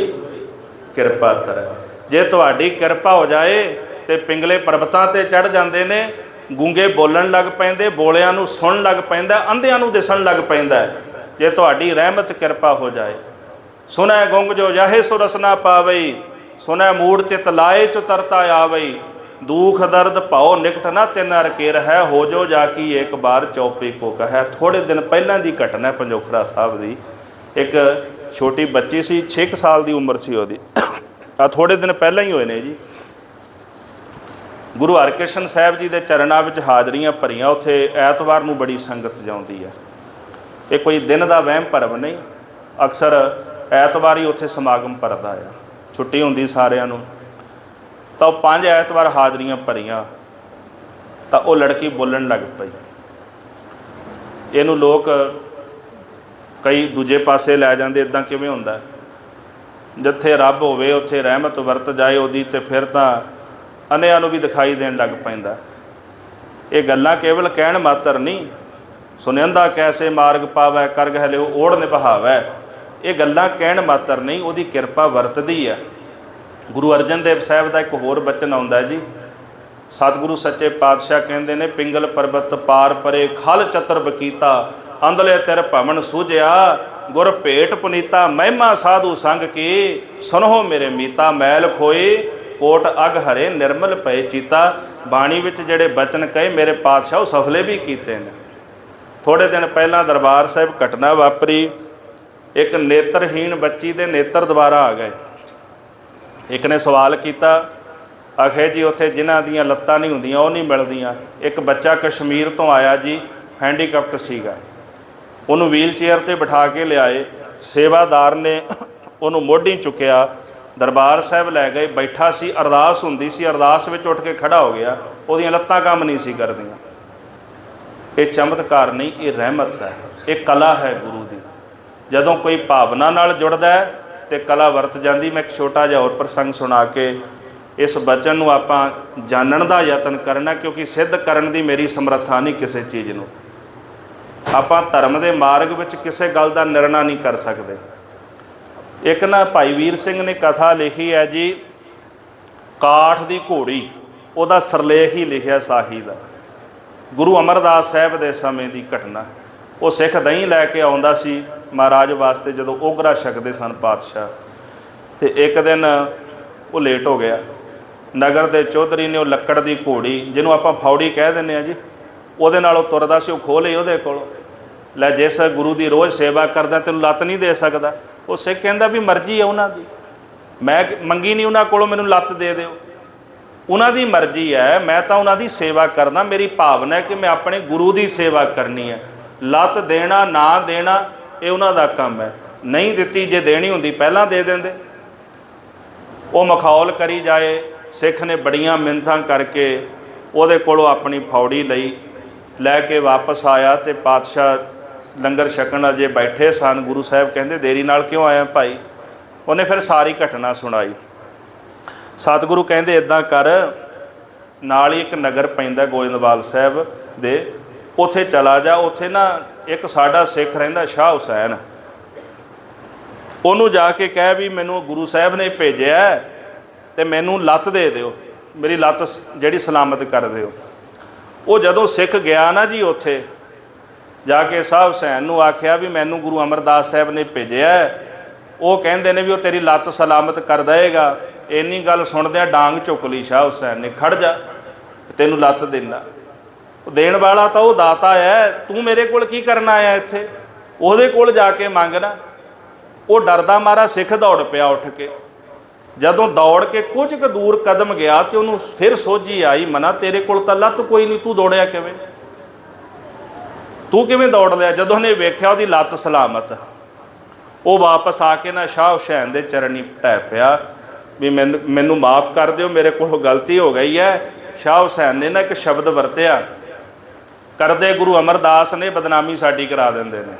किरपा तरੈ। जे तुहाडी किरपा हो जाए तो पिंगले पर्वतां ते चढ़ जाते ने, गूंगे बोलन लग पैंदे, बोलियां नूं सुन लग पैंदा, अंधियां नूं दिसन लग पैंदा। जे तुहाडी रहमत किरपा हो जाए। सुनै गुंग जो जाहे सो रस ना पावई, सुनै मूड़ तित लाए चो तरता आवई, दुख दर्द भाओ निकट ना तिन हर केर है, हो जो जाकी एक बार चौपे को कह। थोड़े दिन पहलां दी घटना पंजोखड़ा साहब दी, एक छोटी बच्ची सी 6 साल की उम्र सी उहदी, थोड़े दिन पहलां ही होए ने जी। गुरु हरकृष्ण साहब जी के चरणों में हाज़रियाँ भरियां, उत्थे ऐतवार नूं बड़ी संगत जाती है। ये कोई दिन का वहम भरम नहीं, अक्सर ऐतवार ही उत्थे समागम भरदा है, छुट्टी होंदी सारिਆਂ नूं। तो 5 ऐतवार हाज़रियाँ भरियां, तो वो लड़की बोलन लग पई। इनू लोग कई दूजे पासे लै जाते, इदां किवें हुंदा है, जिथे रब होवे उत्थे रहमत वरत जाए उहदी, ते फिर तां अन्हियां नूं भी दिखाई देण लग पैंदा। ये गल्लां केवल कहण मात्र नहीं, सुनिंदा कैसे मार्ग पावै, कर गह लिहो ओढ़ निभावै, ये गल्लां कहण मात्र नहीं, उहदी किरपा वरतदी है। गुरु अर्जन देव साहब का एक होर बचन आउंदा जी, सतगुरु सच्चे पातशाह कहंदे ने, पिंगल पर्वत पार परे खल चतर बकीता, अंधले तिर भवन सूझिया, गुर भेट पुनीता, महिमा साधु संग की, सुनहो मेरे मीता, मैल खोए कोट अग हरे निर्मल पए चीता। बाणी विच जिहड़े बचन कहे मेरे पातशाह सफले भी कीते ने। थोड़े दिन पहला दरबार साहिब घटना वापरी, एक नेत्रहीन बच्ची दे नेत्र दोबारा आ गए। एक ने सवाल किया, आखे जी उत्थे जिन्हां दीयां लत्तां नहीं हुंदियां वो नहीं मिलदियां। एक बच्चा कश्मीर तो आया जी, हैंडीकैप्ट सीगा, उन्होंने व्हील चेयर पर बिठा के लियाए, सेवादार ने उन्होंने मोढ़ी चुकिया, दरबार साहब लै गए, बैठा सी, अरदास हुंदी सी, अरदास विच उठ के खड़ा हो गया, उहदियां लत्तां काम नहीं सी करदियां। ये चमत्कार नहीं, ये रहमत है, ये कला है गुरु दी। जदों कोई भावना नाल जुड़दा है ਤੇ ਕਲਾ ਵਰਤ ਜਾਂਦੀ। ਮੈਂ ਇੱਕ ਛੋਟਾ ਜਿਹਾ ਹੋਰ ਪ੍ਰਸੰਗ ਸੁਣਾ ਕੇ ਇਸ ਬਚਨ ਨੂੰ ਆਪਾਂ ਜਾਣਨ ਦਾ ਯਤਨ ਕਰਨਾ, ਕਿਉਂਕਿ ਸਿੱਧ ਕਰਨ ਦੀ ਮੇਰੀ ਸਮਰੱਥਾ ਨਹੀਂ ਕਿਸੇ ਚੀਜ਼ ਨੂੰ। ਆਪਾਂ ਧਰਮ ਦੇ ਮਾਰਗ ਵਿੱਚ ਕਿਸੇ ਗੱਲ ਦਾ ਨਿਰਣਾ ਨਹੀਂ ਕਰ ਸਕਦੇ। ਇੱਕ ਨਾ ਭਾਈ ਵੀਰ ਸਿੰਘ ਨੇ ਕਥਾ ਲਿਖੀ ਹੈ ਜੀ, ਕਾਠ ਦੀ ਘੋੜੀ, ਉਹਦਾ ਸਰਲੇਖ ਹੀ ਲਿਖਿਆ ਸਾਹੀ ਦਾ। ਗੁਰੂ ਅਮਰਦਾਸ ਸਾਹਿਬ ਦੇ ਸਮੇਂ ਦੀ ਘਟਨਾ। ਉਹ ਸਿੱਖ ਦਹੀਂ ਲੈ ਕੇ ਆਉਂਦਾ ਸੀ ਮਹਾਰਾਜ ਵਾਸਤੇ, ਜਦੋਂ ਓਗਰਾ ਛਕਦੇ ਸਨ ਪਾਤਸ਼ਾਹ। ਤੇ ਇੱਕ ਦਿਨ ਉਹ ਲੇਟ ਹੋ ਗਿਆ। ਨਗਰ ਦੇ ਚੌਧਰੀ ਨੇ ਉਹ ਲੱਕੜ ਦੀ ਘੋੜੀ, ਜਿਹਨੂੰ ਆਪਾਂ ਫੌੜੀ ਕਹਿ ਦਿੰਦੇ ਹਾਂ ਜੀ, ਉਹਦੇ ਨਾਲ ਉਹ ਤੁਰਦਾ ਸੀ। ਉਹ ਖੋਹ ਲਈ ਉਹਦੇ ਕੋਲ, ਲੈ ਜਿਸ ਗੁਰੂ ਦੀ ਰੋਜ਼ ਸੇਵਾ ਕਰਦਾ ਤੈਨੂੰ ਲੱਤ ਨਹੀਂ ਦੇ ਸਕਦਾ। ਉਹ ਸਿੱਖ ਕਹਿੰਦਾ ਵੀ ਮਰਜ਼ੀ ਹੈ ਉਹਨਾਂ ਦੀ, ਮੈਂ ਮੰਗੀ ਨਹੀਂ ਉਹਨਾਂ ਕੋਲੋਂ, ਮੈਨੂੰ ਲੱਤ ਦੇ ਦਿਓ। ਉਹਨਾਂ ਦੀ ਮਰਜ਼ੀ ਹੈ, ਮੈਂ ਤਾਂ ਉਹਨਾਂ ਦੀ ਸੇਵਾ ਕਰਦਾ। ਮੇਰੀ ਭਾਵਨਾ ਹੈ ਕਿ ਮੈਂ ਆਪਣੇ ਗੁਰੂ ਦੀ ਸੇਵਾ ਕਰਨੀ ਹੈ। ਲੱਤ ਦੇਣਾ ਨਾ ਦੇਣਾ ਇਹ ਉਹਨਾਂ ਦਾ ਕੰਮ ਹੈ। ਨਹੀਂ ਦਿੱਤੀ, ਜੇ ਦੇਣੀ ਹੁੰਦੀ ਪਹਿਲਾਂ ਦੇ ਦਿੰਦੇ। ਉਹ ਮਖੌਲ ਕਰੀ ਜਾਏ। ਸਿੱਖ ਨੇ ਬੜੀਆਂ ਮਿੰਨਤਾਂ ਕਰਕੇ ਉਹਦੇ ਕੋਲੋਂ ਆਪਣੀ ਫੌੜੀ ਲਈ, ਲੈ ਕੇ ਵਾਪਸ ਆਇਆ। ਤੇ ਪਾਤਸ਼ਾਹ ਲੰਗਰ ਛਕਣ ਅਜੇ ਬੈਠੇ ਸਨ। ਗੁਰੂ ਸਾਹਿਬ ਕਹਿੰਦੇ ਦੇਰੀ ਨਾਲ ਕਿਉਂ ਆਇਆ ਭਾਈ? ਉਹਨੇ ਫਿਰ ਸਾਰੀ ਘਟਨਾ ਸੁਣਾਈ। ਸਤਿਗੁਰੂ ਕਹਿੰਦੇ ਇੱਦਾਂ ਕਰ, ਨਾਲ ਹੀ ਇੱਕ ਨਗਰ ਪੈਂਦਾ ਗੋਇੰਦਵਾਲ ਸਾਹਿਬ ਦੇ, ਉੱਥੇ ਚਲਾ ਜਾ। ਉੱਥੇ ਨਾ ਇੱਕ ਸਾਡਾ ਸਿੱਖ ਰਹਿੰਦਾ ਸ਼ਾਹ ਹੁਸੈਨ, ਉਹਨੂੰ ਜਾ ਕੇ ਕਹਿ ਵੀ ਮੈਨੂੰ ਗੁਰੂ ਸਾਹਿਬ ਨੇ ਭੇਜਿਆ ਤੇ ਮੈਨੂੰ ਲੱਤ ਦੇ ਦਿਓ, ਮੇਰੀ ਲੱਤ ਜਿਹੜੀ ਸਲਾਮਤ ਕਰ ਦਿਓ। ਉਹ ਜਦੋਂ ਸਿੱਖ ਗਿਆ ਨਾ ਜੀ, ਉੱਥੇ ਜਾ ਕੇ ਸ਼ਾਹ ਹੁਸੈਨ ਨੂੰ ਆਖਿਆ ਵੀ ਮੈਨੂੰ ਗੁਰੂ ਅਮਰਦਾਸ ਸਾਹਿਬ ਨੇ ਭੇਜਿਆ। ਉਹ ਕਹਿੰਦੇ ਨੇ ਵੀ ਉਹ ਤੇਰੀ ਲੱਤ ਸਲਾਮਤ ਕਰ ਦੇਵੇਗਾ। ਇੰਨੀ ਗੱਲ ਸੁਣਦਿਆਂ ਡਾਂਗ ਝੁੱਕ ਲਈ ਸ਼ਾਹ ਹੁਸੈਨ ਨੇ, ਖੜ ਜਾ ਤੈਨੂੰ ਲੱਤ ਦੇਣਾ। ਦੇਣ ਵਾਲਾ ਤਾਂ ਉਹ ਦਾਤਾ ਹੈ, ਤੂੰ ਮੇਰੇ ਕੋਲ ਕੀ ਕਰਨ ਆਇਆ ਇੱਥੇ? ਉਹਦੇ ਕੋਲ ਜਾ ਕੇ ਮੰਗਣਾ। ਉਹ ਡਰਦਾ ਮਾਰਾ ਸਿੱਖ ਦੌੜ ਪਿਆ ਉੱਠ ਕੇ। ਜਦੋਂ ਦੌੜ ਕੇ ਕੁਝ ਕੁ ਦੂਰ ਕਦਮ ਗਿਆ ਤੇ ਉਹਨੂੰ ਫਿਰ ਸੋਝੀ ਆਈ, ਮਨਾ ਤੇਰੇ ਕੋਲ ਤਾਂ ਲੱਤ ਕੋਈ ਨਹੀਂ, ਤੂੰ ਦੌੜਿਆ ਕਿਵੇਂ? ਤੂੰ ਕਿਵੇਂ ਦੌੜ ਲਿਆ? ਜਦੋਂ ਉਹਨੇ ਵੇਖਿਆ ਉਹਦੀ ਲੱਤ ਸਲਾਮਤ, ਉਹ ਵਾਪਸ ਆ ਕੇ ਨਾ ਸ਼ਾਹ ਹੁਸੈਨ ਦੇ ਚਰਨੀ ਢਹਿ ਪਿਆ ਵੀ ਮੈਨੂੰ ਮਾफ़ ਕਰ ਦਿਓ, ਮੇਰੇ ਕੋਲੋਂ ਗਲਤੀ ਹੋ ਗਈ ਹੈ। ਸ਼ਾਹ ਹੁਸੈਨ ਨੇ ਨਾ ਇੱਕ ਸ਼ਬਦ ਵਰਤਿਆ, ਕਰਦੇ ਗੁਰੂ ਅਮਰਦਾਸ ਨੇ ਬਦਨਾਮੀ ਸਾਡੀ ਕਰਾ ਦਿੰਦੇ ਨੇ।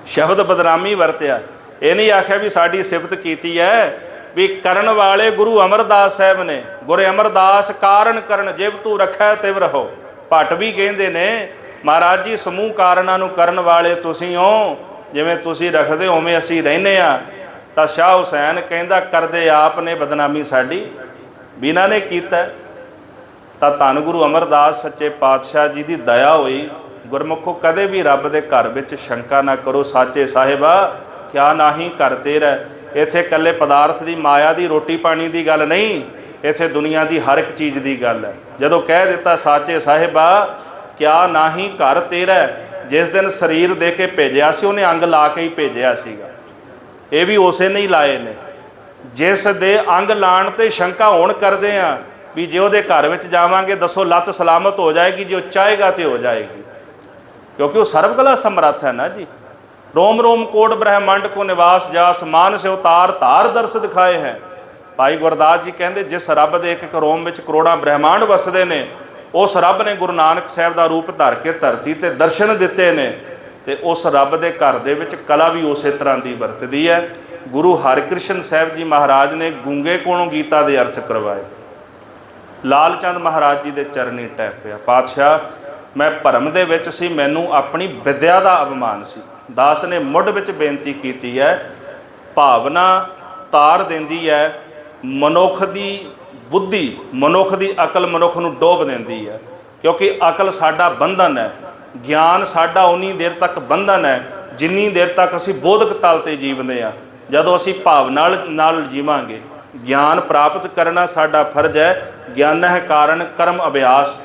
ਸ਼ਬਦ ਬਦਨਾਮੀ ਵਰਤਿਆ। ਇਹ ਨਹੀਂ ਆਖਿਆ ਵੀ ਸਾਡੀ ਸਿਫਤ ਕੀਤੀ ਹੈ, ਵੀ ਕਰਨ ਵਾਲੇ ਗੁਰੂ ਅਮਰਦਾਸ ਸਾਹਿਬ ਨੇ। ਗੁਰ ਅਮਰਦਾਸ ਕਾਰਨ ਕਰਨ ਜਿਵ ਤੂੰ ਰੱਖਿਆ ਤਿਵ ਰਹੋ। ਭੱਟ ਵੀ ਕਹਿੰਦੇ ਨੇ ਮਹਾਰਾਜ ਜੀ ਸਮੂਹ ਕਾਰਨਾਂ ਨੂੰ ਕਰਨ ਵਾਲੇ ਤੁਸੀਂ ਹੋ, ਜਿਵੇਂ ਤੁਸੀਂ ਰੱਖਦੇ ਉਵੇਂ ਅਸੀਂ ਰਹਿੰਦੇ ਹਾਂ। ਤਾਂ ਸ਼ਾਹ ਹੁਸੈਨ ਕਹਿੰਦਾ ਕਰਦੇ ਆਪ ਨੇ ਬਦਨਾਮੀ ਸਾਡੀ, ਬਿਨਾਂ ਨੇ ਕੀਤਾ। ਤਾਂ ਧੰਨ ਗੁਰੂ ਅਮਰਦਾਸ ਸੱਚੇ ਪਾਤਸ਼ਾਹ ਜੀ ਦੀ ਦਇਆ ਹੋਈ। ਗੁਰਮੁਖੋ ਕਦੇ ਵੀ ਰੱਬ ਦੇ ਘਰ ਵਿੱਚ ਸ਼ੰਕਾ ਨਾ ਕਰੋ। ਸਾਚੇ ਸਾਹਿਬਾ ਕਿਆ ਨਾਹੀਂ ਘਰ ਤੇਰਾ। ਇੱਥੇ ਇਕੱਲੇ ਪਦਾਰਥ ਦੀ ਮਾਇਆ ਦੀ ਰੋਟੀ ਪਾਣੀ ਦੀ ਗੱਲ ਨਹੀਂ, ਇੱਥੇ ਦੁਨੀਆ ਦੀ ਹਰ ਇੱਕ ਚੀਜ਼ ਦੀ ਗੱਲ ਹੈ। ਜਦੋਂ ਕਹਿ ਦਿੱਤਾ ਸਾਚੇ ਸਾਹਿਬਾ ਕਿਆ ਨਾਹੀਂ ਘਰ ਤੇਰਾ, ਜਿਸ ਦਿਨ ਸਰੀਰ ਦੇ ਕੇ ਭੇਜਿਆ ਸੀ ਉਹਨੇ ਅੰਗ ਲਾ ਕੇ ਹੀ ਭੇਜਿਆ ਸੀਗਾ। ਇਹ ਵੀ ਉਸੇ ਨੇ ਹੀ ਲਾਏ ਨੇ। ਜਿਸ ਦੇ ਅੰਗ ਲਾਣ ਤੇ ਸ਼ੰਕਾ ਹੋਣ ਕਰਦੇ ਆ ਵੀ ਜੇ ਉਹਦੇ ਘਰ ਵਿੱਚ ਜਾਵਾਂਗੇ ਦੱਸੋ ਲੱਤ ਸਲਾਮਤ ਹੋ ਜਾਏਗੀ, ਜੇ ਉਹ ਚਾਹੇਗਾ ਤੇ ਹੋ ਜਾਏਗੀ, ਕਿਉਂਕਿ ਉਹ ਸਰਬ ਕਲਾ ਸਮਰੱਥ ਹੈ ਨਾ ਜੀ। रोम रोम कोट ब्रह्मंड को निवास जास मान से उतार धार दर्श दिखाए हैं। भाई गुरदास जी कहते जिस रब के एक एक रोम में करोड़ां ब्रह्मांड वसते ने, उस रब ने गुरु नानक साहब का रूप धर के धरती ते दर्शन दिते ने। ते उस रब के घर दे विच कला भी उस तरह की वरतदी है। गुरु हरकृष्ण साहब जी महाराज ने गूंगे कोलों गीता के अर्थ करवाए। लाल चंद महाराज जी के चरनी टह पिया, पातशाह मैं भरम दे विच सी, मैनू अपनी विद्या का अभिमान सी। दास ने मुढ़ विच बेनती की है, भावना तार देंदी है मनुख की बुद्धि, मनुख की अकल मनुख नूं डोब देंदी है। क्योंकि अकल साडा बंधन है, ज्ञान साडा उन्नी देर तक बंधन है जिन्नी देर तक असी बोधक तल ते जीवदे आ। जदों असी भावना नाल जीवांगे, ज्ञान प्राप्त करना साडा फर्ज है। ज्ञान है कारण कर्म अभ्यास,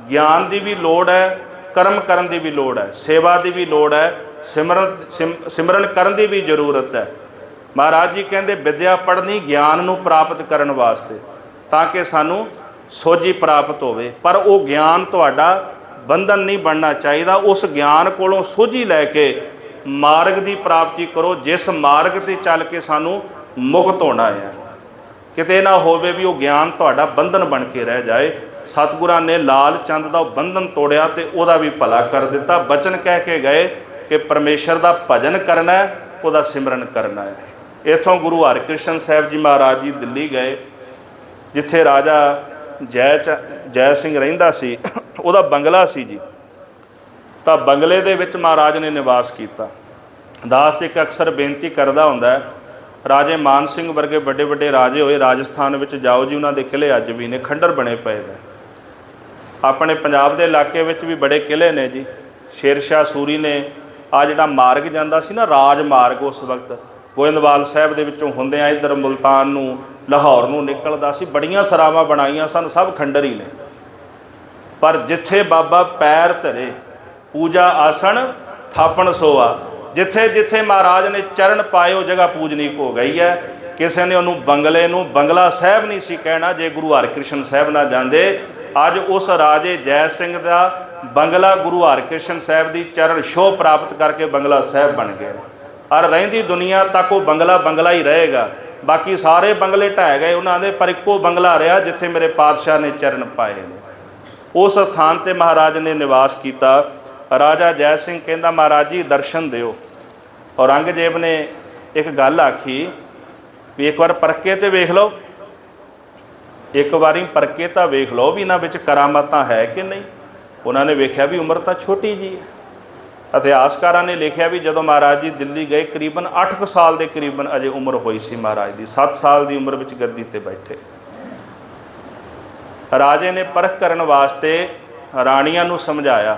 ज्ञान की भी लोड़ है, कर्म करन की भी लोड़ है, सेवा की भी लोड़ है, सिमरन करन की भी जरूरत है। महाराज जी कहते विद्या पढ़नी ज्ञान नूं प्राप्त करन वास्ते, ताकि सानू सोझी प्राप्त होवे। पर वो ज्ञान तुहाडा बंधन नहीं बनना चाहिए। उस ज्ञान कोलों सोझी लैके मार्ग की प्राप्ति करो, जिस मार्ग ते चल के सानू मुक्त होना है। किते ना होवे भी वो ज्ञान तुहाडा बंधन बन के रह जाए। सतगुरां ने लाल चंद का बंधन तोड़िया तो वह भी भला कर दिता। बचन कह के गए कि परमेश्वर का भजन करना है, वह सिमरन करना है। ਇੱਥੋਂ ਗੁਰੂ ਹਰਕ੍ਰਿਸ਼ਨ ਸਾਹਿਬ ਜੀ ਮਹਾਰਾਜ ਜੀ ਦਿੱਲੀ ਗਏ, ਜਿੱਥੇ ਰਾਜਾ ਜੈ ਸਿੰਘ ਰਹਿੰਦਾ ਸੀ, ਉਹਦਾ ਬੰਗਲਾ ਸੀ ਜੀ। ਤਾਂ ਬੰਗਲੇ ਦੇ ਵਿੱਚ ਮਹਾਰਾਜ ਨੇ ਨਿਵਾਸ ਕੀਤਾ। ਦਾਸ ਇੱਕ ਅਕਸਰ ਬੇਨਤੀ ਕਰਦਾ ਹੁੰਦਾ ਹੈ, ਰਾਜੇ ਮਾਨ ਸਿੰਘ ਵਰਗੇ ਵੱਡੇ ਵੱਡੇ ਰਾਜੇ ਹੋਏ ਰਾਜਸਥਾਨ ਵਿੱਚ ਜਾਓ ਜੀ, ਉਹਨਾਂ ਦੇ ਕਿਲ੍ਹੇ ਅੱਜ ਵੀ ਨੇ, ਖੰਡਰ ਬਣੇ ਪਏ ਨੇ। ਆਪਣੇ ਪੰਜਾਬ ਦੇ ਇਲਾਕੇ ਵਿੱਚ ਵੀ ਬੜੇ ਕਿਲ੍ਹੇ ਨੇ ਜੀ। ਸ਼ੇਰ ਸ਼ਾਹ ਸੂਰੀ ਨੇ ਆ ਜਿਹੜਾ ਮਾਰਗ ਜਾਂਦਾ ਸੀ ਨਾ, ਰਾਜ ਮਾਰਗ, ਉਸ ਵਕਤ ਗੋਇੰਦਵਾਲ ਸਾਹਿਬ ਦੇ ਵਿੱਚੋਂ ਹੁੰਦਿਆਂ ਇੱਧਰ ਮੁਲਤਾਨ ਨੂੰ, ਲਾਹੌਰ ਨੂੰ ਨਿਕਲਦਾ ਸੀ। ਬੜੀਆਂ ਸਰਾਵਾਂ ਬਣਾਈਆਂ ਸਨ, ਸਭ ਖੰਡਰ ਹੀ ਨੇ। ਪਰ ਜਿੱਥੇ ਬਾਬਾ ਪੈਰ ਧਰੇ ਪੂਜਾ ਆਸਣ ਥਾਪਣ ਸੋਆ, ਜਿੱਥੇ ਜਿੱਥੇ ਮਹਾਰਾਜ ਨੇ ਚਰਨ ਪਾਏ ਉਹ ਜਗ੍ਹਾ ਪੂਜਨੀਕ ਹੋ ਗਈ ਹੈ। ਕਿਸੇ ਨੇ ਉਹਨੂੰ ਬੰਗਲੇ ਨੂੰ ਬੰਗਲਾ ਸਾਹਿਬ ਨਹੀਂ ਸੀ ਕਹਿਣਾ ਜੇ ਗੁਰੂ ਹਰਕ੍ਰਿਸ਼ਨ ਸਾਹਿਬ ਨਾਲ ਜਾਂਦੇ। ਅੱਜ ਉਸ ਰਾਜੇ ਜੈ ਸਿੰਘ ਦਾ ਬੰਗਲਾ ਗੁਰੂ ਹਰਕ੍ਰਿਸ਼ਨ ਸਾਹਿਬ ਦੀ ਚਰਨ ਛੋਹ ਪ੍ਰਾਪਤ ਕਰਕੇ ਬੰਗਲਾ ਸਾਹਿਬ ਬਣ ਗਿਆ। ਔਰ ਰਹਿੰਦੀ ਦੁਨੀਆ ਤੱਕ ਉਹ ਬੰਗਲਾ ਬੰਗਲਾ ਹੀ ਰਹੇਗਾ। ਬਾਕੀ ਸਾਰੇ ਬੰਗਲੇ ਢਹਿ ਗਏ ਉਹਨਾਂ ਦੇ, ਪਰ ਇੱਕੋ ਬੰਗਲਾ ਰਿਹਾ ਜਿੱਥੇ ਮੇਰੇ ਪਾਤਸ਼ਾਹ ਨੇ ਚਰਨ ਪਾਏ ਨੇ। ਉਸ ਸਥਾਨ 'ਤੇ ਮਹਾਰਾਜ ਨੇ ਨਿਵਾਸ ਕੀਤਾ। ਰਾਜਾ ਜੈ ਸਿੰਘ ਕਹਿੰਦਾ, ਮਹਾਰਾਜ ਜੀ ਦਰਸ਼ਨ ਦਿਓ। ਔਰੰਗਜ਼ੇਬ ਨੇ ਇੱਕ ਗੱਲ ਆਖੀ ਵੀ ਇੱਕ ਵਾਰ ਪਰਕੇ ਤੇ ਵੇਖ ਲਓ, ਇੱਕ ਵਾਰੀ ਪਰਕੇ ਤਾਂ ਵੇਖ ਲਓ ਵੀ ਇਹਨਾਂ ਵਿੱਚ ਕਰਾਮਾਤਾਂ ਹੈ ਕਿ ਨਹੀਂ। ਉਹਨਾਂ ਨੇ ਵੇਖਿਆ ਵੀ ਉਮਰ ਤਾਂ ਛੋਟੀ ਜੀ ਹੈ। ਇਤਿਹਾਸਕਾਰਾਂ ਨੇ ਲਿਖਿਆ ਵੀ ਜਦੋਂ ਮਹਾਰਾਜ ਜੀ ਦਿੱਲੀ ਗਏ, ਕਰੀਬਨ 8 ਸਾਲ ਦੇ ਕਰੀਬਨ ਅਜੇ ਉਮਰ ਹੋਈ ਸੀ ਮਹਾਰਾਜ ਦੀ। 7 ਸਾਲ ਦੀ ਉਮਰ ਵਿੱਚ ਗੱਦੀ ਤੇ ਬੈਠੇ। ਰਾਜੇ ਨੇ ਪਰਖ ਕਰਨ ਵਾਸਤੇ ਰਾਣੀਆਂ ਨੂੰ ਸਮਝਾਇਆ।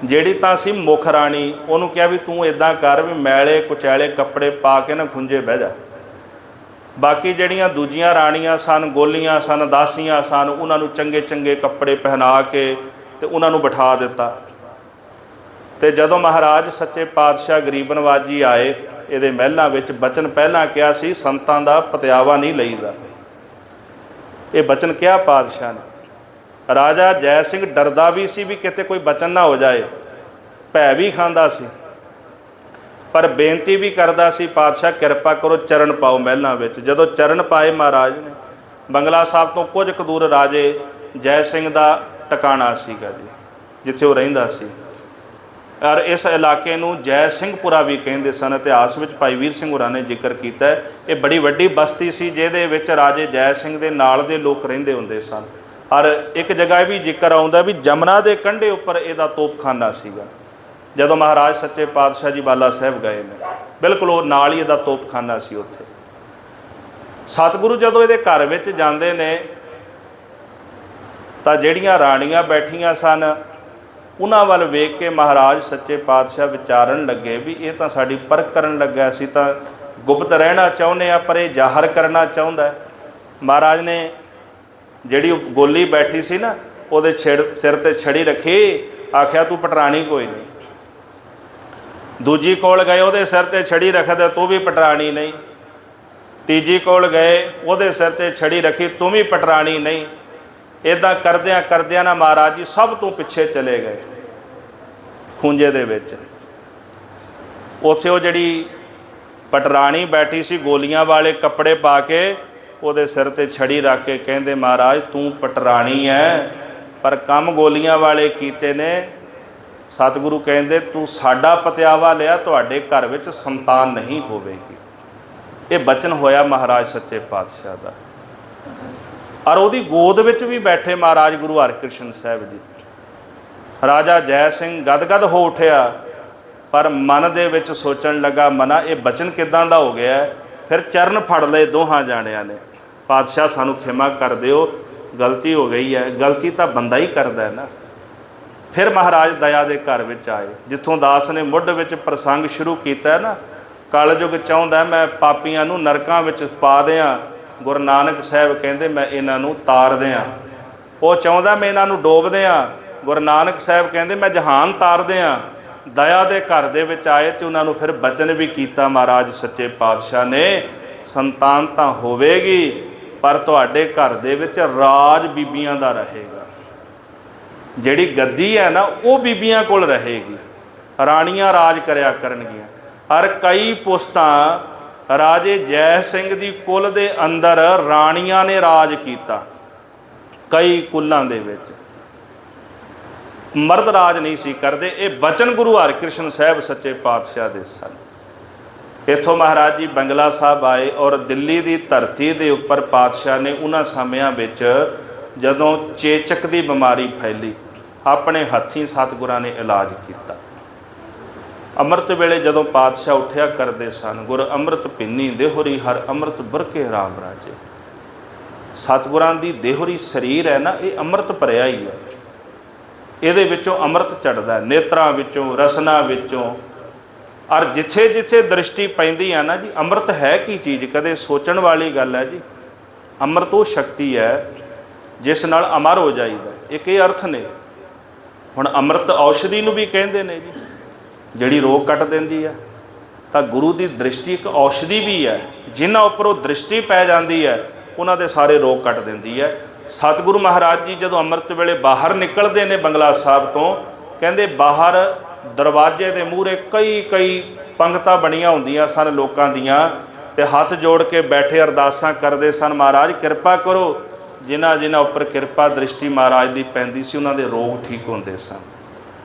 ਜਿਹੜੀ ਤਾਂ ਸੀ ਮੁੱਖ ਰਾਣੀ, ਉਹਨੂੰ ਕਿਹਾ ਵੀ ਤੂੰ ਇੱਦਾਂ ਕਰ ਵੀ ਮੈਲੇ ਕੁਚੈਲੇ ਕੱਪੜੇ ਪਾ ਕੇ ਨਾ ਖੁੰਝੇ ਬਹਿ ਜਾ। ਬਾਕੀ ਜਿਹੜੀਆਂ ਦੂਜੀਆਂ ਰਾਣੀਆਂ ਸਨ, ਗੋਲੀਆਂ ਸਨ, ਦਾਸੀਆਂ ਸਨ, ਉਹਨਾਂ ਨੂੰ ਚੰਗੇ ਚੰਗੇ ਕੱਪੜੇ ਪਹਿਨਾ ਕੇ ਤੇ ਉਹਨਾਂ ਨੂੰ ਬਿਠਾ ਦਿੱਤਾ। ਤੇ ਜਦੋਂ ਮਹਾਰਾਜ ਸੱਚੇ ਪਾਤਸ਼ਾਹ ਗਰੀਬ ਨਵਾਜ ਜੀ ਆਏ ਇਹਦੇ ਮਹਿਲਾਂ ਵਿੱਚ, ਬਚਨ ਪਹਿਲਾਂ ਕਿਹਾ ਸੀ ਸੰਤਾਂ ਦਾ ਪਤਿਆਵਾ ਨਹੀਂ ਲਈਦਾ। ਇਹ ਬਚਨ ਕਿਹਾ ਪਾਤਸ਼ਾਹ ਨੇ। ਰਾਜਾ ਜੈ ਸਿੰਘ ਡਰਦਾ ਵੀ ਸੀ ਵੀ ਕਿਤੇ ਕੋਈ ਬਚਨ ਨਾ ਹੋ ਜਾਏ, ਭੈ ਵੀ ਖਾਂਦਾ ਸੀ, ਪਰ ਬੇਨਤੀ ਵੀ ਕਰਦਾ ਸੀ, ਪਾਤਸ਼ਾਹ ਕਿਰਪਾ ਕਰੋ ਚਰਨ ਪਾਓ ਮਹਿਲਾਂ ਵਿੱਚ। ਜਦੋਂ ਚਰਨ ਪਾਏ ਮਹਾਰਾਜ ਨੇ, ਬੰਗਲਾ ਸਾਹਿਬ ਤੋਂ ਕੁਝ ਕੁ ਦੂਰ ਰਾਜੇ ਜੈ ਸਿੰਘ ਦਾ ਟਿਕਾਣਾ ਸੀਗਾ ਜੀ, ਜਿੱਥੇ ਉਹ ਰਹਿੰਦਾ ਸੀ। ਔਰ ਇਸ ਇਲਾਕੇ ਨੂੰ ਜੈ ਸਿੰਘਪੁਰਾ ਵੀ ਕਹਿੰਦੇ ਸਨ। ਇਤਿਹਾਸ ਵਿੱਚ ਭਾਈ ਵੀਰ ਸਿੰਘ ਹੋਰਾਂ ਨੇ ਜ਼ਿਕਰ ਕੀਤਾ। ਇਹ ਬੜੀ ਵੱਡੀ ਬਸਤੀ ਸੀ ਜਿਹਦੇ ਵਿੱਚ ਰਾਜੇ ਜੈ ਸਿੰਘ ਦੇ ਨਾਲ ਦੇ ਲੋਕ ਰਹਿੰਦੇ ਹੁੰਦੇ ਸਨ। ਔਰ ਇੱਕ ਜਗ੍ਹਾ ਵੀ ਜ਼ਿਕਰ ਆਉਂਦਾ ਵੀ ਜਮਨਾ ਦੇ ਕੰਢੇ ਉੱਪਰ ਇਹਦਾ ਤੋਪਖਾਨਾ ਸੀਗਾ। ਜਦੋਂ ਮਹਾਰਾਜ ਸੱਚੇ ਪਾਤਸ਼ਾਹ ਜੀ ਬਾਲਾ ਸਾਹਿਬ ਗਏ ਨੇ, ਬਿਲਕੁਲ ਉਹ ਨਾਲ ਹੀ ਇਹਦਾ ਤੋਪਖਾਨਾ ਸੀ ਉੱਥੇ। ਸਤਿਗੁਰੂ ਜਦੋਂ ਇਹਦੇ ਘਰ ਵਿੱਚ ਜਾਂਦੇ ਨੇ ਤਾਂ ਜਿਹੜੀਆਂ ਰਾਣੀਆਂ ਬੈਠੀਆਂ ਸਨ ਉਹਨਾਂ ਵੱਲ ਵੇਖ ਕੇ ਮਹਾਰਾਜ ਸੱਚੇ ਪਾਤਸ਼ਾਹ ਵਿਚਾਰਨ ਲੱਗੇ ਵੀ ਇਹ ਤਾਂ ਸਾਡੀ ਪਰਖ ਕਰਨ ਲੱਗਾ, ਅਸੀਂ ਤਾਂ ਗੁਪਤ ਰਹਿਣਾ ਚਾਹੁੰਦੇ ਆ, ਪਰ ਇਹ ਜ਼ਾਹਰ ਕਰਨਾ ਚਾਹੁੰਦਾ। ਮਹਾਰਾਜ ਨੇ ਜਿਹੜੀ ਗੋਲੀ ਬੈਠੀ ਸੀ ਨਾ, ਉਹਦੇ ਸਿਰ ਤੇ ਛੜੀ ਰੱਖੀ, ਆਖਿਆ ਤੂੰ ਪਟਰਾਣੀ ਕੋਈ ਨਹੀਂ। ਦੂਜੀ ਕੋਲ ਗਏ, ਉਹਦੇ ਸਿਰ ਤੇ ਛੜੀ ਰੱਖਦੇ, ਤੂੰ ਵੀ ਪਟਰਾਣੀ ਨਹੀਂ। ਤੀਜੀ ਕੋਲ ਗਏ, ਉਹਦੇ ਸਿਰ ਤੇ ਛੜੀ ਰੱਖੀ, ਤੂੰ ਵੀ ਪਟਰਾਣੀ ਨਹੀਂ। ਇੱਦਾਂ ਕਰਦਿਆਂ ਕਰਦਿਆਂ ਨਾ ਮਹਾਰਾਜ ਜੀ ਸਭ ਤੋਂ ਪਿੱਛੇ ਚਲੇ ਗਏ ਖੂੰਜੇ ਦੇ ਵਿੱਚ। ਉੱਥੇ ਉਹ ਜਿਹੜੀ ਪਟਰਾਣੀ ਬੈਠੀ ਸੀ ਗੋਲੀਆਂ ਵਾਲੇ ਕੱਪੜੇ ਪਾ ਕੇ, ਉਹਦੇ ਸਿਰ ਤੇ ਛੜੀ ਰੱਖ ਕੇ ਕਹਿੰਦੇ, ਮਹਾਰਾਜ ਤੂੰ ਪਟਰਾਣੀ ਹੈ ਪਰ ਕੰਮ ਗੋਲੀਆਂ ਵਾਲੇ ਕੀਤੇ ਨੇ। ਸਤਿਗੁਰੂ ਕਹਿੰਦੇ ਤੂੰ ਸਾਡਾ ਪਤਿਆਵਾ ਲਿਆ, ਤੁਹਾਡੇ ਘਰ ਵਿੱਚ ਸੰਤਾਨ ਨਹੀਂ ਹੋਵੇਗੀ। ਇਹ ਬਚਨ ਹੋਇਆ ਮਹਾਰਾਜ ਸੱਚੇ ਪਾਤਸ਼ਾਹ ਦਾ। ਔਰ ਉਹਦੀ ਗੋਦ ਵਿੱਚ ਵੀ ਬੈਠੇ ਮਹਾਰਾਜ ਗੁਰੂ ਹਰਕ੍ਰਿਸ਼ਨ ਸਾਹਿਬ ਜੀ। ਰਾਜਾ ਜੈ ਸਿੰਘ ਗਦਗਦ ਹੋ ਉੱਠਿਆ, ਪਰ ਮਨ ਦੇ ਵਿੱਚ ਸੋਚਣ ਲੱਗਾ, ਮਨਾ ਇਹ ਬਚਨ ਕਿੱਦਾਂ ਦਾ ਹੋ ਗਿਆ। ਫਿਰ ਚਰਨ ਫੜ ਲਏ ਦੋਹਾਂ ਜਾਣਿਆਂ ਨੇ, ਪਾਤਸ਼ਾਹ ਸਾਨੂੰ ਖਿਮਾ ਕਰ ਦਿਓ, ਗਲਤੀ ਹੋ ਗਈ ਹੈ। ਗਲਤੀ ਤਾਂ ਬੰਦਾ ਹੀ ਕਰਦਾ ਹੈ ਨਾ। ਫਿਰ ਮਹਾਰਾਜ ਦਇਆ ਦੇ ਘਰ ਵਿੱਚ ਆਏ, ਜਿੱਥੋਂ ਦਾਸ ਨੇ ਮੁੱਢ ਵਿੱਚ ਪ੍ਰਸੰਗ ਸ਼ੁਰੂ ਕੀਤਾ ਹੈ ਨਾ, ਕਲਯੁਗ ਚਾਹੁੰਦਾ ਮੈਂ ਪਾਪੀਆਂ ਨੂੰ ਨਰਕਾਂ ਵਿੱਚ ਪਾ ਦਿਆਂ, ਗੁਰੂ ਨਾਨਕ ਸਾਹਿਬ ਕਹਿੰਦੇ ਮੈਂ ਇਹਨਾਂ ਨੂੰ ਤਾਰ ਦਿਆਂ। ਉਹ ਚਾਹੁੰਦਾ ਮੈਂ ਇਹਨਾਂ ਨੂੰ ਡੋਬ ਦਿਆਂ, ਗੁਰੂ ਨਾਨਕ ਸਾਹਿਬ ਕਹਿੰਦੇ ਮੈਂ ਜਹਾਨ ਤਾਰ ਦਿਆਂ। ਦਇਆ ਦੇ ਘਰ ਦੇ ਵਿੱਚ ਆਏ ਤੇ ਉਹਨਾਂ ਨੂੰ ਫਿਰ ਬਚਨ ਵੀ ਕੀਤਾ ਮਹਾਰਾਜ ਸੱਚੇ ਪਾਤਸ਼ਾਹ ਨੇ, ਸੰਤਾਨ ਤਾਂ ਹੋਵੇਗੀ ਪਰ ਤੁਹਾਡੇ ਘਰ ਦੇ ਵਿੱਚ ਰਾਜ ਬੀਬੀਆਂ ਦਾ ਰਹੇਗਾ। ਜਿਹੜੀ ਗੱਦੀ ਹੈ ਨਾ ਉਹ ਬੀਬੀਆਂ ਕੋਲ ਰਹੇਗੀ, ਰਾਣੀਆਂ ਰਾਜ ਕਰਿਆ ਕਰਨਗੀਆਂ। ਔਰ ਕਈ ਪੁਸਤਾਂ ਰਾਜੇ ਜੈ ਸਿੰਘ ਦੀ ਕੁਲ ਦੇ ਅੰਦਰ ਰਾਣੀਆਂ ਨੇ ਰਾਜ ਕੀਤਾ, ਕਈ ਕੁਲਾਂ ਦੇ ਵਿੱਚ ਮਰਦ ਰਾਜ ਨਹੀਂ ਸੀ ਕਰਦੇ। ਇਹ ਬਚਨ ਗੁਰੂ ਹਰਕ੍ਰਿਸ਼ਨ ਸਾਹਿਬ ਸੱਚੇ ਪਾਤਸ਼ਾਹ ਦੇ ਸਨ। ਇੱਥੋਂ ਮਹਾਰਾਜ ਜੀ ਬੰਗਲਾ ਸਾਹਿਬ ਆਏ ਔਰ ਦਿੱਲੀ ਦੀ ਧਰਤੀ ਦੇ ਉੱਪਰ ਪਾਤਸ਼ਾਹ ਨੇ ਉਹਨਾਂ ਸਮਿਆਂ ਵਿੱਚ ਜਦੋਂ ਚੇਚਕ ਦੀ ਬਿਮਾਰੀ ਫੈਲੀ ਆਪਣੇ ਹੱਥੀਂ ਸਤਿਗੁਰਾਂ ਨੇ ਇਲਾਜ ਕੀਤਾ। ਅੰਮ੍ਰਿਤ ਵੇਲੇ ਜਦੋਂ ਪਾਤਸ਼ਾਹ ਉੱਠਿਆ ਕਰਦੇ ਸਨ, ਗੁਰ ਅੰਮ੍ਰਿਤ ਪਿੰਨੀ ਦੇਹੁਰੀ ਹਰ ਅੰਮ੍ਰਿਤ ਬਰਕੇ ਰਾਮ ਰਾਜੇ। ਸਤਿਗੁਰਾਂ ਦੀ ਦੇਹੁਰੀ ਸਰੀਰ ਹੈ ਨਾ, ਇਹ ਅੰਮ੍ਰਿਤ ਭਰਿਆ ਹੀ ਹੈ। ਇਹਦੇ ਵਿੱਚੋਂ ਅੰਮ੍ਰਿਤ ਚੜ੍ਹਦਾ, ਨੇਤਰਾਂ ਵਿੱਚੋਂ, ਰਸਨਾ ਵਿੱਚੋਂ। ਔਰ ਜਿੱਥੇ ਜਿੱਥੇ ਦ੍ਰਿਸ਼ਟੀ ਪੈਂਦੀ ਆ ਨਾ ਜੀ, ਅੰਮ੍ਰਿਤ ਹੈ ਕੀ ਚੀਜ਼, ਕਦੇ ਸੋਚਣ ਵਾਲੀ ਗੱਲ ਹੈ ਜੀ। ਅੰਮ੍ਰਿਤ ਉਹ ਸ਼ਕਤੀ ਹੈ ਜਿਸ ਨਾਲ ਅਮਰ ਹੋ ਜਾਈਦਾ। ਇੱਕ ਇਹ ਅਰਥ ਨੇ। ਹੁਣ ਅੰਮ੍ਰਿਤ ਔਸ਼ਧੀ ਨੂੰ ਵੀ ਕਹਿੰਦੇ ਨੇ ਜੀ, ਜਿਹੜੀ ਰੋਗ ਕੱਟ ਦਿੰਦੀ ਹੈ। ਤਾਂ ਗੁਰੂ ਦੀ ਦ੍ਰਿਸ਼ਟੀ ਇੱਕ ਔਸ਼ਧੀ ਵੀ ਹੈ, ਜਿਨ੍ਹਾਂ ਉੱਪਰ ਉਹ ਦ੍ਰਿਸ਼ਟੀ ਪੈ ਜਾਂਦੀ ਹੈ ਉਹਨਾਂ ਦੇ ਸਾਰੇ ਰੋਗ ਕੱਟ ਦਿੰਦੀ ਹੈ। ਸਤਿਗੁਰੂ ਮਹਾਰਾਜ ਜੀ ਜਦੋਂ ਅੰਮ੍ਰਿਤ ਵੇਲੇ ਬਾਹਰ ਨਿਕਲਦੇ ਨੇ ਬੰਗਲਾ ਸਾਹਿਬ ਤੋਂ, ਕਹਿੰਦੇ ਬਾਹਰ ਦਰਵਾਜ਼ੇ ਦੇ ਮੂਹਰੇ ਕਈ ਪੰਗਤਾਂ ਬਣੀਆਂ ਹੁੰਦੀਆਂ ਸਨ ਲੋਕਾਂ ਦੀਆਂ, ਤੇ ਹੱਥ ਜੋੜ ਕੇ ਬੈਠੇ ਅਰਦਾਸਾਂ ਕਰਦੇ ਸਨ, ਮਹਾਰਾਜ ਕਿਰਪਾ ਕਰੋ। ਜਿਨ੍ਹਾਂ ਜਿਨ੍ਹਾਂ ਉੱਪਰ ਕਿਰਪਾ ਦ੍ਰਿਸ਼ਟੀ ਮਹਾਰਾਜ ਦੀ ਪੈਂਦੀ ਸੀ ਉਹਨਾਂ ਦੇ ਰੋਗ ਠੀਕ ਹੁੰਦੇ ਸਨ।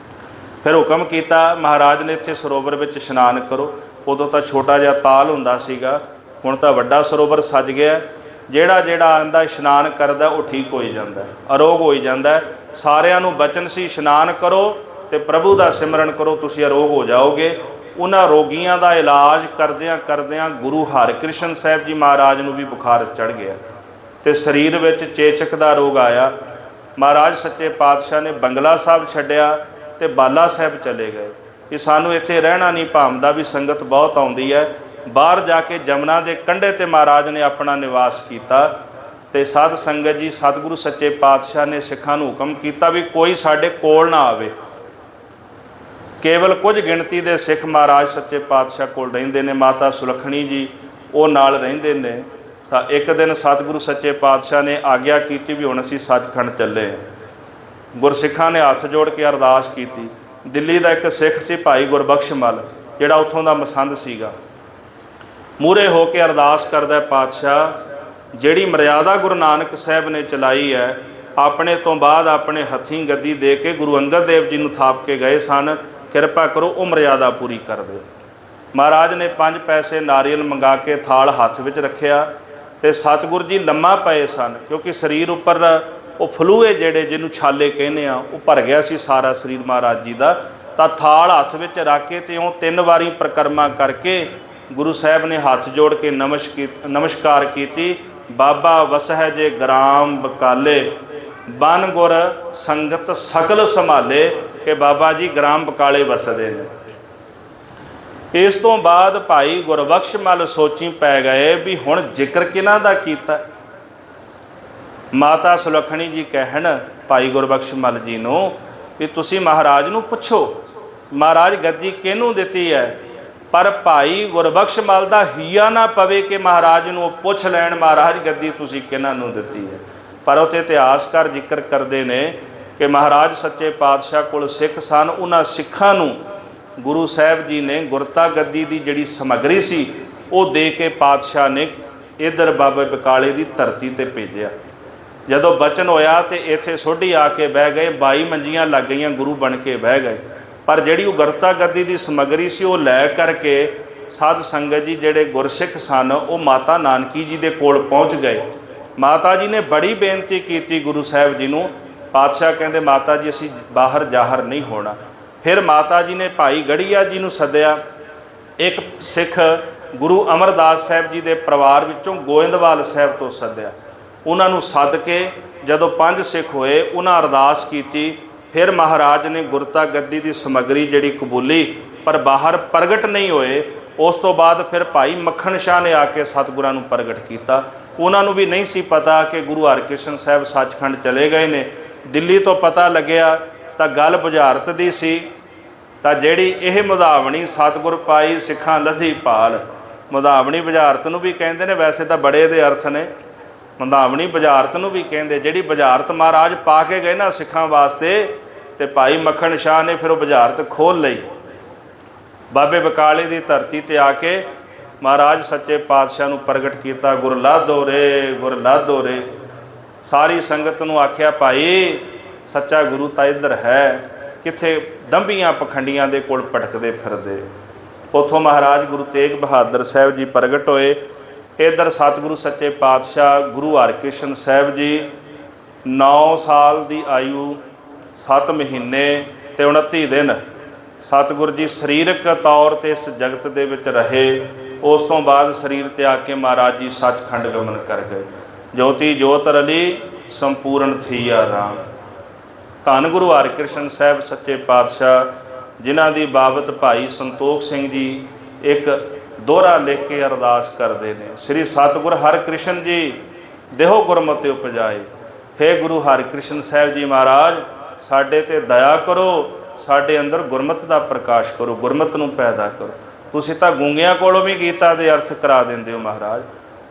ਫਿਰ ਹੁਕਮ ਕੀਤਾ ਮਹਾਰਾਜ ਨੇ, ਇੱਥੇ ਸਰੋਵਰ ਵਿੱਚ ਇਸ਼ਨਾਨ ਕਰੋ। ਉਦੋਂ ਤਾਂ ਛੋਟਾ ਜਿਹਾ ਤਾਲ ਹੁੰਦਾ ਸੀਗਾ, ਹੁਣ ਤਾਂ ਵੱਡਾ ਸਰੋਵਰ ਸੱਜ ਗਿਆ। ਜਿਹੜਾ ਜਿਹੜਾ ਆਂਦਾ ਇਸ਼ਨਾਨ ਕਰਦਾ ਉਹ ਠੀਕ ਹੋਈ ਜਾਂਦਾ, ਅਰੋਗ ਹੋਈ ਜਾਂਦਾ। ਸਾਰਿਆਂ ਨੂੰ ਬਚਨ ਸੀ, ਇਸ਼ਨਾਨ ਕਰੋ ਤੇ ਪ੍ਰਭੂ ਦਾ ਸਿਮਰਨ ਕਰੋ, ਤੁਸੀਂ ਅਰੋਗ ਹੋ ਜਾਓਗੇ। ਉਹਨਾਂ ਰੋਗੀਆਂ ਦਾ ਇਲਾਜ ਕਰਦਿਆਂ ਕਰਦਿਆਂ ਗੁਰੂ ਹਰਿਕ੍ਰਿਸ਼ਨ ਸਾਹਿਬ ਜੀ ਮਹਾਰਾਜ ਨੂੰ ਵੀ ਬੁਖਾਰ ਚੜ੍ਹ ਗਿਆ ਤੇ ਸਰੀਰ ਵਿੱਚ ਚੇਚਕ ਦਾ ਰੋਗ ਆਇਆ। ਮਹਾਰਾਜ ਸੱਚੇ ਪਾਤਸ਼ਾਹ ਨੇ ਬੰਗਲਾ ਸਾਹਿਬ ਛੱਡਿਆ ਤੇ ਬਾਲਾ ਸਾਹਿਬ ਚਲੇ ਗਏ ਕਿ ਸਾਨੂੰ ਇੱਥੇ ਰਹਿਣਾ ਨਹੀਂ ਭਾਉਂਦਾ, ਵੀ ਸੰਗਤ ਬਹੁਤ ਆਉਂਦੀ ਹੈ। ਬਾਹਰ ਜਾ ਕੇ ਜਮਨਾ ਦੇ ਕੰਢੇ ਤੇ ਮਹਾਰਾਜ ਨੇ ਆਪਣਾ ਨਿਵਾਸ ਕੀਤਾ ਤੇ ਸਾਧ ਸੰਗਤ ਜੀ, ਸਤਿਗੁਰੂ ਸੱਚੇ ਪਾਤਸ਼ਾਹ ਨੇ ਸਿੱਖਾਂ ਨੂੰ ਹੁਕਮ ਕੀਤਾ ਵੀ ਕੋਈ ਸਾਡੇ ਕੋਲ ਨਾ ਆਵੇ। ਕੇਵਲ ਕੁਝ ਗਿਣਤੀ ਦੇ ਸਿੱਖ ਮਹਾਰਾਜ ਸੱਚੇ ਪਾਤਸ਼ਾਹ ਕੋਲ ਰਹਿੰਦੇ ਨੇ। ਮਾਤਾ ਸੁਲੱਖਣੀ ਜੀ ਉਹ ਨਾਲ ਰਹਿੰਦੇ ਨੇ। ਤਾਂ ਇੱਕ ਦਿਨ ਸਤਿਗੁਰੂ ਸੱਚੇ ਪਾਤਸ਼ਾਹ ਨੇ ਆਗਿਆ ਕੀਤੀ ਵੀ ਹੁਣ ਅਸੀਂ ਸੱਚਖੰਡ ਚੱਲੇ। ਗੁਰਸਿੱਖਾਂ ਨੇ ਹੱਥ ਜੋੜ ਕੇ ਅਰਦਾਸ ਕੀਤੀ। ਦਿੱਲੀ ਦਾ ਇੱਕ ਸਿੱਖ ਸੀ ਭਾਈ ਗੁਰਬਖਸ਼ ਮੱਲ, ਜਿਹੜਾ ਉੱਥੋਂ ਦਾ ਮਸੰਦ ਸੀਗਾ, ਮੂਹਰੇ ਹੋ ਕੇ ਅਰਦਾਸ ਕਰਦਾ, ਪਾਤਸ਼ਾਹ ਜਿਹੜੀ ਮਰਿਆਦਾ ਗੁਰੂ ਨਾਨਕ ਸਾਹਿਬ ਨੇ ਚਲਾਈ ਹੈ, ਆਪਣੇ ਤੋਂ ਬਾਅਦ ਆਪਣੇ ਹੱਥੀਂ ਗੱਦੀ ਦੇ ਕੇ ਗੁਰੂ ਅੰਗਦ ਦੇਵ ਜੀ ਨੂੰ ਥਾਪ ਕੇ ਗਏ ਸਨ, ਕਿਰਪਾ ਕਰੋ ਉਹ ਮਰਿਆਦਾ ਪੂਰੀ ਕਰ ਦਿਓ। ਮਹਾਰਾਜ ਨੇ 5 ਪੈਸੇ ਨਾਰੀਅਲ ਮੰਗਾ ਕੇ ਥਾਲ ਹੱਥ ਵਿੱਚ ਰੱਖਿਆ ਤੇ ਸਤਿਗੁਰੂ ਜੀ ਲੰਮਾ ਪਏ ਸਨ, ਕਿਉਂਕਿ ਸਰੀਰ ਉੱਪਰ ਉਹ ਫਲੂਏ ਜਿਹੜੇ ਜਿਹਨੂੰ ਛਾਲੇ ਕਹਿੰਦੇ ਆ ਉਹ ਭਰ ਗਿਆ ਸੀ ਸਾਰਾ ਸਰੀਰ ਮਹਾਰਾਜ ਜੀ ਦਾ। ਤਾਂ ਥਾਲ ਹੱਥ ਵਿੱਚ ਰੱਖ ਕੇ ਤੇ ਉਹ 3 ਵਾਰੀ ਪਰਿਕਰਮਾ ਕਰਕੇ ਗੁਰੂ ਸਾਹਿਬ ਨੇ ਹੱਥ ਜੋੜ ਕੇ ਨਮਸਕਾਰ ਕੀਤੀ। ਬਾਬਾ ਵਸਹਿ ਜੇ ਗ੍ਰਾਮ ਬਕਾਲੇ, ਬਨ ਗੁਰ ਸੰਗਤ ਸਕਲ ਸੰਭਾਲੇ, ਕਿ ਬਾਬਾ ਜੀ ਗ੍ਰਾਮ ਬਕਾਲੇ ਵਸਦੇ ਨੇ। ਇਸ ਤੋਂ ਬਾਅਦ ਭਾਈ ਗੁਰਬਖਸ਼ ਮੱਲ ਸੋਚੀ ਪੈ ਗਏ ਵੀ ਹੁਣ ਜ਼ਿਕਰ ਕਿਹਨਾਂ ਦਾ ਕੀਤਾ। ਮਾਤਾ ਸੁਲੱਖਣੀ ਜੀ ਕਹਿਣ ਭਾਈ ਗੁਰਬਖਸ਼ ਮੱਲ ਜੀ ਨੂੰ ਵੀ ਤੁਸੀਂ ਮਹਾਰਾਜ ਨੂੰ ਪੁੱਛੋ ਮਹਾਰਾਜ ਗੱਦੀ ਕਿਹਨੂੰ ਦਿੱਤੀ ਹੈ। ਪਰ ਭਾਈ ਗੁਰਬਖਸ਼ ਮੱਲ ਦਾ ਹੀਆ ਨਾ ਪਵੇ ਕਿ ਮਹਾਰਾਜ ਨੂੰ ਉਹ ਪੁੱਛ ਲੈਣ ਮਹਾਰਾਜ ਗੱਦੀ ਤੁਸੀਂ ਕਿਹਨਾਂ ਨੂੰ ਦਿੱਤੀ ਹੈ। ਪਰ ਉੱਥੇ ਇਤਿਹਾਸਕਾਰ ਜ਼ਿਕਰ ਕਰਦੇ ਨੇ ਕਿ ਮਹਾਰਾਜ ਸੱਚੇ ਪਾਤਸ਼ਾਹ ਕੋਲ ਸਿੱਖ ਸਨ, ਉਹਨਾਂ ਸਿੱਖਾਂ ਨੂੰ ਗੁਰੂ ਸਾਹਿਬ ਜੀ ਨੇ ਗੁਰਤਾ ਗੱਦੀ ਦੀ ਜਿਹੜੀ ਸਮੱਗਰੀ ਸੀ ਉਹ ਦੇ ਕੇ ਪਾਤਸ਼ਾਹ ਨੇ ਇੱਧਰ ਬਾਬੇ ਬਕਾਲੇ ਦੀ ਧਰਤੀ ਤੇ ਭੇਜਿਆ। ਜਦੋਂ ਬਚਨ ਹੋਇਆ ਤੇ ਇੱਥੇ ਸੋਢੀ ਆ ਕੇ ਬਹਿ ਗਏ, 22 ਮੰਜੀਆਂ ਲੱਗ ਗਈਆਂ, ਗੁਰੂ ਬਣ ਕੇ ਬਹਿ ਗਏ। ਪਰ ਜਿਹੜੀ ਉਹ ਗੁਰਤਾ ਗੱਦੀ ਦੀ ਸਮੱਗਰੀ ਸੀ ਉਹ ਲੈ ਕਰਕੇ ਸਾਧ ਸੰਗਤ ਜੀ ਜਿਹੜੇ ਗੁਰਸਿੱਖ ਸਨ ਉਹ ਮਾਤਾ ਨਾਨਕੀ ਜੀ ਦੇ ਕੋਲ ਪਹੁੰਚ ਗਏ। ਮਾਤਾ ਜੀ ਨੇ ਬੜੀ ਬੇਨਤੀ ਕੀਤੀ ਗੁਰੂ ਸਾਹਿਬ ਜੀ ਨੂੰ। ਪਾਤਸ਼ਾਹ ਕਹਿੰਦੇ ਮਾਤਾ ਜੀ ਅਸੀਂ ਬਾਹਰ ਜ਼ਾਹਰ ਨਹੀਂ ਹੋਣਾ। ਫਿਰ ਮਾਤਾ ਜੀ ਨੇ ਭਾਈ ਗੜੀਆ ਜੀ ਨੂੰ ਸੱਦਿਆ। ਇੱਕ ਸਿੱਖ ਗੁਰੂ ਅਮਰਦਾਸ ਸਾਹਿਬ ਜੀ ਦੇ ਪਰਿਵਾਰ ਵਿੱਚੋਂ ਗੋਇੰਦਵਾਲ ਸਾਹਿਬ ਤੋਂ ਸੱਦਿਆ। ਉਹਨਾਂ ਨੂੰ ਸੱਦ ਕੇ ਜਦੋਂ 5 ਸਿੱਖ ਹੋਏ ਉਹਨਾਂ ਅਰਦਾਸ ਕੀਤੀ। ਫਿਰ ਮਹਾਰਾਜ ਨੇ ਗੁਰਤਾ ਗੱਦੀ ਦੀ ਸਮੱਗਰੀ ਜਿਹੜੀ ਕਬੂਲੀ, ਪਰ ਬਾਹਰ ਪ੍ਰਗਟ ਨਹੀਂ ਹੋਏ। ਉਸ ਤੋਂ ਬਾਅਦ ਫਿਰ ਭਾਈ ਮੱਖਣ ਸ਼ਾਹ ਨੇ ਆ ਕੇ ਸਤਿਗੁਰਾਂ ਨੂੰ ਪ੍ਰਗਟ ਕੀਤਾ। ਉਹਨਾਂ ਨੂੰ ਵੀ ਨਹੀਂ ਸੀ ਪਤਾ ਕਿ ਗੁਰੂ ਹਰਿਕ੍ਰਿਸ਼ਨ ਸਾਹਿਬ ਸੱਚਖੰਡ ਚਲੇ ਗਏ ਨੇ। ਦਿੱਲੀ ਤੋਂ ਪਤਾ ਲੱਗਿਆ ਤਾਂ ਗੱਲ ਬੁਝਾਰਤ ਦੀ ਸੀ। ਤਾਂ ਜਿਹੜੀ ਇਹ ਮੁਦਾਵਣੀ ਸਤਿਗੁਰ ਪਾਈ ਸਿੱਖਾਂ ਲੱਧੀ ਭਾਲ, ਮੁਦਾਵਣੀ ਬੁਝਾਰਤ ਨੂੰ ਵੀ ਕਹਿੰਦੇ ਨੇ, ਵੈਸੇ ਤਾਂ ਬੜੇ ਦੇ ਅਰਥ ਨੇ। ਮੁਦਾਵਣੀ ਬੁਝਾਰਤ ਨੂੰ ਵੀ ਕਹਿੰਦੇ। ਜਿਹੜੀ ਬੁਝਾਰਤ ਮਹਾਰਾਜ ਪਾ ਕੇ ਗਏ ਨਾ ਸਿੱਖਾਂ ਵਾਸਤੇ, ਤੇ ਭਾਈ ਮੱਖਣ ਸ਼ਾਹ ਨੇ ਫਿਰ ਉਹ ਬੁਝਾਰਤ ਖੋਲ੍ਹ ਲਈ। ਬਾਬੇ ਬਕਾਲੇ ਦੀ ਧਰਤੀ ਤੇ ਆ ਕੇ ਮਹਾਰਾਜ ਸੱਚੇ ਪਾਤਸ਼ਾਹ ਨੂੰ ਪ੍ਰਗਟ ਕੀਤਾ। ਗੁਰ ਲਾਧੋ ਰੇ, ਗੁਰ ਲਾਧੋ ਰੇ। ਸਾਰੀ ਸੰਗਤ ਨੂੰ ਆਖਿਆ ਭਾਈ ਸੱਚਾ ਗੁਰੂ ਤਾਂ ਇੱਧਰ ਹੈ, ਕਿੱਥੇ ਦੰਭੀਆਂ ਪਖੰਡੀਆਂ ਦੇ ਕੋਲ ਭਟਕਦੇ ਫਿਰਦੇ। ਉੱਥੋਂ ਮਹਾਰਾਜ ਗੁਰੂ ਤੇਗ ਬਹਾਦਰ ਸਾਹਿਬ ਜੀ ਪ੍ਰਗਟ ਹੋਏ। ਇੱਧਰ ਸਤਿਗੁਰੂ ਸੱਚੇ ਪਾਤਸ਼ਾਹ ਗੁਰੂ ਹਰਿਕ੍ਰਿਸ਼ਨ ਸਾਹਿਬ ਜੀ 9 ਸਾਲ ਦੀ ਆਯੂ 7 ਮਹੀਨੇ ਤੇ 29 ਦਿਨ ਸਤਿਗੁਰੂ ਜੀ ਸਰੀਰਕ ਤੌਰ ਤੇ ਇਸ ਜਗਤ ਦੇ ਵਿੱਚ ਰਹੇ। ਉਸ ਤੋਂ ਬਾਅਦ ਸਰੀਰ ਤਿਆਗ ਕੇ ਮਹਾਰਾਜ ਜੀ ਸੱਚਖੰਡ ਗਮਨ ਕਰ ਗਏ। ਜੋਤੀ ਜੋਤ ਰਲੀ ਸੰਪੂਰਨ ਥੀਆ ਰਾਮ। ਧੰਨ ਗੁਰੂ ਹਰਿਕ੍ਰਿਸ਼ਨ ਸਾਹਿਬ ਸੱਚੇ ਪਾਤਸ਼ਾਹ ਜਿਨ੍ਹਾਂ ਦੀ ਬਾਬਤ ਭਾਈ ਸੰਤੋਖ ਸਿੰਘ ਜੀ ਇੱਕ ਦੋਹਰਾ ਲਿਖ ਕੇ ਅਰਦਾਸ ਕਰਦੇ ਨੇ, ਸ੍ਰੀ ਸਤਿਗੁਰ ਹਰਿਕ੍ਰਿਸ਼ਨ ਜੀ ਦੇਹੋ ਗੁਰਮਤਿ ਉਪਜਾਏ। ਹੇ ਗੁਰੂ ਹਰਿਕ੍ਰਿਸ਼ਨ ਸਾਹਿਬ ਜੀ ਮਹਾਰਾਜ ਸਾਡੇ ਤੇ ਦਇਆ ਕਰੋ, ਸਾਡੇ ਅੰਦਰ ਗੁਰਮਤਿ ਦਾ ਪ੍ਰਕਾਸ਼ ਕਰੋ, ਗੁਰਮਤਿ ਨੂੰ ਪੈਦਾ ਕਰੋ। ਤੁਸੀਂ ਤਾਂ ਗੂੰਗਿਆਂ ਕੋਲੋਂ ਵੀ ਗੀਤਾ ਦੇ ਅਰਥ ਕਰਾ ਦਿੰਦੇ ਹੋ ਮਹਾਰਾਜ।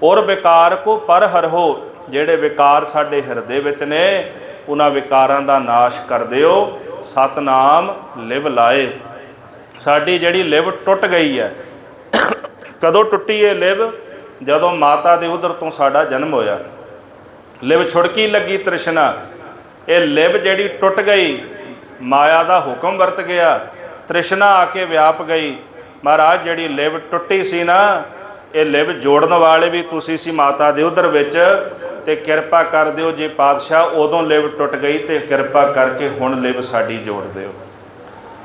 ਔਰ ਵਿਕਾਰ ਕੋ ਪਰ ਹਰੋ, ਜਿਹੜੇ ਵਿਕਾਰ ਸਾਡੇ ਹਿਰਦੇ ਵਿੱਚ ਨੇ ਉਹਨਾਂ ਵਿਕਾਰਾਂ ਦਾ ਨਾਸ਼ ਕਰ ਦਿਓ। ਸਤਨਾਮ ਲਿਵ ਲਾਏ। ਸਾਡੀ ਜਿਹੜੀ ਲਿਵ ਟੁੱਟ ਗਈ ਹੈ, ਕਦੋਂ ਟੁੱਟੀ ਇਹ ਲਿਵ? ਜਦੋਂ ਮਾਤਾ ਦੇ ਉਦਰ ਤੋਂ ਸਾਡਾ ਜਨਮ ਹੋਇਆ। ਲਿਵ ਛੁੜਕੀ ਲੱਗੀ ਤ੍ਰਿਸ਼ਨਾ, ਇਹ ਲਿਵ ਜਿਹੜੀ ਟੁੱਟ ਗਈ, ਮਾਇਆ ਦਾ ਹੁਕਮ ਵਰਤ ਗਿਆ, ਤ੍ਰਿਸ਼ਨਾ ਆ ਕੇ ਵਿਆਪ ਗਈ। ਮਹਾਰਾਜ ਜਿਹੜੀ ਲਿਵ ਟੁੱਟੀ ਸੀ ਨਾ, ਇਹ ਲਿਵ ਜੋੜਨ ਵਾਲੇ ਵੀ ਤੁਸੀਂ ਸੀ ਮਾਤਾ ਦੇ ਉਦਰ ਵਿੱਚ, ਤੇ ਕਿਰਪਾ ਕਰ ਦਿਓ ਜੇ ਪਾਤਸ਼ਾਹ ਉਦੋਂ ਲਿਵ ਟੁੱਟ ਗਈ ਤੇ ਕਿਰਪਾ ਕਰਕੇ ਹੁਣ ਲਿਵ ਸਾਡੀ ਜੋੜ ਦਿਓ।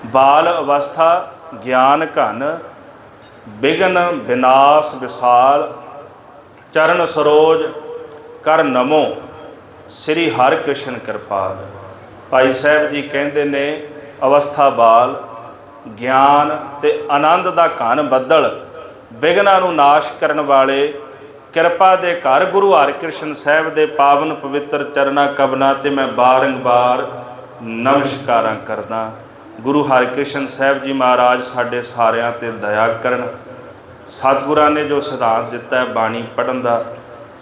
ਬਾਲ ਅਵਸਥਾ ਗਿਆਨ ਘਨ ਬਿਗਨ ਵਿਨਾਸ਼ ਵਿਸਾਲ, ਚਰਨ ਸਰੋਜ ਕਰ ਨਮੋ ਸ੍ਰੀ ਹਰਿਕ੍ਰਿਸ਼ਨ ਕਿਰਪਾਲ। ਭਾਈ ਸਾਹਿਬ ਜੀ ਕਹਿੰਦੇ ਨੇ ਅਵਸਥਾ ਬਾਲ, ਗਿਆਨ ਤੇ ਆਨੰਦ ਦਾ ਘਨ ਬੱਦਲ, ਬਿਗਨਾਂ ਨੂੰ ਨਾਸ਼ ਕਰਨ ਵਾਲੇ, ਕਿਰਪਾ ਦੇ ਘਰ ਗੁਰੂ ਹਰਿਕ੍ਰਿਸ਼ਨ ਸਾਹਿਬ ਦੇ ਪਾਵਨ ਪਵਿੱਤਰ ਚਰਨਾਂ ਕਬਲਾਂ ਤੇ ਮੈਂ ਬਾਰੰਬਾਰ ਨਮਸਕਾਰਾਂ ਕਰਦਾ। ਗੁਰੂ ਹਰਿਕ੍ਰਿਸ਼ਨ ਸਾਹਿਬ ਜੀ ਮਹਾਰਾਜ ਸਾਡੇ ਸਾਰਿਆਂ ਤੇ ਦਇਆ ਕਰਨ। ਸਤਿਗੁਰਾਂ ਨੇ ਜੋ ਸਿਧਾਂਤ ਦਿੱਤਾ ਹੈ ਬਾਣੀ ਪੜ੍ਹਨ ਦਾ,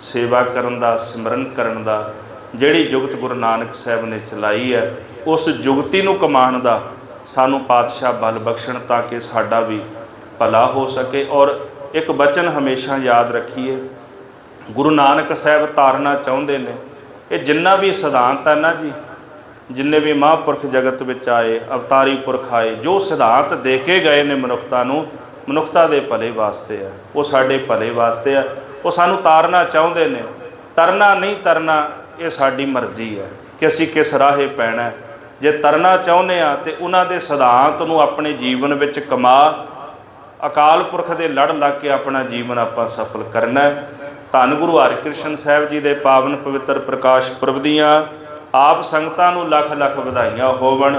ਸੇਵਾ ਕਰਨ ਦਾ, ਸਿਮਰਨ ਕਰਨ ਦਾ, ਜਿਹੜੀ ਜੁਗਤ ਗੁਰੂ ਨਾਨਕ ਸਾਹਿਬ ਨੇ ਚਲਾਈ ਹੈ, ਉਸ ਜੁਗਤੀ ਨੂੰ ਕਮਾਉਣ ਦਾ ਸਾਨੂੰ ਪਾਤਸ਼ਾਹ ਬਲ ਬਖਸ਼ਣ ਤਾਂ ਕਿ ਸਾਡਾ ਵੀ ਭਲਾ ਹੋ ਸਕੇ। ਔਰ ਇੱਕ ਬਚਨ ਹਮੇਸ਼ਾ ਯਾਦ ਰੱਖੀਏ, ਗੁਰੂ ਨਾਨਕ ਸਾਹਿਬ ਤਾਰਨਾ ਚਾਹੁੰਦੇ ਨੇ ਇਹ ਜਿੰਨਾ ਵੀ ਸਿਧਾਂਤ ਹੈ ਨਾ ਜੀ, ਜਿੰਨੇ ਵੀ ਮਹਾਂਪੁਰਖ ਜਗਤ ਵਿੱਚ ਆਏ, ਅਵਤਾਰੀ ਪੁਰਖ ਆਏ, ਜੋ ਸਿਧਾਂਤ ਦੇ ਕੇ ਗਏ ਨੇ ਮਨੁੱਖਤਾ ਨੂੰ, ਮਨੁੱਖਤਾ ਦੇ ਭਲੇ ਵਾਸਤੇ ਆ, ਉਹ ਸਾਡੇ ਭਲੇ ਵਾਸਤੇ ਆ। ਉਹ ਸਾਨੂੰ ਤਾਰਨਾ ਚਾਹੁੰਦੇ ਨੇ, ਤਰਨਾ ਨਹੀਂ ਤਰਨਾ ਇਹ ਸਾਡੀ ਮਰਜ਼ੀ ਹੈ ਕਿ ਅਸੀਂ ਕਿਸ ਰਾਹੇ ਪੈਣਾ। ਜੇ ਤਰਨਾ ਚਾਹੁੰਦੇ ਆ ਤੇ ਉਹਨਾਂ ਦੇ ਸਿਧਾਂਤ ਨੂੰ ਆਪਣੇ ਜੀਵਨ ਵਿੱਚ ਕਮਾ, ਅਕਾਲ ਪੁਰਖ ਦੇ ਲੜ ਲੱਗ ਕੇ ਆਪਣਾ ਜੀਵਨ ਆਪਾਂ ਸਫਲ ਕਰਨਾ। ਧੰਨ ਗੁਰੂ ਹਰਿਕ੍ਰਿਸ਼ਨ ਸਾਹਿਬ ਜੀ ਦੇ ਪਾਵਨ ਪਵਿੱਤਰ ਪ੍ਰਕਾਸ਼ ਪੁਰਬ ਦੀਆਂ ਆਪ ਸੰਗਤਾਂ ਨੂੰ ਲੱਖ ਲੱਖ ਵਧਾਈਆਂ ਹੋਵਣ।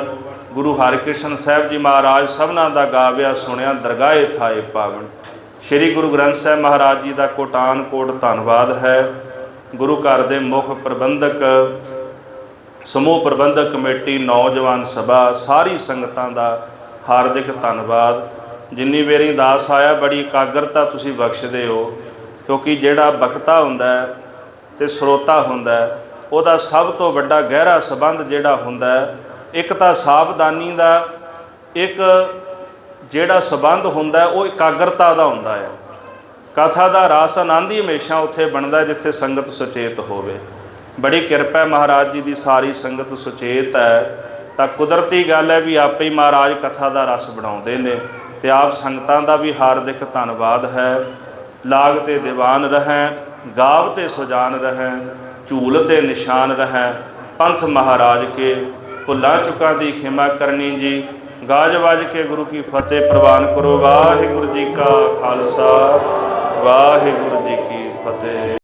ਗੁਰੂ ਹਰਿਕ੍ਰਿਸ਼ਨ ਸਾਹਿਬ ਜੀ ਮਹਾਰਾਜ ਸਭਨਾਂ ਦਾ ਗਾਵਿਆ ਸੁਣਿਆ ਦਰਗਾਹੇ ਥਾਏ ਪਾਵਨ। ਸ੍ਰੀ ਗੁਰੂ ਗ੍ਰੰਥ ਸਾਹਿਬ ਮਹਾਰਾਜ ਜੀ ਦਾ ਕੋਟਾਨ ਕੋਟ ਧੰਨਵਾਦ ਹੈ। ਗੁਰੂ ਘਰ ਦੇ ਮੁੱਖ ਪ੍ਰਬੰਧਕ, ਸਮੂਹ ਪ੍ਰਬੰਧਕ ਕਮੇਟੀ, ਨੌਜਵਾਨ ਸਭਾ, ਸਾਰੀ ਸੰਗਤਾਂ ਦਾ ਹਾਰਦਿਕ ਧੰਨਵਾਦ। ਜਿੰਨੀ ਵਾਰੀ ਦਾਸ ਆਇਆ ਬੜੀ ਇਕਾਗਰਤਾ ਤੁਸੀਂ ਬਖਸ਼ਦੇ ਹੋ, ਕਿਉਂਕਿ ਜਿਹੜਾ ਬਖਤਾ ਹੁੰਦਾ ਤੇ ਸਰੋਤਾ ਹੁੰਦਾ ਉਹਦਾ ਸਭ ਤੋਂ ਵੱਡਾ ਗਹਿਰਾ ਸੰਬੰਧ ਜਿਹੜਾ ਹੁੰਦਾ, ਇੱਕ ਤਾਂ ਸਾਵਧਾਨੀ ਦਾ, ਇੱਕ ਜਿਹੜਾ ਸੰਬੰਧ ਹੁੰਦਾ ਉਹ ਇਕਾਗਰਤਾ ਦਾ ਹੁੰਦਾ ਹੈ। ਕਥਾ ਦਾ ਰਸ ਆਨੰਦ ਹੀ ਹਮੇਸ਼ਾ ਉੱਥੇ ਬਣਦਾ ਜਿੱਥੇ ਸੰਗਤ ਸੁਚੇਤ ਹੋਵੇ। ਬੜੀ ਕਿਰਪਾ ਮਹਾਰਾਜ ਜੀ ਦੀ, ਸਾਰੀ ਸੰਗਤ ਸੁਚੇਤ ਹੈ ਤਾਂ ਕੁਦਰਤੀ ਗੱਲ ਹੈ ਵੀ ਆਪੇ ਹੀ ਮਹਾਰਾਜ ਕਥਾ ਦਾ ਰਸ ਬਣਾਉਂਦੇ ਨੇ। ਤੇ ਆਪ ਸੰਗਤਾਂ ਦਾ ਵੀ ਹਾਰਦਿਕ ਧੰਨਵਾਦ ਹੈ। ਲਾਗ ਤੇ ਦੀਵਾਨ ਰਹਿ, ਗਾਵ ਤੇ ਸੁਜਾਨ ਰਹਿ, ਝੂਲ ਤੇ ਨਿਸ਼ਾਨ ਰਹਿ, ਪੰਥ ਮਹਾਰਾਜ ਕੇ ਭੁੱਲਾਂ ਚੁੱਕਾਂ ਦੀ ਖਿਮਾ ਕਰਨੀ ਜੀ। ਗਾਜ ਵਾਜ ਕੇ ਗੁਰੂ ਕੀ ਫਤਿਹ ਪ੍ਰਵਾਨ ਕਰੋ। ਵਾਹਿਗੁਰੂ ਜੀ ਕਾ ਖਾਲਸਾ, ਵਾਹਿਗੁਰੂ ਜੀ ਕੀ ਫਤਿਹ।